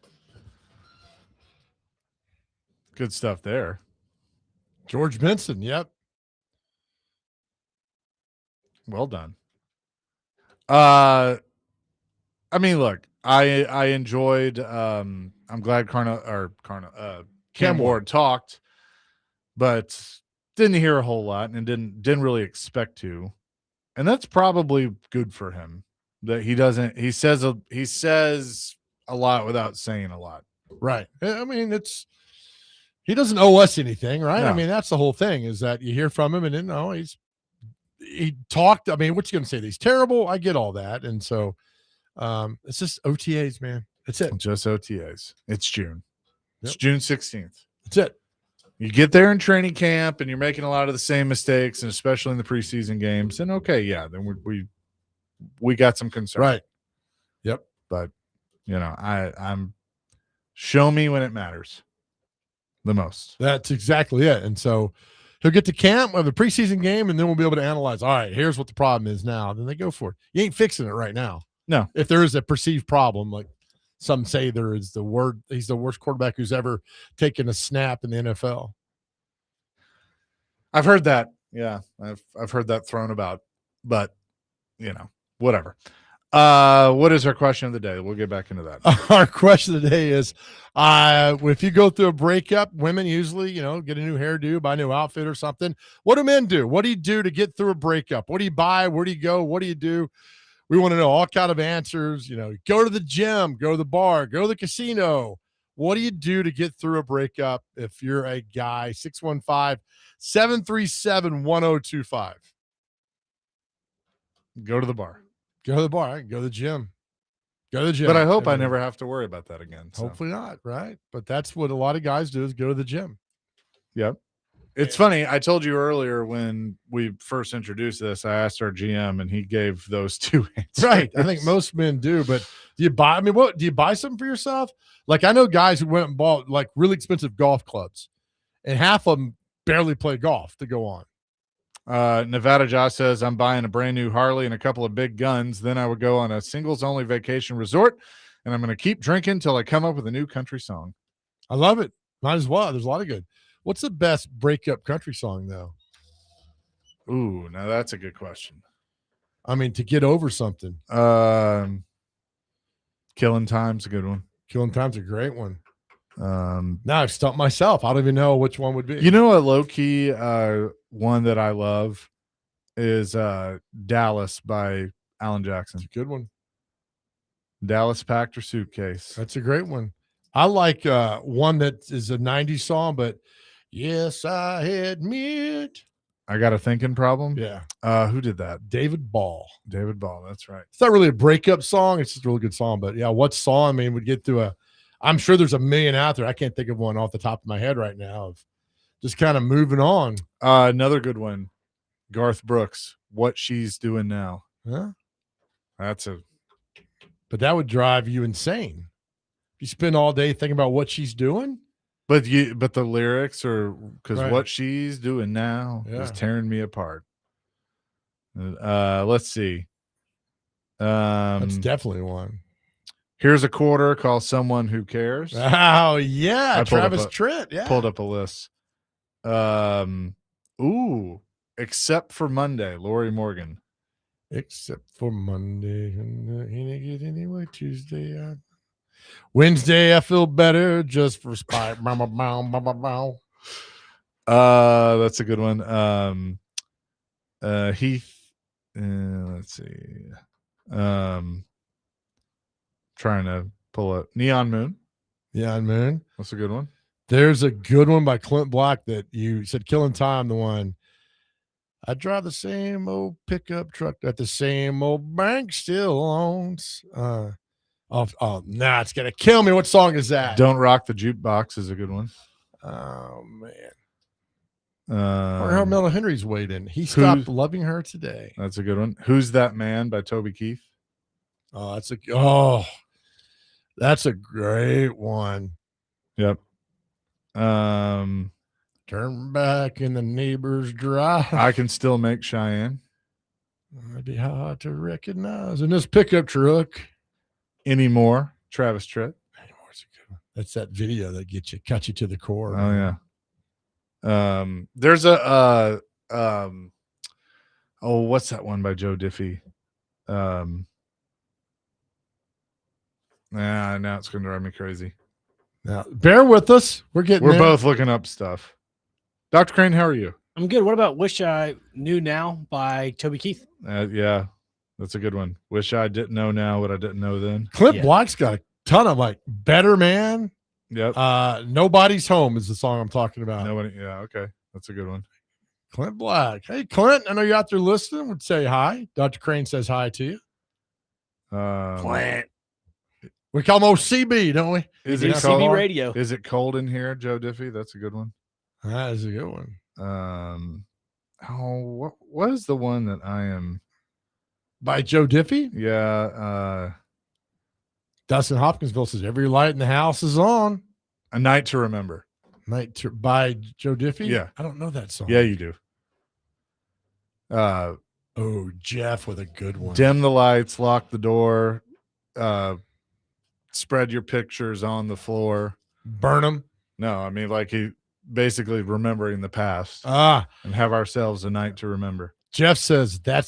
Good stuff there. George Benson, yep. Well done. I mean, look, I enjoyed. I'm glad Cam Ward talked, but didn't hear a whole lot and didn't really expect to, and that's probably good for him. That he doesn't. He says a lot without saying a lot. Right. I mean, he doesn't owe us anything, right? No. I mean, that's the whole thing, is that you hear from him and then he talked. I mean, what you going to say? He's terrible. I get all that. And so it's just OTAs, man. That's it. Just OTAs. It's June. It's Yep. June 16th. That's it. You get there in training camp and you're making a lot of the same mistakes, and especially in the preseason games, then okay, yeah, then we got some concern. Right. Yep. But I'm show me when it matters the most. That's exactly it. And so he'll get to camp, we'll have a preseason game, and then we'll be able to analyze. All right, here's what the problem is now. Then they go for it. You ain't fixing it right now. No. If there is a perceived problem, like some say there is he's the worst quarterback who's ever taken a snap in the NFL. I've heard that. Yeah. I've heard that thrown about, but whatever. What is our question of the day? We'll get back into that. Our question of the day is, if you go through a breakup, women usually, get a new hairdo, buy a new outfit or something. What do men do? What do you do to get through a breakup? What do you buy? Where do you go? What do you do? We want to know all kind of answers. Go to the gym, go to the bar, go to the casino. What do you do to get through a breakup if you're a guy? 615-737-1025. Go to the bar. Go to the bar. Go to the gym. Go to the gym. But I hope I never have to worry about that again. So. Hopefully not, right? But that's what a lot of guys do is go to the gym. Yep. It's funny. I told you earlier when we first introduced this, I asked our GM and he gave those 2 answers. Right. I think most men do, but do you buy, what do you buy something for yourself? Like I know guys who went and bought like really expensive golf clubs and half of them barely play golf to go on. Nevada Josh says, I'm buying a brand new Harley and a couple of big guns. Then I would go on a singles only vacation resort and I'm going to keep drinking till I come up with a new country song. I love it. Might as well. There's a lot of good. What's the best breakup country song, though? Ooh, now that's a good question. I mean, to get over something. Killing Time's a good one. Killing Time's a great one. Now I've stumped myself. I don't even know which one would be. You know, a low-key one that I love is Dallas by Alan Jackson. It's a good one. Dallas Packed Her Suitcase. That's a great one. I like one that is a 90s song, but yes, I admit. I Got a Thinking Problem. Yeah. Who did that? David Ball. David Ball. That's right. It's not really a breakup song. It's just a really good song. But yeah, what song? I mean, would get through I'm sure there's a million out there. I can't think of one off the top of my head right now of just kind of moving on. Another good one. Garth Brooks. What She's Doing Now. Huh? But that would drive you insane. You spend all day thinking about what she's doing. But the lyrics are because what she's doing now is tearing me apart. Let's see. That's definitely one. Here's a Quarter called Someone Who Cares. Oh yeah, Travis Tritt. Yeah, pulled up a list. Except for Monday, Lori Morgan. Except for Monday, ain't get anyway. Tuesday, Wednesday, I feel better just for spite. That's a good one. Heath. Let's see. Trying to pull up Neon Moon. Neon Moon. That's a good one. There's a good one by Clint Black that you said, Killing Time, the one. I drive the same old pickup truck that the same old bank still owns. It's gonna kill me. What song is that? Don't Rock the Jukebox is a good one. Oh man. How Mel Henry's weighed in. He stopped loving her today. That's a good one. Who's That Man by Toby Keith. That's a great one. Yep. Turn back in the neighbor's drive. I Can Still Make Cheyenne. It'd be hard to recognize in this pickup truck. Anymore, Travis Tritt. Anymore's a good one. That's that video that cut you to the core. Oh yeah. There's what's that one by Joe Diffie? Now it's gonna drive me crazy. Now bear with us. We're both looking up stuff. Dr. Crane, how are you? I'm good. What about Wish I Knew Now by Toby Keith? Yeah, that's a good one. Wish I didn't know now what I didn't know then. Clint Black's got a ton of Better Man. Yep. Nobody's Home is the song I'm talking about. Nobody. Yeah. Okay. That's a good one. Clint Black. Hey, Clint, I know you're out there listening. Would say hi. Dr. Crane says hi to you. Clint. We call him OCB, don't we? Is it CB radio? Is it cold in here, Joe Diffie? That's a good one. That is a good one. What is the one that I am by Joe Diffie? Yeah. Dustin Hopkinsville says every light in the house is on. A Night to Remember. By Joe Diffie? Yeah. I don't know that song. Yeah, you do. Jeff with a good one. Dim the lights, lock the door, spread your pictures on the floor. Burn them. No, I mean he basically remembering the past. And have ourselves a night to remember. Jeff says that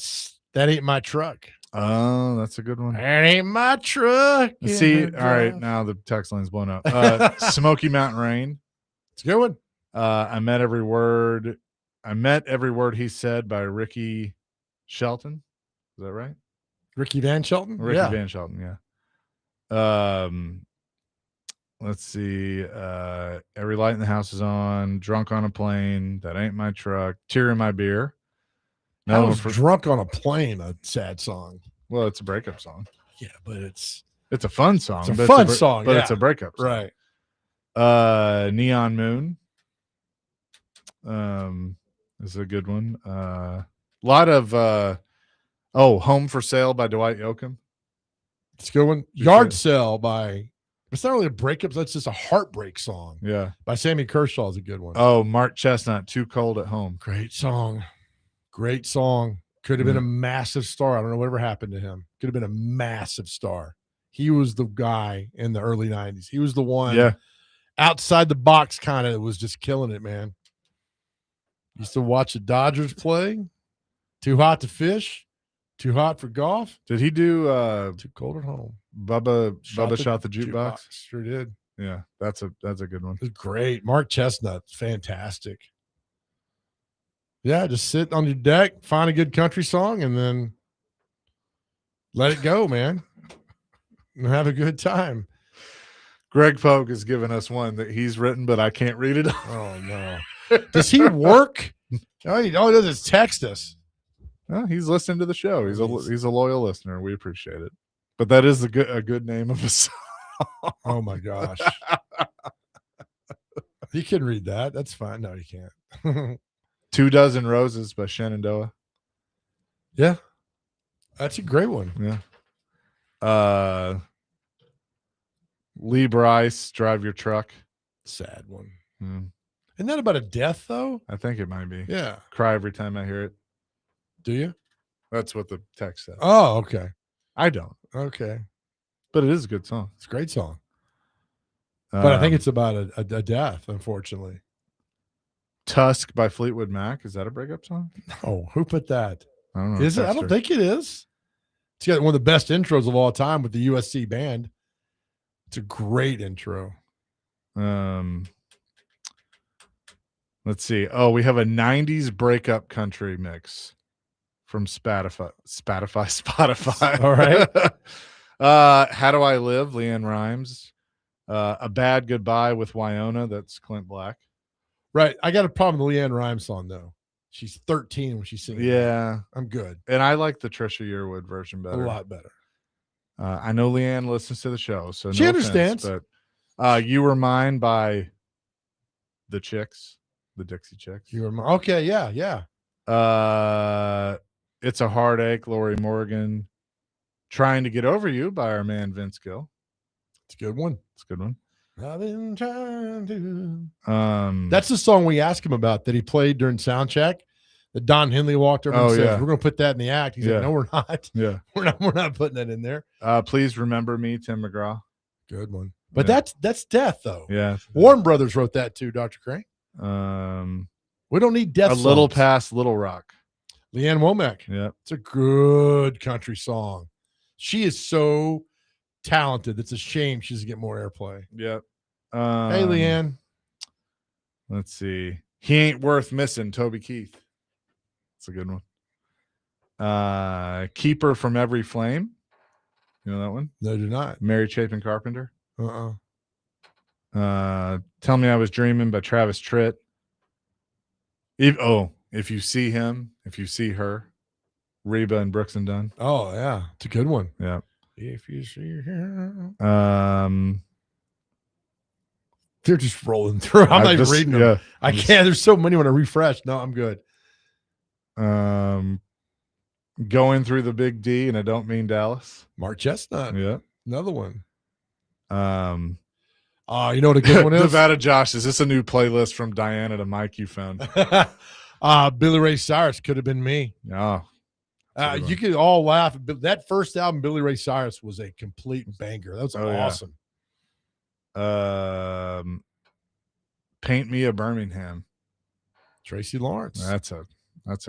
ain't my truck. Oh, that's a good one. That ain't my truck. See, all right, now the text line's blown up. Smoky Mountain Rain. It's a good one. I met every word he said by Ricky Shelton. Is that right? Ricky Van Shelton? Van Shelton, yeah. Let's see. Every light in the house is on. Drunk on a Plane. That Ain't My Truck. Tear in My Beer. How is Drunk on a Plane a sad song? Well, it's a breakup song. Yeah, but it's It's a fun song. It's a fun song, but it's a breakup song. Right. Neon Moon. This is a good one. A lot of Home for Sale by Dwight Yoakam. It's a good one. Yard Sale by, it's not really a breakup, that's just a heartbreak song. Yeah. By Sammy Kershaw is a good one. Oh, Mark Chestnut, Too Cold at Home. Great song. Great song. Could have been a massive star. I don't know whatever happened to him. Could have been a massive star. He was the guy in the early 90s. He was the one outside the box kind of was just killing it, man. Used to watch the Dodgers play. Too Hot to Fish. Too Hot for Golf. Did he do Too Cold at Home? Bubba shot the jukebox? Sure did. Yeah, that's a good one. It's great. Mark Chestnut, fantastic. Yeah, just sit on your deck, find a good country song, and then let it go, man. And have a good time. Greg Pogue has given us one that he's written, but I can't read it. Oh, no. Does he work? All he does is text us. Well, he's listening to the show. He's a loyal listener. We appreciate it. But that is a good name of a song. Oh my gosh. He can read that. That's fine. No, he can't. 2 Dozen Roses by Shenandoah. Yeah. That's a great one. Yeah. Lee Bryce, Drive Your Truck. Sad one. Mm. Isn't that about a death though? I think it might be. Yeah. Cry every time I hear it. Do you? That's what the text says. Oh, okay. I don't. Okay. But it is a good song. It's a great song. But I think it's about a death, unfortunately. Tusk by Fleetwood Mac. Is that a breakup song? Oh, who put that? I don't know. Is it? I don't think it is. It's got one of the best intros of all time with the USC band. It's a great intro. Let's see. Oh, we have a 90s breakup country mix from Spotify. All right. How Do I Live? Leanne Rimes. A Bad Goodbye with Wyona. That's Clint Black. Right. I got a problem with the Leanne Rimes song, though. She's 13 when she's singing. Yeah. I'm good. And I like the Trisha Yearwood version better. A lot better. I know Leanne listens to the show, so she no understands. Offense, but You Were Mine by the Chicks, the Dixie Chicks. You Were Mine. Okay, yeah. It's a Heartache, Lori Morgan. Trying to Get Over You by our man Vince Gill. It's a good one. I've been trying to. That's the song we asked him about that he played during sound check. That Don Henley walked over and said, "We're going to put that in the act." He's like, "No, we're not. Yeah, we're not putting that in there." Please Remember Me, Tim McGraw. Good one. But that's death though. Yeah, Warren Brothers wrote that too, Dr. Crane. We don't need death. A songs. Little Past Little Rock. Leanne Womack. Yeah, it's a good country song. She is so talented. It's a shame she doesn't get more airplay. Yep. Hey, Leanne. Let's see. He Ain't Worth Missing, Toby Keith. That's a good one. Keeper from Every Flame. You know that one? No, do not. Mary Chapin Carpenter. Tell Me I Was Dreaming by Travis Tritt. If You See Him, If You See Her. Reba and Brooks and Dunn. Oh, yeah. It's a good one. Yeah. If you see him. They're just rolling through. I'm not even reading them. Yeah, I can't. There's so many when I refresh. No, I'm good. Going Through the Big D, and I Don't Mean Dallas. Mark Chestnut. Yeah. Another one. You know what a good one is? Nevada Josh, is this a new playlist from Diana to Mike you found? Billy Ray Cyrus, Could Have Been Me. Oh. You could all laugh. That first album, Billy Ray Cyrus, was a complete banger. That was awesome. Yeah. Paint Me a Birmingham. Tracy Lawrence. That's a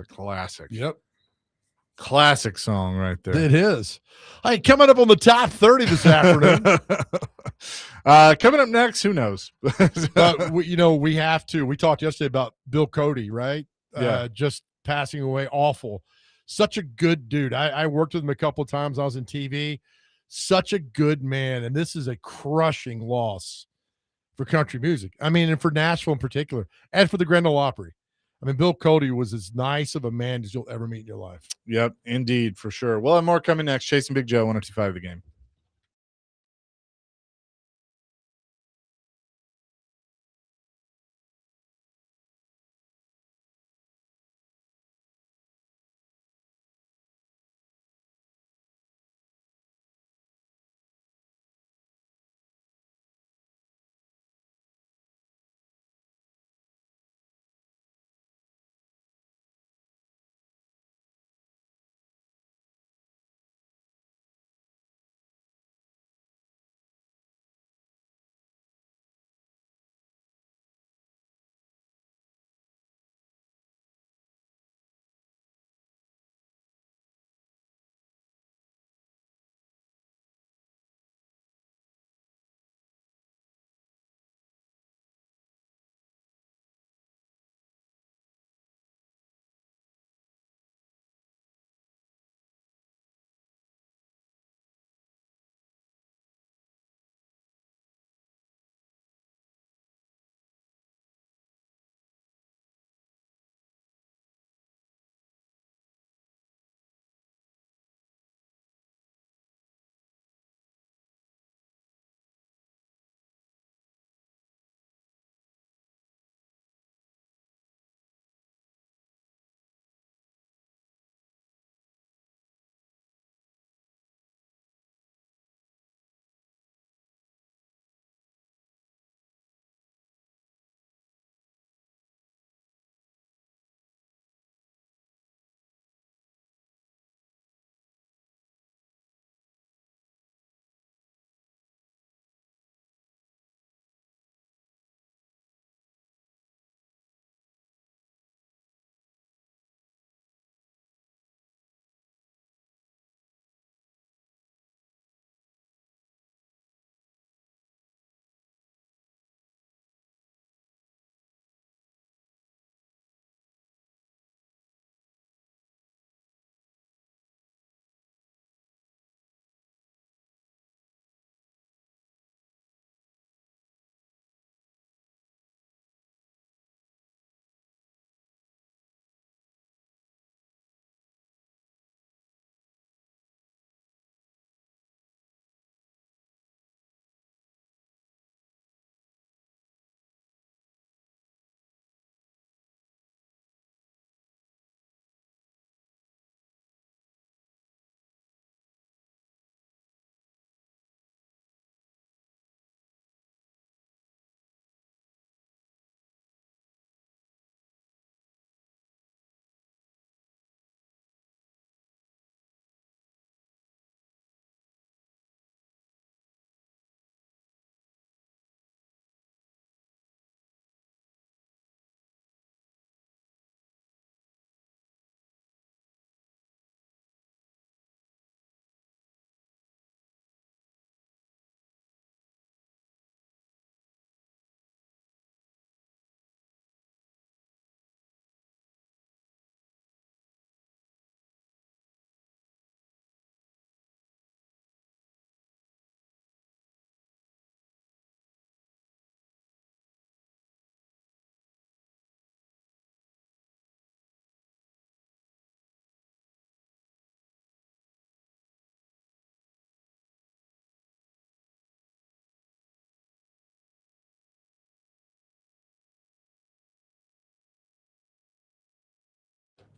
classic. Yep. Classic song right there. It is. Hey, coming up on the top 30 this afternoon. Coming up next, who knows? We have to. We talked yesterday about Bill Cody, right? Yeah. Just passing away. Awful. Such a good dude. I worked with him a couple of times. I was in TV. Such a good man. And this is a crushing loss for country music. I mean, and for Nashville in particular, and for the Grand Ole Opry. I mean, Bill Cody was as nice of a man as you'll ever meet in your life. Yep, indeed, for sure. We'll have more coming next. Chasing Big Joe, 102.5 The Game.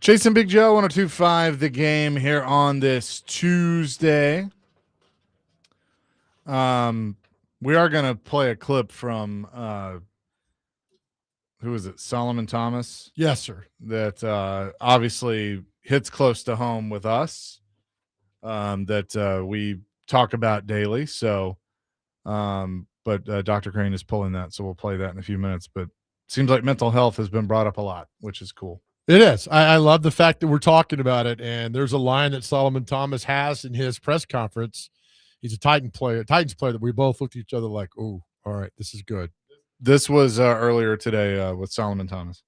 Chasing Big Joe, 102.5 The Game here on this Tuesday. We are going to play a clip from who is it? Solomon Thomas. Yes, sir. That obviously hits close to home with us. That we talk about daily. So, but Dr. Crane is pulling that, so we'll play that in a few minutes. But it seems like mental health has been brought up a lot, which is cool. It is. I love the fact that we're talking about it. And there's a line that Solomon Thomas has in his press conference. He's a Titans player that we both looked at each other like, oh, all right, this is good. This was earlier today with Solomon Thomas.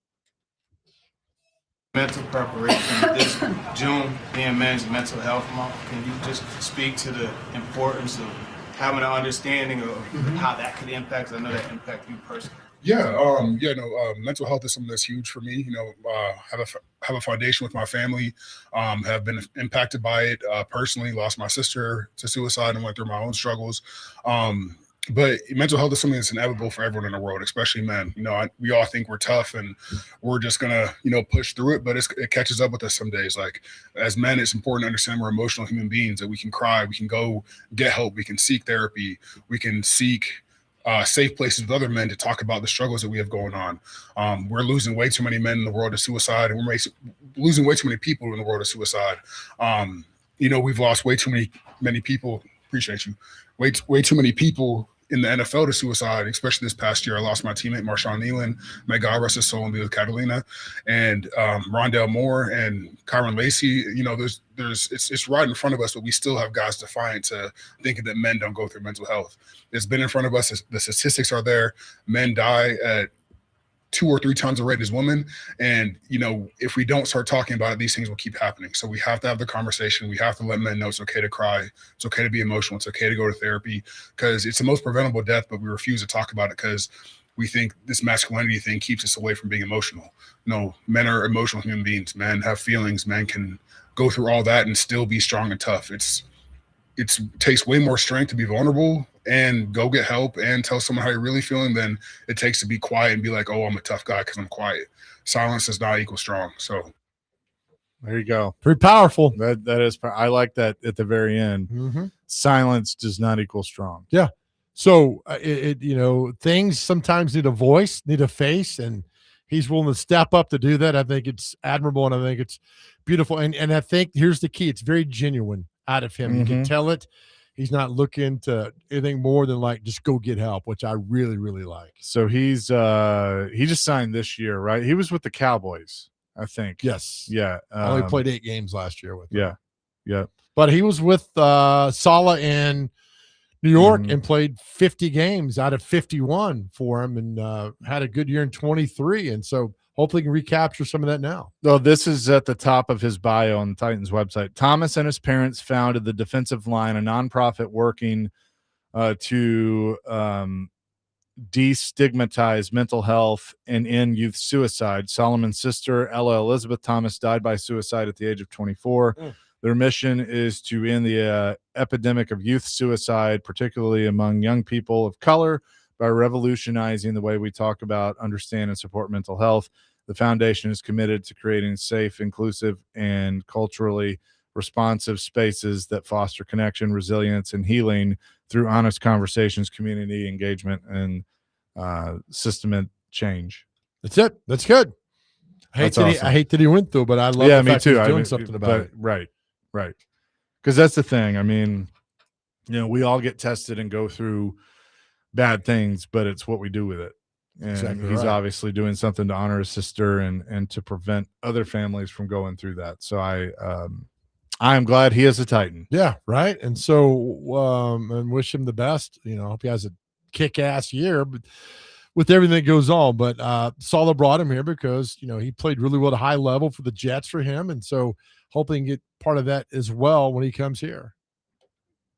Mental preparation. This June being Men's Mental Health Month, can you just speak to the importance of having an understanding of how that could impact? I know that impact you personally. Mental health is something that's huge for me. Have a foundation with my family. Have been impacted by it personally. Lost my sister to suicide and went through my own struggles. But mental health is something that's inevitable for everyone in the world, especially men. We all think we're tough and we're just gonna, push through it. But it catches up with us some days. Like as men, it's important to understand we're emotional human beings. That we can cry, we can go get help, we can seek therapy, we can seek safe places with other men to talk about the struggles that we have going on. We're losing way too many men in the world to suicide, and we're losing way too many people in the world of suicide. We've lost way too many people. Appreciate you. Way too many people in the NFL to suicide, especially this past year. I lost my teammate Marshawn Nealon. May God rest his soul and be with Catalina, and Rondell Moore and Kyron Lacey. It's right in front of us, but we still have guys defiant to thinking that men don't go through mental health. It's been in front of us. The statistics are there. Men die at 2 or 3 times the rate as women. And, if we don't start talking about it, these things will keep happening. So we have to have the conversation. We have to let men know it's okay to cry. It's okay to be emotional. It's okay to go to therapy, because it's the most preventable death, but we refuse to talk about it because we think this masculinity thing keeps us away from being emotional. No, men are emotional human beings. Men have feelings. Men can go through all that and still be strong and tough. It takes way more strength to be vulnerable and go get help and tell someone how you're really feeling than it takes to be quiet and be like, oh, I'm a tough guy because I'm quiet. Silence does not equal strong. So there you go. Pretty powerful. That is. I like that at the very end. Mm-hmm. Silence does not equal strong. Yeah. So things sometimes need a voice, need a face, and he's willing to step up to do that. I think it's admirable, and I think it's beautiful. And I think here's the key. It's very genuine out of him. You can tell it. He's not looking to anything more than like just go get help, which I really, really like. So he just signed this year, right? He was with the Cowboys, I think. Yes. Yeah. Only played 8 games last year with them. Yeah. Yeah. But he was with Saleh in New York and played 50 games out of 51 for him, and had a good year in 23. And so hopefully he can recapture some of that now. Well, this is at the top of his bio on the Titans website. Thomas and his parents founded the Defensive Line, a nonprofit working to destigmatize mental health and end youth suicide. Solomon's sister, Ella Elizabeth Thomas, died by suicide at the age of 24. Their mission is to end the epidemic of youth suicide, particularly among young people of color, by revolutionizing the way we talk about, understand, and support mental health. The foundation is committed to creating safe, inclusive, and culturally responsive spaces that foster connection, resilience, and healing through honest conversations, community engagement, and systemic change. That's it. That's good. I hate that he went through, but I love the fact he's doing something about it. Right. Because that's the thing. I mean, we all get tested and go through bad things, but it's what we do with it. And Exactly he's right. obviously doing something to honor his sister and to prevent other families from going through that. So I am glad he is a Titan. Yeah, right. And so and wish him the best. Hope he has a kick-ass year, but with everything that goes on. But Saleh brought him here because he played really well at a high level for the Jets for him, and so hoping to get part of that as well when he comes here.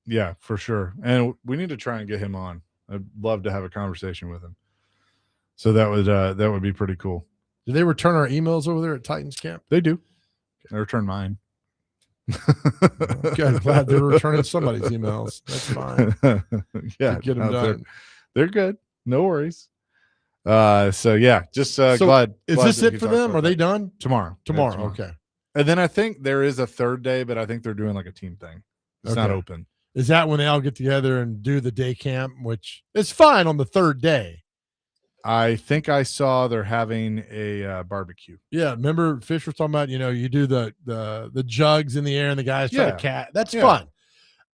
Yeah, for sure. And we need to try and get him on. I'd love to have a conversation with him. So that would be pretty cool. Do they return our emails over there at Titans Camp? They do. They return mine. Okay, I'm glad they're returning somebody's emails. That's fine. Yeah, get them done. They're good. No worries. So yeah, just glad. Is glad this that it he for talked them? about Are they that. done? Tomorrow. Tomorrow. Yeah, Okay. And then I think there is a third day, but I think they're doing like a team thing. It's not open. Is that when they all get together and do the day camp, which is fine on the third day? I think I saw they're having a barbecue. Yeah, remember Fish was talking about, you do the jugs in the air and the guys try to cat. That's fun.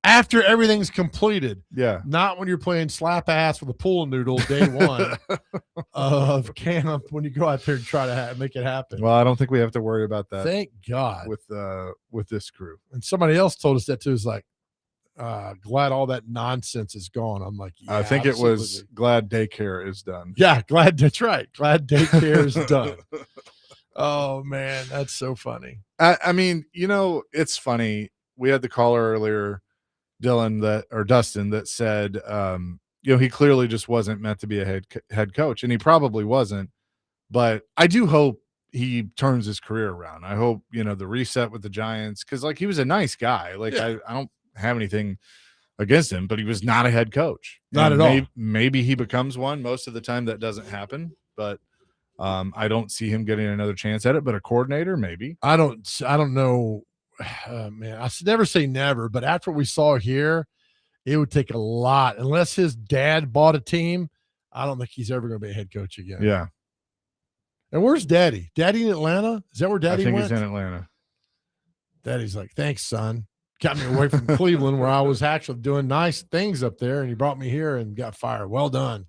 After everything's completed. Yeah. Not when you're playing slap ass with a pool noodle day one of camp when you go out there and try to make it happen. Well, I don't think we have to worry about that. Thank God. With this crew. And somebody else told us that too. Is like, glad all that nonsense is gone. I'm like, I think absolutely. it was glad daycare is done. Yeah, that's right. Glad daycare is done. Oh man, that's so funny. I mean, it's funny. We had the caller earlier, Dustin, that said, he clearly just wasn't meant to be a head coach, and he probably wasn't. But I do hope he turns his career around. I hope the reset with the Giants, because he was a nice guy. I don't have anything against him, but he was not a head coach. Not at all. Maybe he becomes one. Most of the time that doesn't happen, but I don't see him getting another chance at it. But a coordinator, maybe. I don't know. Man, I never say never, but after what we saw here, it would take a lot. Unless his dad bought a team, I don't think he's ever going to be a head coach again. Yeah. And where's Daddy? Daddy in Atlanta? Is that where Daddy went? I think he's in Atlanta. Daddy's like, thanks, son. Got me away from Cleveland, where I was actually doing nice things up there, and he brought me here and got fired. Well done.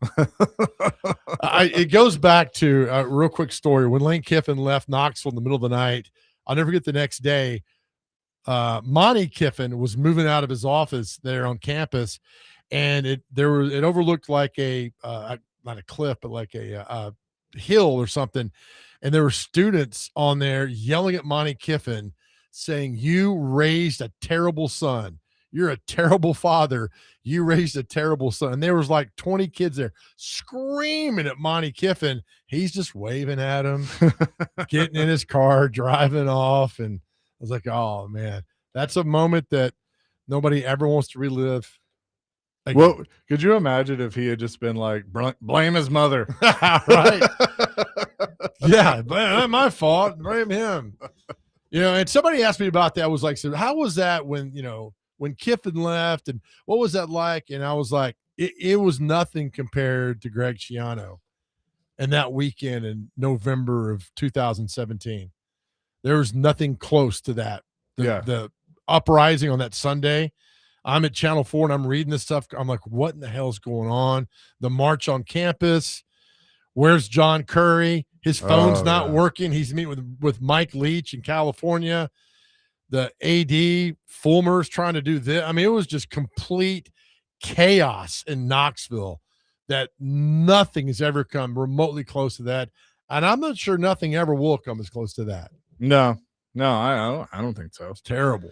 It goes back to a real quick story. When Lane Kiffin left Knoxville in the middle of the night, I'll never forget the next day, Monty Kiffin was moving out of his office there on campus, and it overlooked like not a cliff, but like a hill or something, and there were students on there yelling at Monty Kiffin, saying, "You raised a terrible son. You're a terrible father. You raised a terrible son." And there was like 20 kids there screaming at Monty Kiffin. He's just waving at him, getting in his car, driving off. And I was like, oh man, that's a moment that nobody ever wants to relive. Again. Well, could you imagine if he had just been like, blame his mother? Right. Yeah, not my fault. Blame him. And somebody asked me about that. I was like, so how was that when Kiffin left, and what was that like? And I was like, it was nothing compared to Greg Schiano and that weekend in November of 2017. There was nothing close to that. The uprising on that Sunday, I'm at Channel 4 and I'm reading this stuff. I'm like, what in the hell is going on? The march on campus. Where's John Curry? His phone's not working. He's meeting with Mike Leach in California. The AD, Fulmer's trying to do this. I mean, it was just complete chaos in Knoxville that nothing has ever come remotely close to that. And I'm not sure nothing ever will come as close to that. No, I don't think so. It's terrible.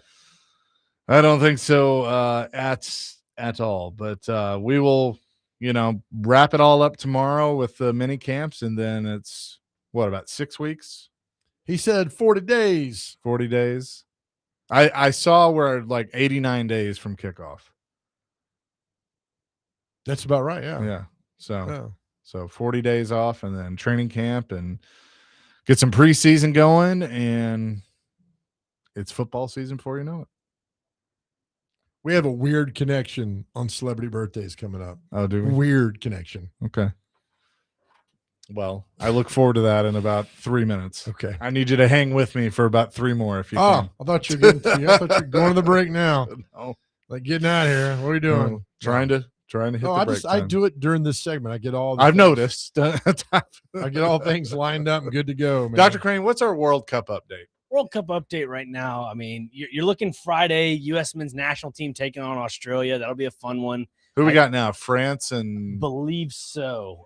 I don't think so at all. But we will, wrap it all up tomorrow with the mini camps, and then it's about 6 weeks? He said 40 days. 40 days. I saw we're like 89 days from kickoff. That's about right. Yeah. Yeah. So 40 days off, and then training camp, and get some preseason going, and it's football season before you know it. We have a weird connection on celebrity birthdays coming up. Oh, do we? Weird connection. Okay. Well, I look forward to that in about 3 minutes. Okay. I need you to hang with me for about 3 more if you can. I thought you were going to the break now. No. Like getting out of here. What are you doing? No, trying to hit the break time. I do it during this segment. I get all I've noticed. I get all things lined up and good to go, man. Dr. Crane, what's our World Cup update? World Cup update right now. I mean, you're looking Friday, U.S. men's national team taking on Australia. That'll be a fun one. Who we got now? France and believe so.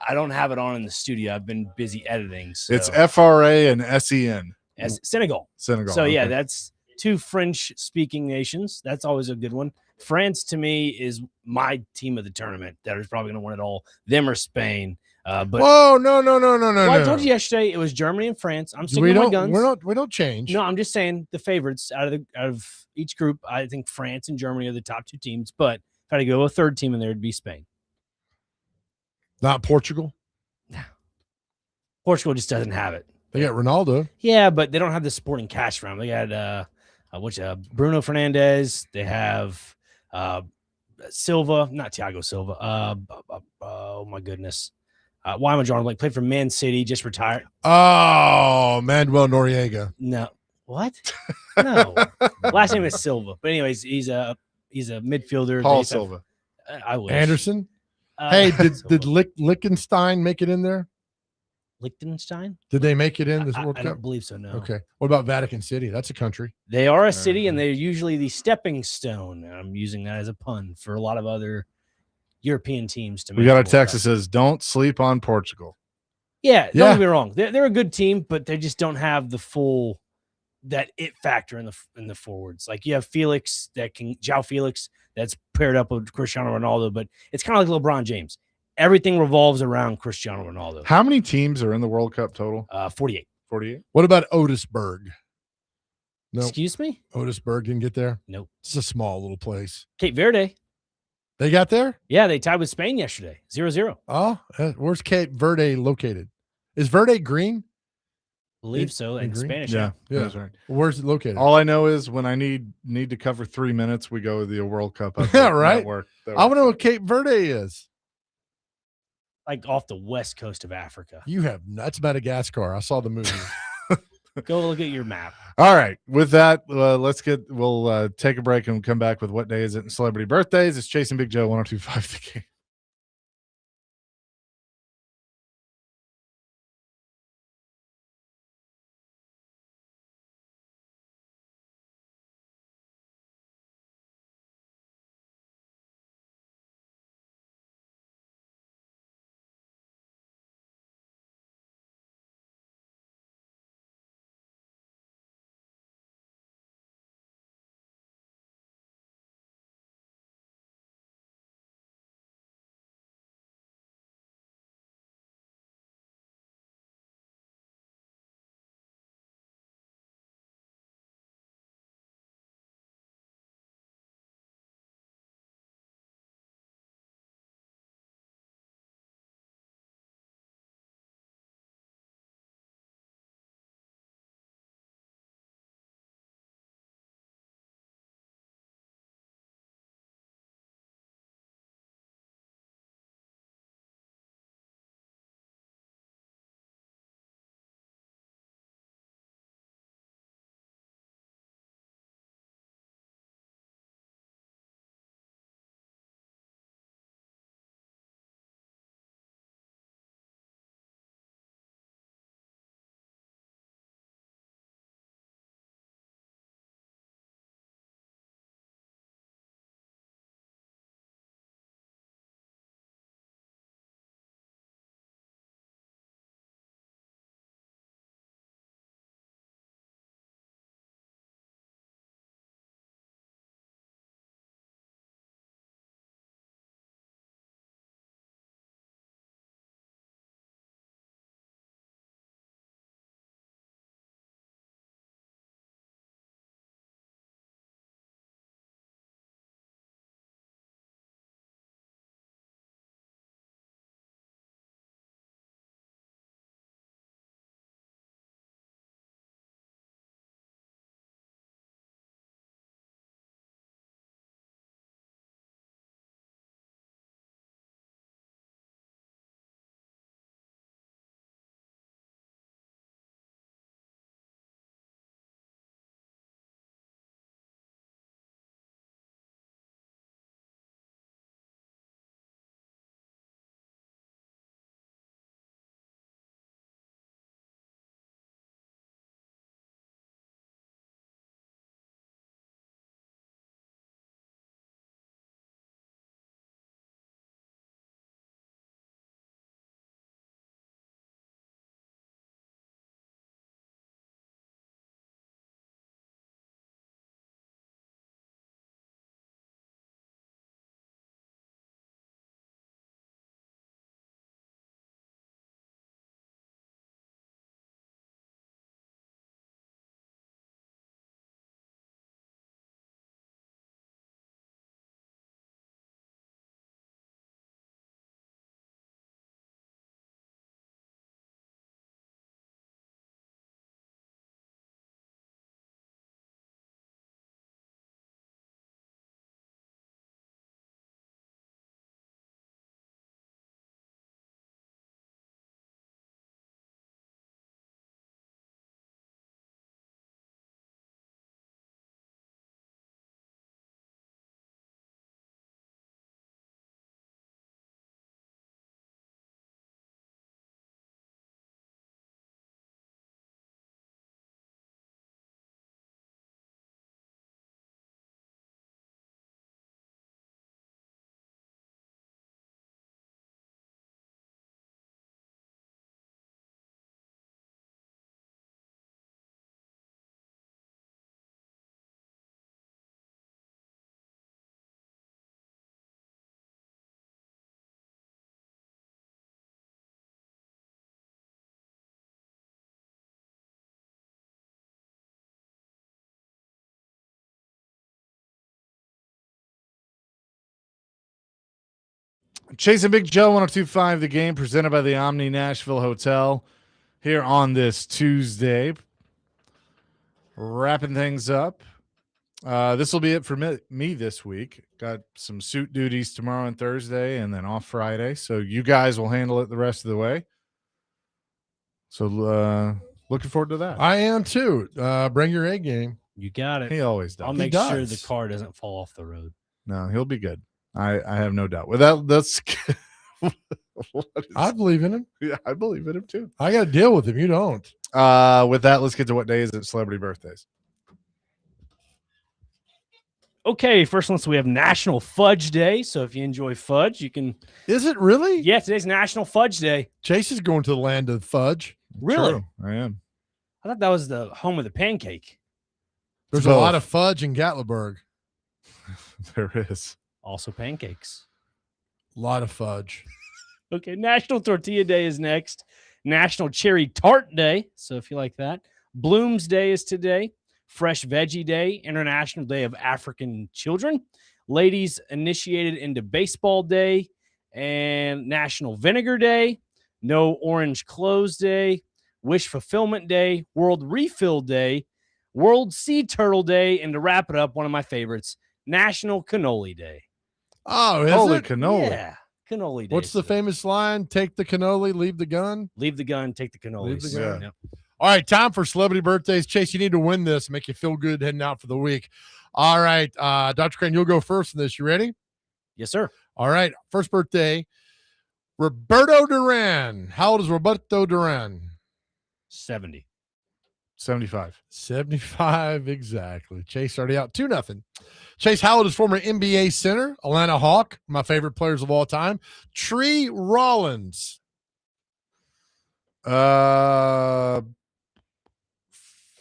I don't have it on in the studio. I've been busy editing. So. It's FRA and SEN. Senegal. So yeah, that's two French-speaking nations. That's always a good one. France, to me, is my team of the tournament. That is probably going to win it all. Them or Spain. But whoa, no. Well, I told you yesterday it was Germany and France. I'm sticking with my guns. We don't change. No, I'm just saying the favorites out of each group. I think France and Germany are the top two teams. But if I had to go a third team in there, it'd be Spain. Not Portugal? No. Portugal just doesn't have it. They got Ronaldo. Yeah, but they don't have the supporting cast around. They got Bruno Fernandes. They have Silva, not Thiago Silva. Oh my goodness. Why am I drawing like played for Man City, just retired? Oh, Manuel Noriega. No. What? No. Last name is Silva. But anyways, he's a midfielder. Paul Silva. I wish. Anderson. Hey, did Liechtenstein make it in there? Liechtenstein? Did they make it in this World I Cup? don't believe so, no. Okay. What about Vatican City? That's a country. They are a city, and they're usually the stepping stone. I'm using that as a pun for a lot of other European teams. We got a text that says, "Don't sleep on Portugal." Yeah, don't get me wrong. They're a good team, but they just don't have the full that it factor in the forwards. Like you have João Felix that's paired up with Cristiano Ronaldo, but it's kind of like LeBron James. Everything revolves around Cristiano Ronaldo. How many teams are in the World Cup total? 48. 48. What about Otisburg? No. Excuse me? Otisburg didn't get there? Nope. It's a small little place. Cape Verde. They got there? Yeah, they tied with Spain yesterday. 0-0. Oh, where's Cape Verde located? Is Verde green? Believe so in green? Spanish. Yeah, Yeah. that's right. Where's it located? All I know is when I need to cover 3 minutes, we go with the World Cup. Yeah, right. Network. I want to know what Cape Verde is. Like off the west coast of Africa. That's Madagascar. I saw the movie. Go look at your map. All right. With that, we'll take a break and come back with what day is it in celebrity birthdays. It's Chasing Big Joe 102.5 The Game. Chasing Big Joe 102.5 The Game, presented by the Omni Nashville Hotel here on this Tuesday. Wrapping things up. This will be it for me this week. Got some suit duties tomorrow and Thursday and then off Friday. So you guys will handle it the rest of the way. So looking forward to that. I am too. Bring your A game. You got it. He always does. I'll make sure the car doesn't fall off the road. No, he'll be good. I have no doubt. With that, that's I believe in him. Yeah, I believe in him too. I got to deal with him. You don't. With that, let's get to what day is it? Celebrity birthdays. Okay, first one, so we have National Fudge Day. So if you enjoy fudge, you can. Is it really? Yeah, today's National Fudge Day. Chase is going to the land of fudge. Really? True. I am. I thought that was the home of the pancake. There's a lot of fudge in Gatlinburg. There is. Also pancakes. A lot of fudge. Okay, National Tortilla Day is next. National Cherry Tart Day. So if you like that. Blooms Day is today. Fresh Veggie Day. International Day of African Children. Ladies Initiated into Baseball Day. And National Vinegar Day. No Orange Clothes Day. Wish Fulfillment Day. World Refill Day. World Sea Turtle Day. And to wrap it up, one of my favorites, National Cannoli Day. Oh, is Holy it? cannoli. Yeah, cannoli day. What's the famous line? Take the cannoli, leave the gun. Leave the gun, take the cannolis. Leave the gun. Yep. All right, time for celebrity birthdays. Chase, you need to win this, make you feel good heading out for the week. All right, Dr. Crane, you'll go first in this. You ready? Yes, sir. All right, first birthday, Roberto Duran. How old is Roberto Duran? 70. 75. 75, exactly. Chase already out 2-0. Chase, how old is former NBA center, Atlanta Hawk, my favorite players of all time, Tree Rollins?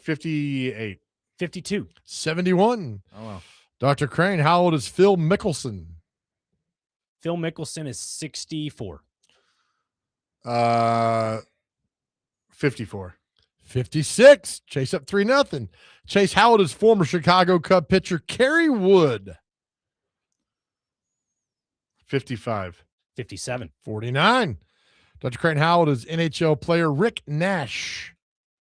58. 52. 71. Oh, wow. Dr. Crane, how old is Phil Mickelson? Phil Mickelson is 64. 54. 56. Chase up 3-0. Chase, how old is former Chicago Cub pitcher Kerry Wood? 55. 57. 49. Dr. Crane, how old is NHL player Rick Nash?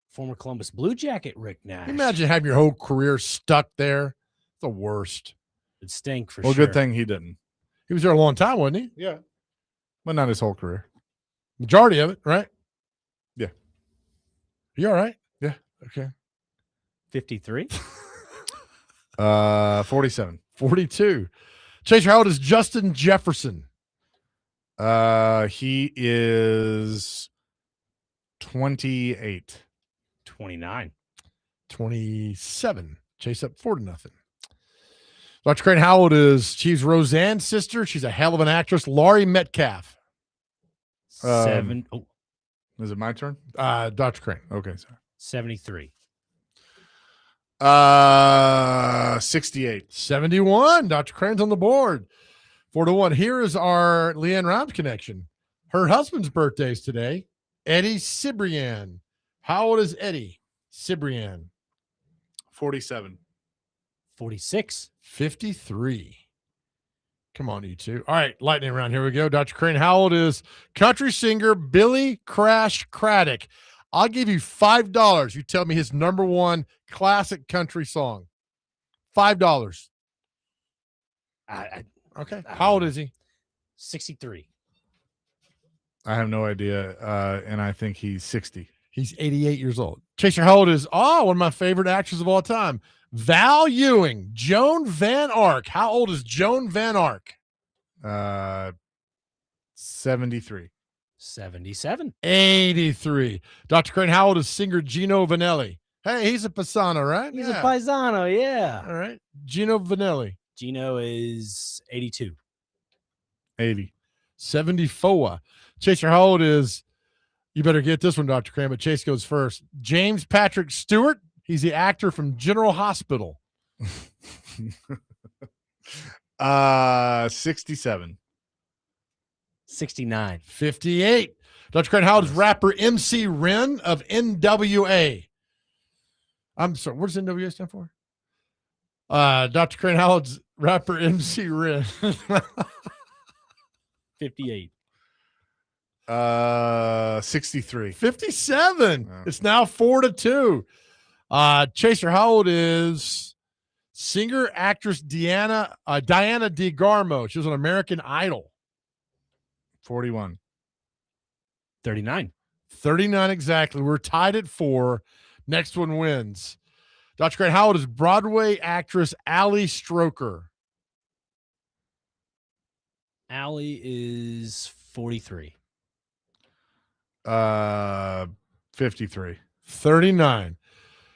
Former Columbus Blue Jacket Rick Nash. Imagine having your whole career stuck there. The worst. It'd stink for Well, sure. good thing he didn't. He was there a long time, wasn't he? Yeah. But not his whole career. Majority of it, right? Yeah. You all right? Yeah. Okay. 53. 47. 42. Chase, how old is Justin Jefferson? He is 28. 29. 27. Chase up 4-0. Dr. Crane, how old is she's Roseanne's sister? She's a hell of an actress. Laurie Metcalf. 7. Oh, Is it my turn? Dr. Crane. Okay, sorry. 73. 68. 71. Dr. Crane's on the board. 4-1. Here is our Leanne Rhymes connection. Her husband's birthday is today. Eddie Cibrian. How old is Eddie Cibrian? 47. 46. 53. Come on, you two. All right, lightning round. Here we go. Dr. Crane, how old is country singer Billy Crash Craddock? I'll give you $5. You tell me his number one classic country song. $5. Okay. How old is he? 63. I have no idea. And I think he's 60. He's 88 years old. Chaser, how old is one of my favorite actors of all time? Val Ewing, Joan Van Ark. How old is Joan Van Ark? 73. 77. 83. Dr. Crane, how old is singer Gino Vanelli? Hey, he's a Pisano, right? He's a paisano, yeah. All right. Gino Vanelli. Gino is 82. 80. 74. Chaser, how old is, you better get this one, Dr. Crane, but Chase goes first. James Patrick Stewart. He's the actor from General Hospital. 67. 69. 58. Dr. Crane, how old is rapper MC Ren of NWA? I'm sorry, what does NWA stand for? Dr. Crane, how old is rapper MC Ren? 58. 63. 57. It's now 4-2. Chaser, how old is singer actress Diana DeGarmo? She was on American Idol. 41. 39. 39 exactly. We're tied at 4. Next one wins. Dr. Crane, how old is Broadway actress Ali Stroker? Allie is 43. 53. 39.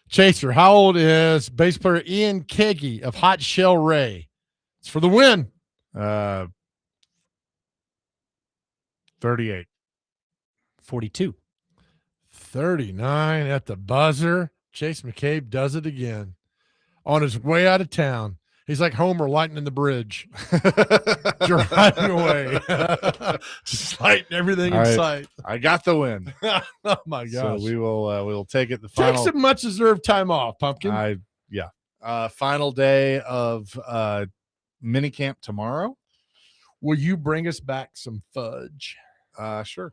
Chaser, how old is bass player Ian Keggy of Hot Shell Ray? It's for the win. 38. 42. 39 at the buzzer. Chase McCabe does it again. On his way out of town. He's like Homer lightening the bridge. Driving away. Just lighting everything in sight. I got the win. Oh my gosh. So we will take it. The Take final some much deserved time off, Pumpkin. Final day of minicamp tomorrow. Will you bring us back some fudge? Sure.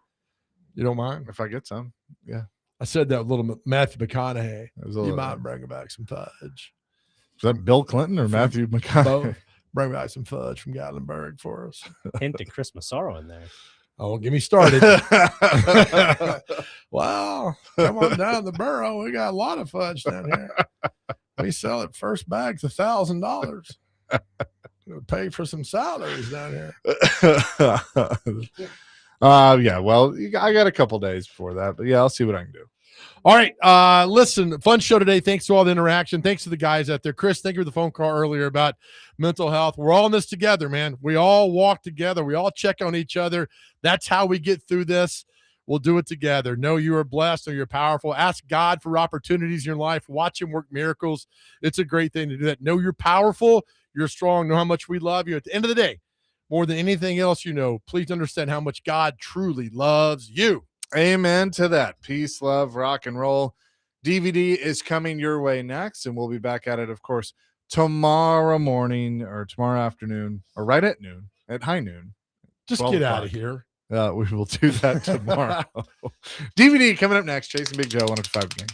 You don't mind? If I get some. Yeah. I said that with little Matthew McConaughey. You might bring back some fudge. Is that Bill Clinton or Matthew McConaughey? Both. Bring back some fudge from Gatlinburg for us. Hint of Christmas sorrow in there. Oh, get me started. Wow. Come on down the borough. We got a lot of fudge down here. We sell it first bags $1,000. We'll pay for some salaries down here. Yeah, well, I got a couple days before that, but yeah, I'll see what I can do. All right. Listen, fun show today. Thanks to all the interaction. Thanks to the guys out there. Chris, thank you for the phone call earlier about mental health. We're all in this together, man. We all walk together. We all check on each other. That's how we get through this. We'll do it together. Know you are blessed or you're powerful. Ask God for opportunities in your life. Watch him work miracles. It's a great thing to do that. Know you're powerful. You're strong. Know how much we love you. At the end of the day, more than anything else you know, please understand how much God truly loves you. Amen to that. Peace, love, rock and roll. DVD is coming your way next, and we'll be back at it, of course, tomorrow morning or tomorrow afternoon or right at noon, at high noon. Just get out of here. We will do that tomorrow. DVD coming up next. Chasing Big Joe, 105 Game.